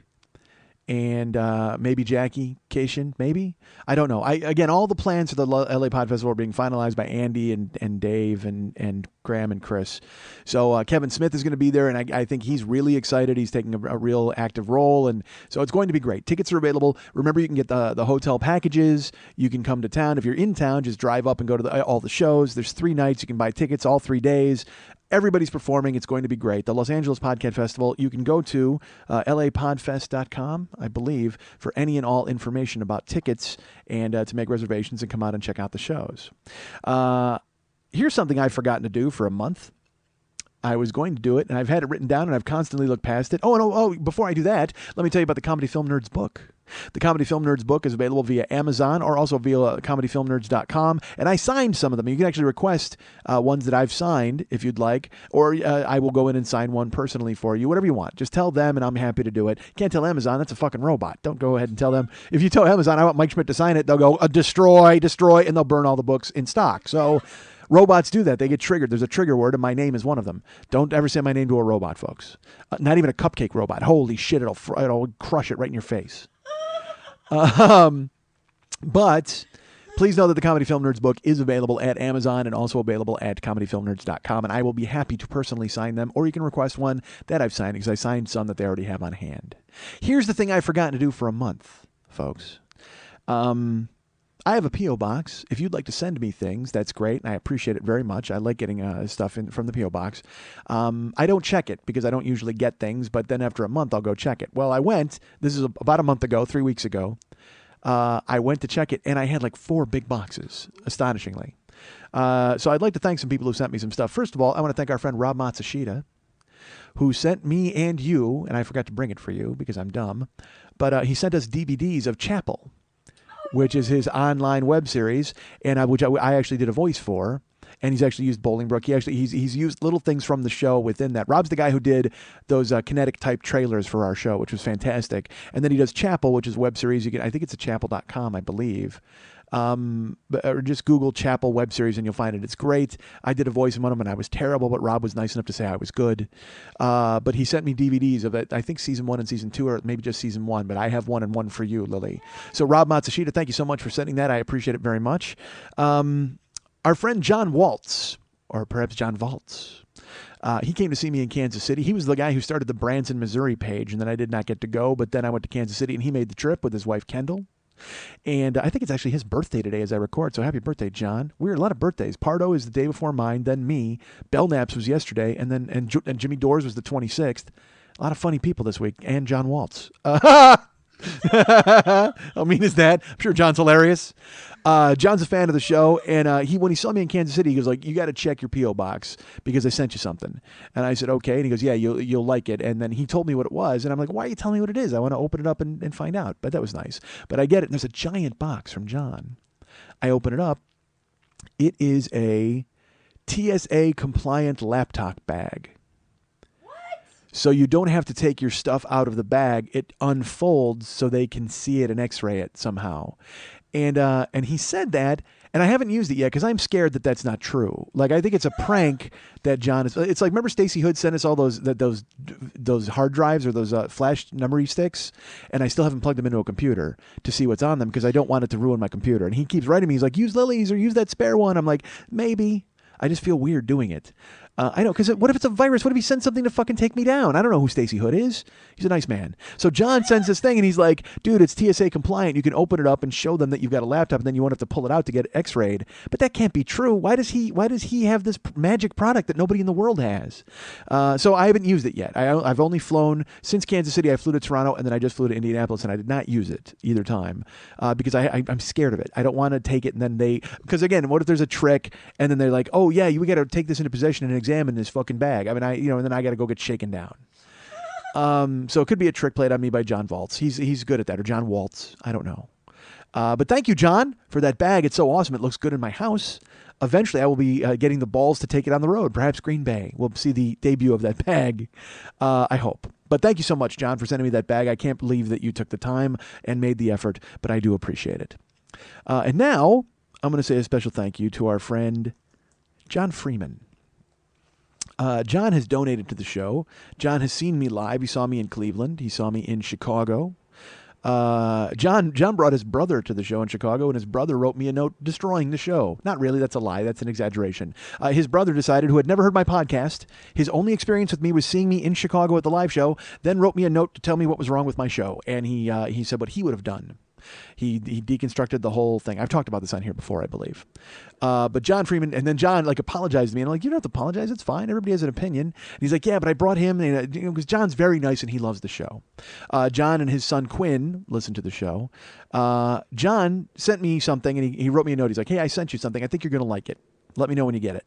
And maybe Jackie Cation, maybe? I don't know. Again, all the plans for the LA Pod Festival are being finalized by Andy and Dave and Graham and Chris. So Kevin Smith is going to be there, and I think he's really excited. He's taking a real active role, and so it's going to be great. Tickets are available. Remember, you can get the hotel packages. You can come to town. If you're in town, just drive up and go to all the shows. There's 3 nights. You can buy tickets all 3 days. Everybody's performing. It's going to be great. The Los Angeles Podcast Festival, you can go to lapodfest.com, I believe, for any and all information about tickets and to make reservations and come out and check out the shows. Here's something I've forgotten to do for a month. I was going to do it, and I've had it written down, and I've constantly looked past it. Before I do that, let me tell you about the Comedy Film Nerds book. The Comedy Film Nerds book is available via Amazon or also via comedyfilmnerds.com, and I signed some of them. You can actually request ones that I've signed if you'd like, or I will go in and sign one personally for you, whatever you want. Just tell them, and I'm happy to do it. Can't tell Amazon, that's a fucking robot. Don't go ahead and tell them. If you tell Amazon, I want Mike Schmidt to sign it, they'll go, destroy, and they'll burn all the books in stock. So robots do that. They get triggered. There's a trigger word, and my name is one of them. Don't ever say my name to a robot, folks. Not even a cupcake robot. Holy shit, it'll crush it right in your face. But please know that the Comedy Film Nerds book is available at Amazon and also available at comedyfilmnerds.com, and I will be happy to personally sign them, or you can request one that I've signed because I signed some that they already have on hand. Here's the thing I've forgotten to do for a month, folks. I have a P.O. box. If you'd like to send me things, that's great, and I appreciate it very much. I like getting stuff from the P.O. box. I don't check it because I don't usually get things, but then after a month, I'll go check it. Well, this is about a month ago, 3 weeks ago, I went to check it, and I had like 4 big boxes, astonishingly. So I'd like to thank some people who sent me some stuff. First of all, I want to thank our friend Rob Matsushita, who sent me and you, and I forgot to bring it for you because I'm dumb, but he sent us DVDs of Chapel, which is his online web series, and which I actually did a voice for. And he's actually used Bolingbrook. He's used little things from the show within that. Rob's the guy who did those kinetic type trailers for our show, which was fantastic. And then he does Chapel, which is a web series. I think it's at chapel.com, I believe. Or just Google Chapel web series and you'll find it. It's great. I did a voice in one of them and I was terrible, but Rob was nice enough to say I was good. But he sent me DVDs of it. I think season 1 and season 2, or maybe just season 1, but I have one and one for you, Lily. So Rob Matsushita, thank you so much for sending that. I appreciate it very much. Our friend John Waltz, or perhaps John Valtz, he came to see me in Kansas City. He was the guy who started the Branson, Missouri page, and then I did not get to go, but then I went to Kansas City and he made the trip with his wife, Kendall. And I think it's actually his birthday today as I record. So happy birthday, John. Weird, a lot of birthdays. Pardo is the day before mine, then me. Belknaps was yesterday, and Jimmy Dores was the 26th. A lot of funny people this week. And John Waltz. How mean is that? I'm sure John's hilarious. John's a fan of the show, and when he saw me in Kansas City, he goes like, "You got to check your P.O. box because I sent you something." And I said, "Okay." And he goes, "Yeah, you'll like it." And then he told me what it was, and I'm like, "Why are you telling me what it is? I want to open it up and find out." But that was nice. But I get it. And there's a giant box from John. I open it up. It is a TSA compliant laptop bag. So you don't have to take your stuff out of the bag. It unfolds so they can see it and x-ray it somehow. And he said that, and I haven't used it yet because I'm scared that that's not true. Like, I think it's a prank that John is. It's like, remember Stacey Hood sent us all those hard drives or those flash memory sticks, and I still haven't plugged them into a computer to see what's on them because I don't want it to ruin my computer. And he keeps writing me. He's like, use Lily's or use that spare one. I'm like, maybe. I just feel weird doing it. I know, because what if it's a virus? What if he sends something to fucking take me down? I don't know who Stacey Hood is. He's a nice man. So John sends this thing, and he's like, dude, it's TSA compliant. You can open it up and show them that you've got a laptop, and then you won't have to pull it out to get x-rayed. But that can't be true. Why does he have this magic product that nobody in the world has? So I haven't used it yet. I've only flown, since Kansas City, I flew to Toronto, and then I just flew to Indianapolis, and I did not use it either time because I'm scared of it. I don't want to take it, and then because again, what if there's a trick, and then they're like, oh yeah, we got to take this into possession and examine this fucking bag. I mean, and then I got to go get shaken down. So it could be a trick played on me by John Waltz. He's good at that, or John Waltz. I don't know. But thank you, John, for that bag. It's so awesome. It looks good in my house. Eventually, I will be getting the balls to take it on the road. Perhaps Green Bay. We'll see the debut of that bag, I hope. But thank you so much, John, for sending me that bag. I can't believe that you took the time and made the effort, but I do appreciate it. And now, I'm going to say a special thank you to our friend, John Freeman. John has donated to the show. John has seen me live. He saw me in Cleveland. He saw me in Chicago. John brought his brother to the show in Chicago, and his brother wrote me a note destroying the show. Not really, that's a lie, that's an exaggeration. His brother decided, who had never heard my podcast, his only experience with me was seeing me in Chicago at the live show, then wrote me a note to tell me what was wrong with my show, and he said what he would have done. He deconstructed the whole thing. I've talked about this on here before, I believe. But John Freeman, and then John apologized to me, and I'm like, you don't have to apologize. It's fine. Everybody has an opinion. And he's like, yeah, but I brought him, because John's very nice and he loves the show. John and his son Quinn listen to the show. John sent me something, and he wrote me a note. He's like, hey, I sent you something. I think you're going to like it. Let me know when you get it.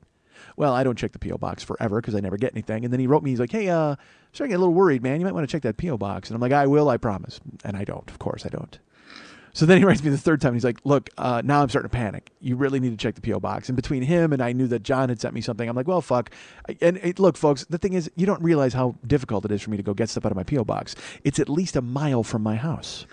Well, I don't check the P.O. box forever because I never get anything. And then he wrote me, he's like, hey, starting to get a little worried, man. You might want to check that P.O. box. And I'm like, I will, I promise. And I don't. Of course I don't. So then he writes me the third time. And he's like, look, now I'm starting to panic. You really need to check the P.O. box. And between him and I knew that John had sent me something, I'm like, well, fuck. Look, folks, the thing is, you don't realize how difficult it is for me to go get stuff out of my P.O. box. It's at least a mile from my house.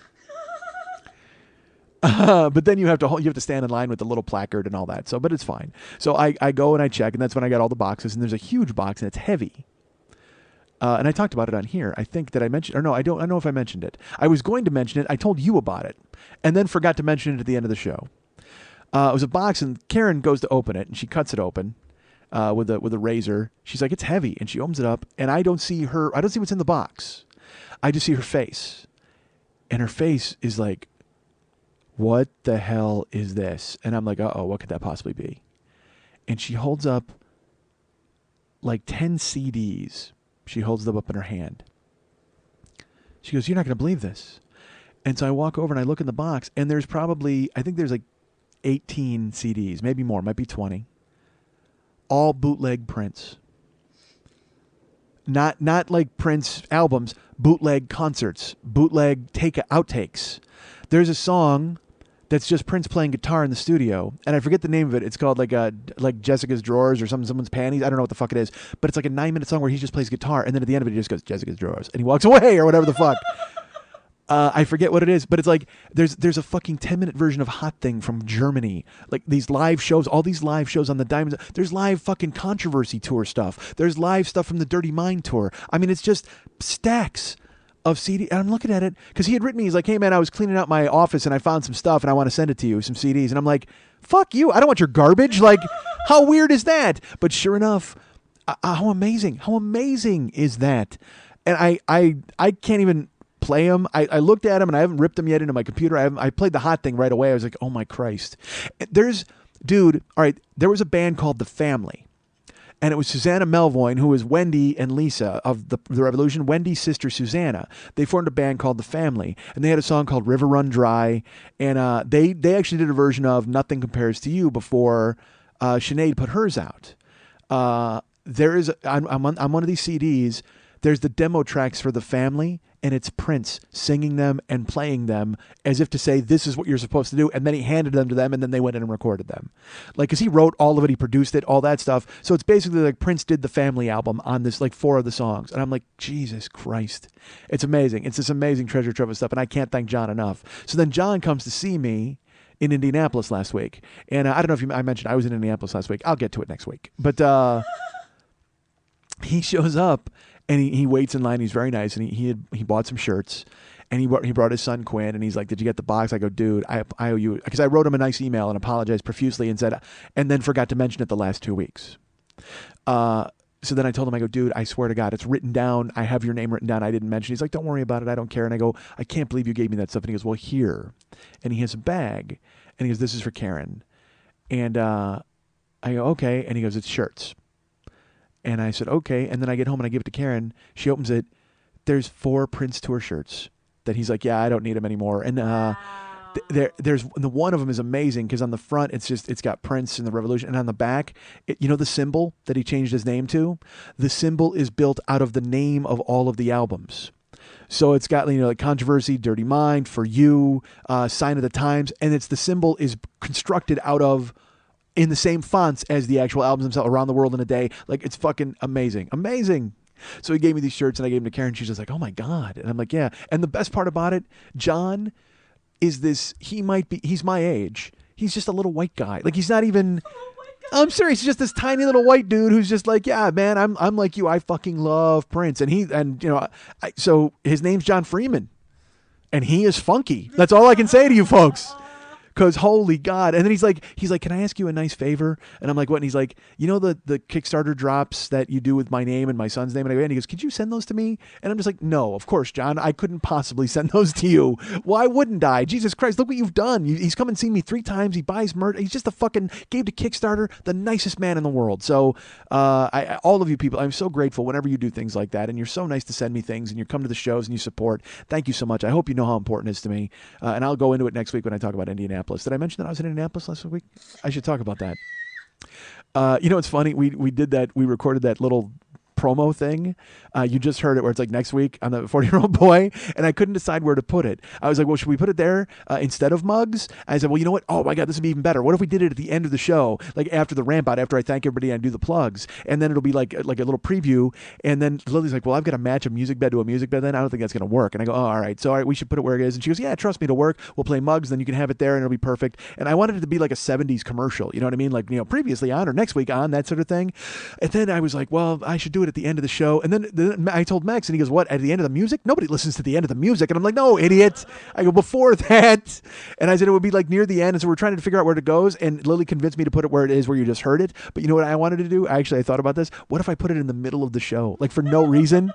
But then you have to stand in line with the little placard and all that. But it's fine. So I go and I check, and that's when I got all the boxes. And there's a huge box, and it's heavy. And I talked about it on here. I think that I mentioned, or no, I don't know if I mentioned it. I was going to mention it. I told you about it, and then forgot to mention it at the end of the show. It was a box, and Karen goes to open it, and she cuts it open with a razor. She's like, it's heavy, and she opens it up, and I don't see what's in the box. I just see her face, and her face is like, what the hell is this? And I'm like, uh-oh, what could that possibly be? And she holds up like 10 CDs. She holds them up in her hand. She goes, you're not going to believe this. And so I walk over and I look in the box, and there's probably, I think there's like 18 CDs, maybe more, might be 20. All bootleg Prince. Not like Prince albums, bootleg concerts, bootleg outtakes. There's a song that's just Prince playing guitar in the studio, and I forget the name of it. It's called like Jessica's Drawers or someone's panties. I don't know what the fuck it is, but it's like a 9-minute song where he just plays guitar, and then at the end of it, he just goes Jessica's Drawers, and he walks away or whatever the fuck. I forget what it is, but it's like there's a fucking 10-minute version of Hot Thing from Germany. Like these live shows, all these live shows on the Diamonds. There's live fucking Controversy tour stuff. There's live stuff from the Dirty Mind tour. I mean, it's just stacks of CD, and I'm looking at it because he had written me. He's like, "Hey man, I was cleaning out my office and I found some stuff and I want to send it to you, some CDs." And I'm like, "Fuck you! I don't want your garbage." Like, how weird is that? But sure enough, how amazing is that? And I can't even play them. I looked at them and I haven't ripped them yet into my computer. I played the Hot Thing right away. I was like, "Oh my Christ!" There was a band called The Family. And it was Susanna Melvoin, who was Wendy and Lisa of the Revolution, Wendy's sister Susanna. They formed a band called The Family, and they had a song called River Run Dry, and they actually did a version of Nothing Compares to You before Sinead put hers out. There is on one of these CDs, there's the demo tracks for The Family, and it's Prince singing them and playing them as if to say, this is what you're supposed to do. And then he handed them to them, and then they went in and recorded them. Like, because he wrote all of it, he produced it, all that stuff. So it's basically like Prince did the Family album on this, like 4 of the songs. And I'm like, Jesus Christ. It's amazing. It's this amazing treasure trove of stuff, and I can't thank John enough. So then John comes to see me in Indianapolis last week. And I don't know if I mentioned I was in Indianapolis last week. I'll get to it next week. But he shows up, and he waits in line. He's very nice, and he bought some shirts, and he brought his son Quinn, and he's like, "Did you get the box?" I go, "Dude, I owe you," because I wrote him a nice email and apologized profusely and said, and then forgot to mention it the last 2 weeks. So then I told him, I go, "Dude, I swear to God, it's written down. I have your name written down. I didn't mention." He's like, "Don't worry about it. I don't care." And I go, "I can't believe you gave me that stuff." And he goes, "Well, here," and he has a bag, and he goes, "This is for Karen," and I go, "Okay," and he goes, "It's shirts." And I said, okay. And then I get home and I give it to Karen. She opens it. There's 4 Prince tour shirts that he's like, yeah, I don't need them anymore. And there's the one of them is amazing because on the front, it's got Prince and the Revolution. And on the back, the symbol that he changed his name to? The symbol is built out of the name of all of the albums. So it's got, you know, like Controversy, Dirty Mind, For You, Sign of the Times, and it's the symbol is constructed out of in the same fonts as the actual albums themselves, Around the World in a Day. Like, it's fucking amazing. Amazing. So he gave me these shirts and I gave them to Karen. She's just like, oh my God. And I'm like, yeah. And the best part about it, John is this, he's my age. He's just a little white guy. Like, he's not even, I'm serious. He's just this tiny little white dude who's just like, yeah, man, I'm like you. I fucking love Prince. And you know, so his name's John Freeman and he is funky. That's all I can say to you folks. Because holy God. And then he's like, can I ask you a nice favor? And I'm like, what? And he's like, you know the Kickstarter drops that you do with my name and my son's name? And I go, and he goes, could you send those to me? And I'm just like, no, of course, John. I couldn't possibly send those to you. Why wouldn't I? Jesus Christ, look what you've done. He's come and seen me 3 times. He buys merch. He's just gave to Kickstarter, the nicest man in the world. So all of you people, I'm so grateful whenever you do things like that. And you're so nice to send me things and you come to the shows and you support. Thank you so much. I hope you know how important it is to me. And I'll go into it next week when I talk about Indianapolis. Did I mention that I was in Indianapolis last week? I should talk about that. You know, it's funny. We did that. We recorded that little promo thing. You just heard it where it's like next week on the 40-year-old boy, and I couldn't decide where to put it. I was like, well, should we put it there instead of mugs? I said, well, you know what? Oh my God, this would be even better. What if we did it at the end of the show, like after the ramp out, after I thank everybody and do the plugs, and then it'll be like a little preview. And then Lily's like, well, I've got to match a music bed to a music bed. Then I don't think that's going to work. And I go, oh, all right. So all right, we should put it where it is. And she goes, yeah, trust me, it'll work. We'll play mugs, then you can have it there, and it'll be perfect. And I wanted it to be like a 70s commercial. You know what I mean? Like, you know, previously on or next week on, that sort of thing. And then I was like, well, I should do it at the end of the show. And then I told Max, and he goes, what, at the end of the music? Nobody listens to the end of the music. And I'm like, no, idiot. I go, before that. And I said it would be like near the end. And so we're trying to figure out where it goes. And Lily convinced me to put it where it is, where you just heard it. But you know what I wanted to do? I thought about this. What if I put it in the middle of the show? Like, for no reason?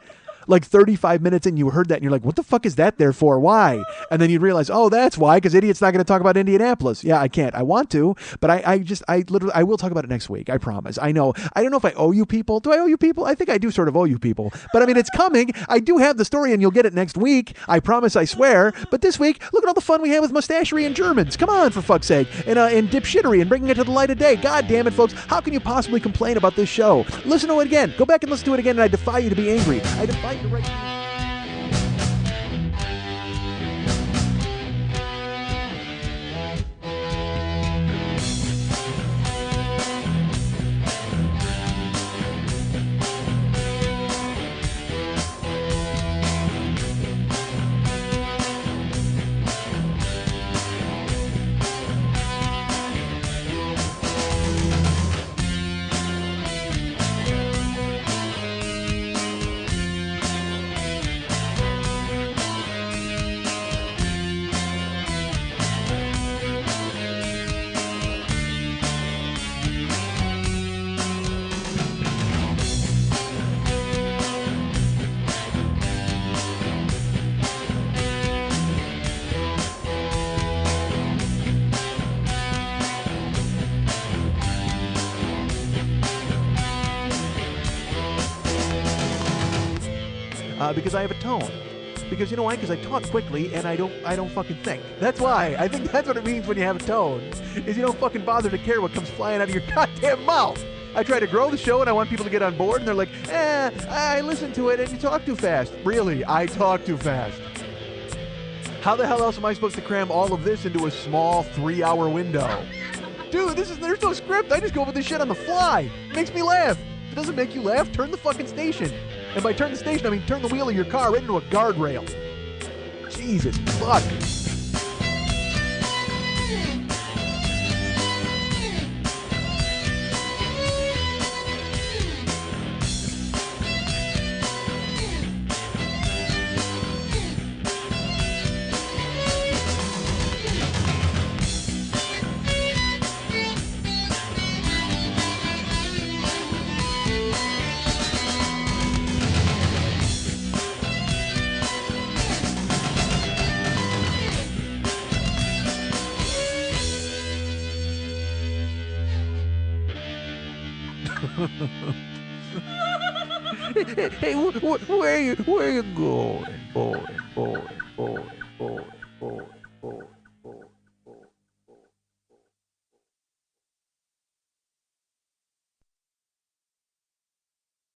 Like 35 minutes in, you heard that and you're like, what the fuck is that there for? Why? And then you'd realize, oh, that's why, because Idiot's not going to talk about Indianapolis. Yeah, I can't. I want to, but I will talk about it next week. I promise. I know. I don't know if I owe you people. Do I owe you people? I think I do sort of owe you people. But I mean, it's coming. I do have the story and you'll get it next week. I promise, I swear. But this week, look at all the fun we had with mustachery and Germans. Come on, for fuck's sake. And dipshittery and bringing it to the light of day. God damn it, folks. How can you possibly complain about this show? Listen to it again. Go back and listen to it again, and I defy you to be angry. I defy you to write... Because I have a tone. Because you know why? Because I talk quickly and I don't fucking think. That's why. I think that's what it means when you have a tone. Is you don't fucking bother to care what comes flying out of your goddamn mouth. I try to grow the show and I want people to get on board and they're like, I listen to it and you talk too fast. Really, I talk too fast. How the hell else am I supposed to cram all of this into a small 3-hour window? Dude, there's no script. I just go over this shit on the fly. It makes me laugh. If it doesn't make you laugh, turn the fucking station. And by turn the station, I mean turn the wheel of your car right into a guardrail. Jesus, fuck. Hey, where are you going, boy?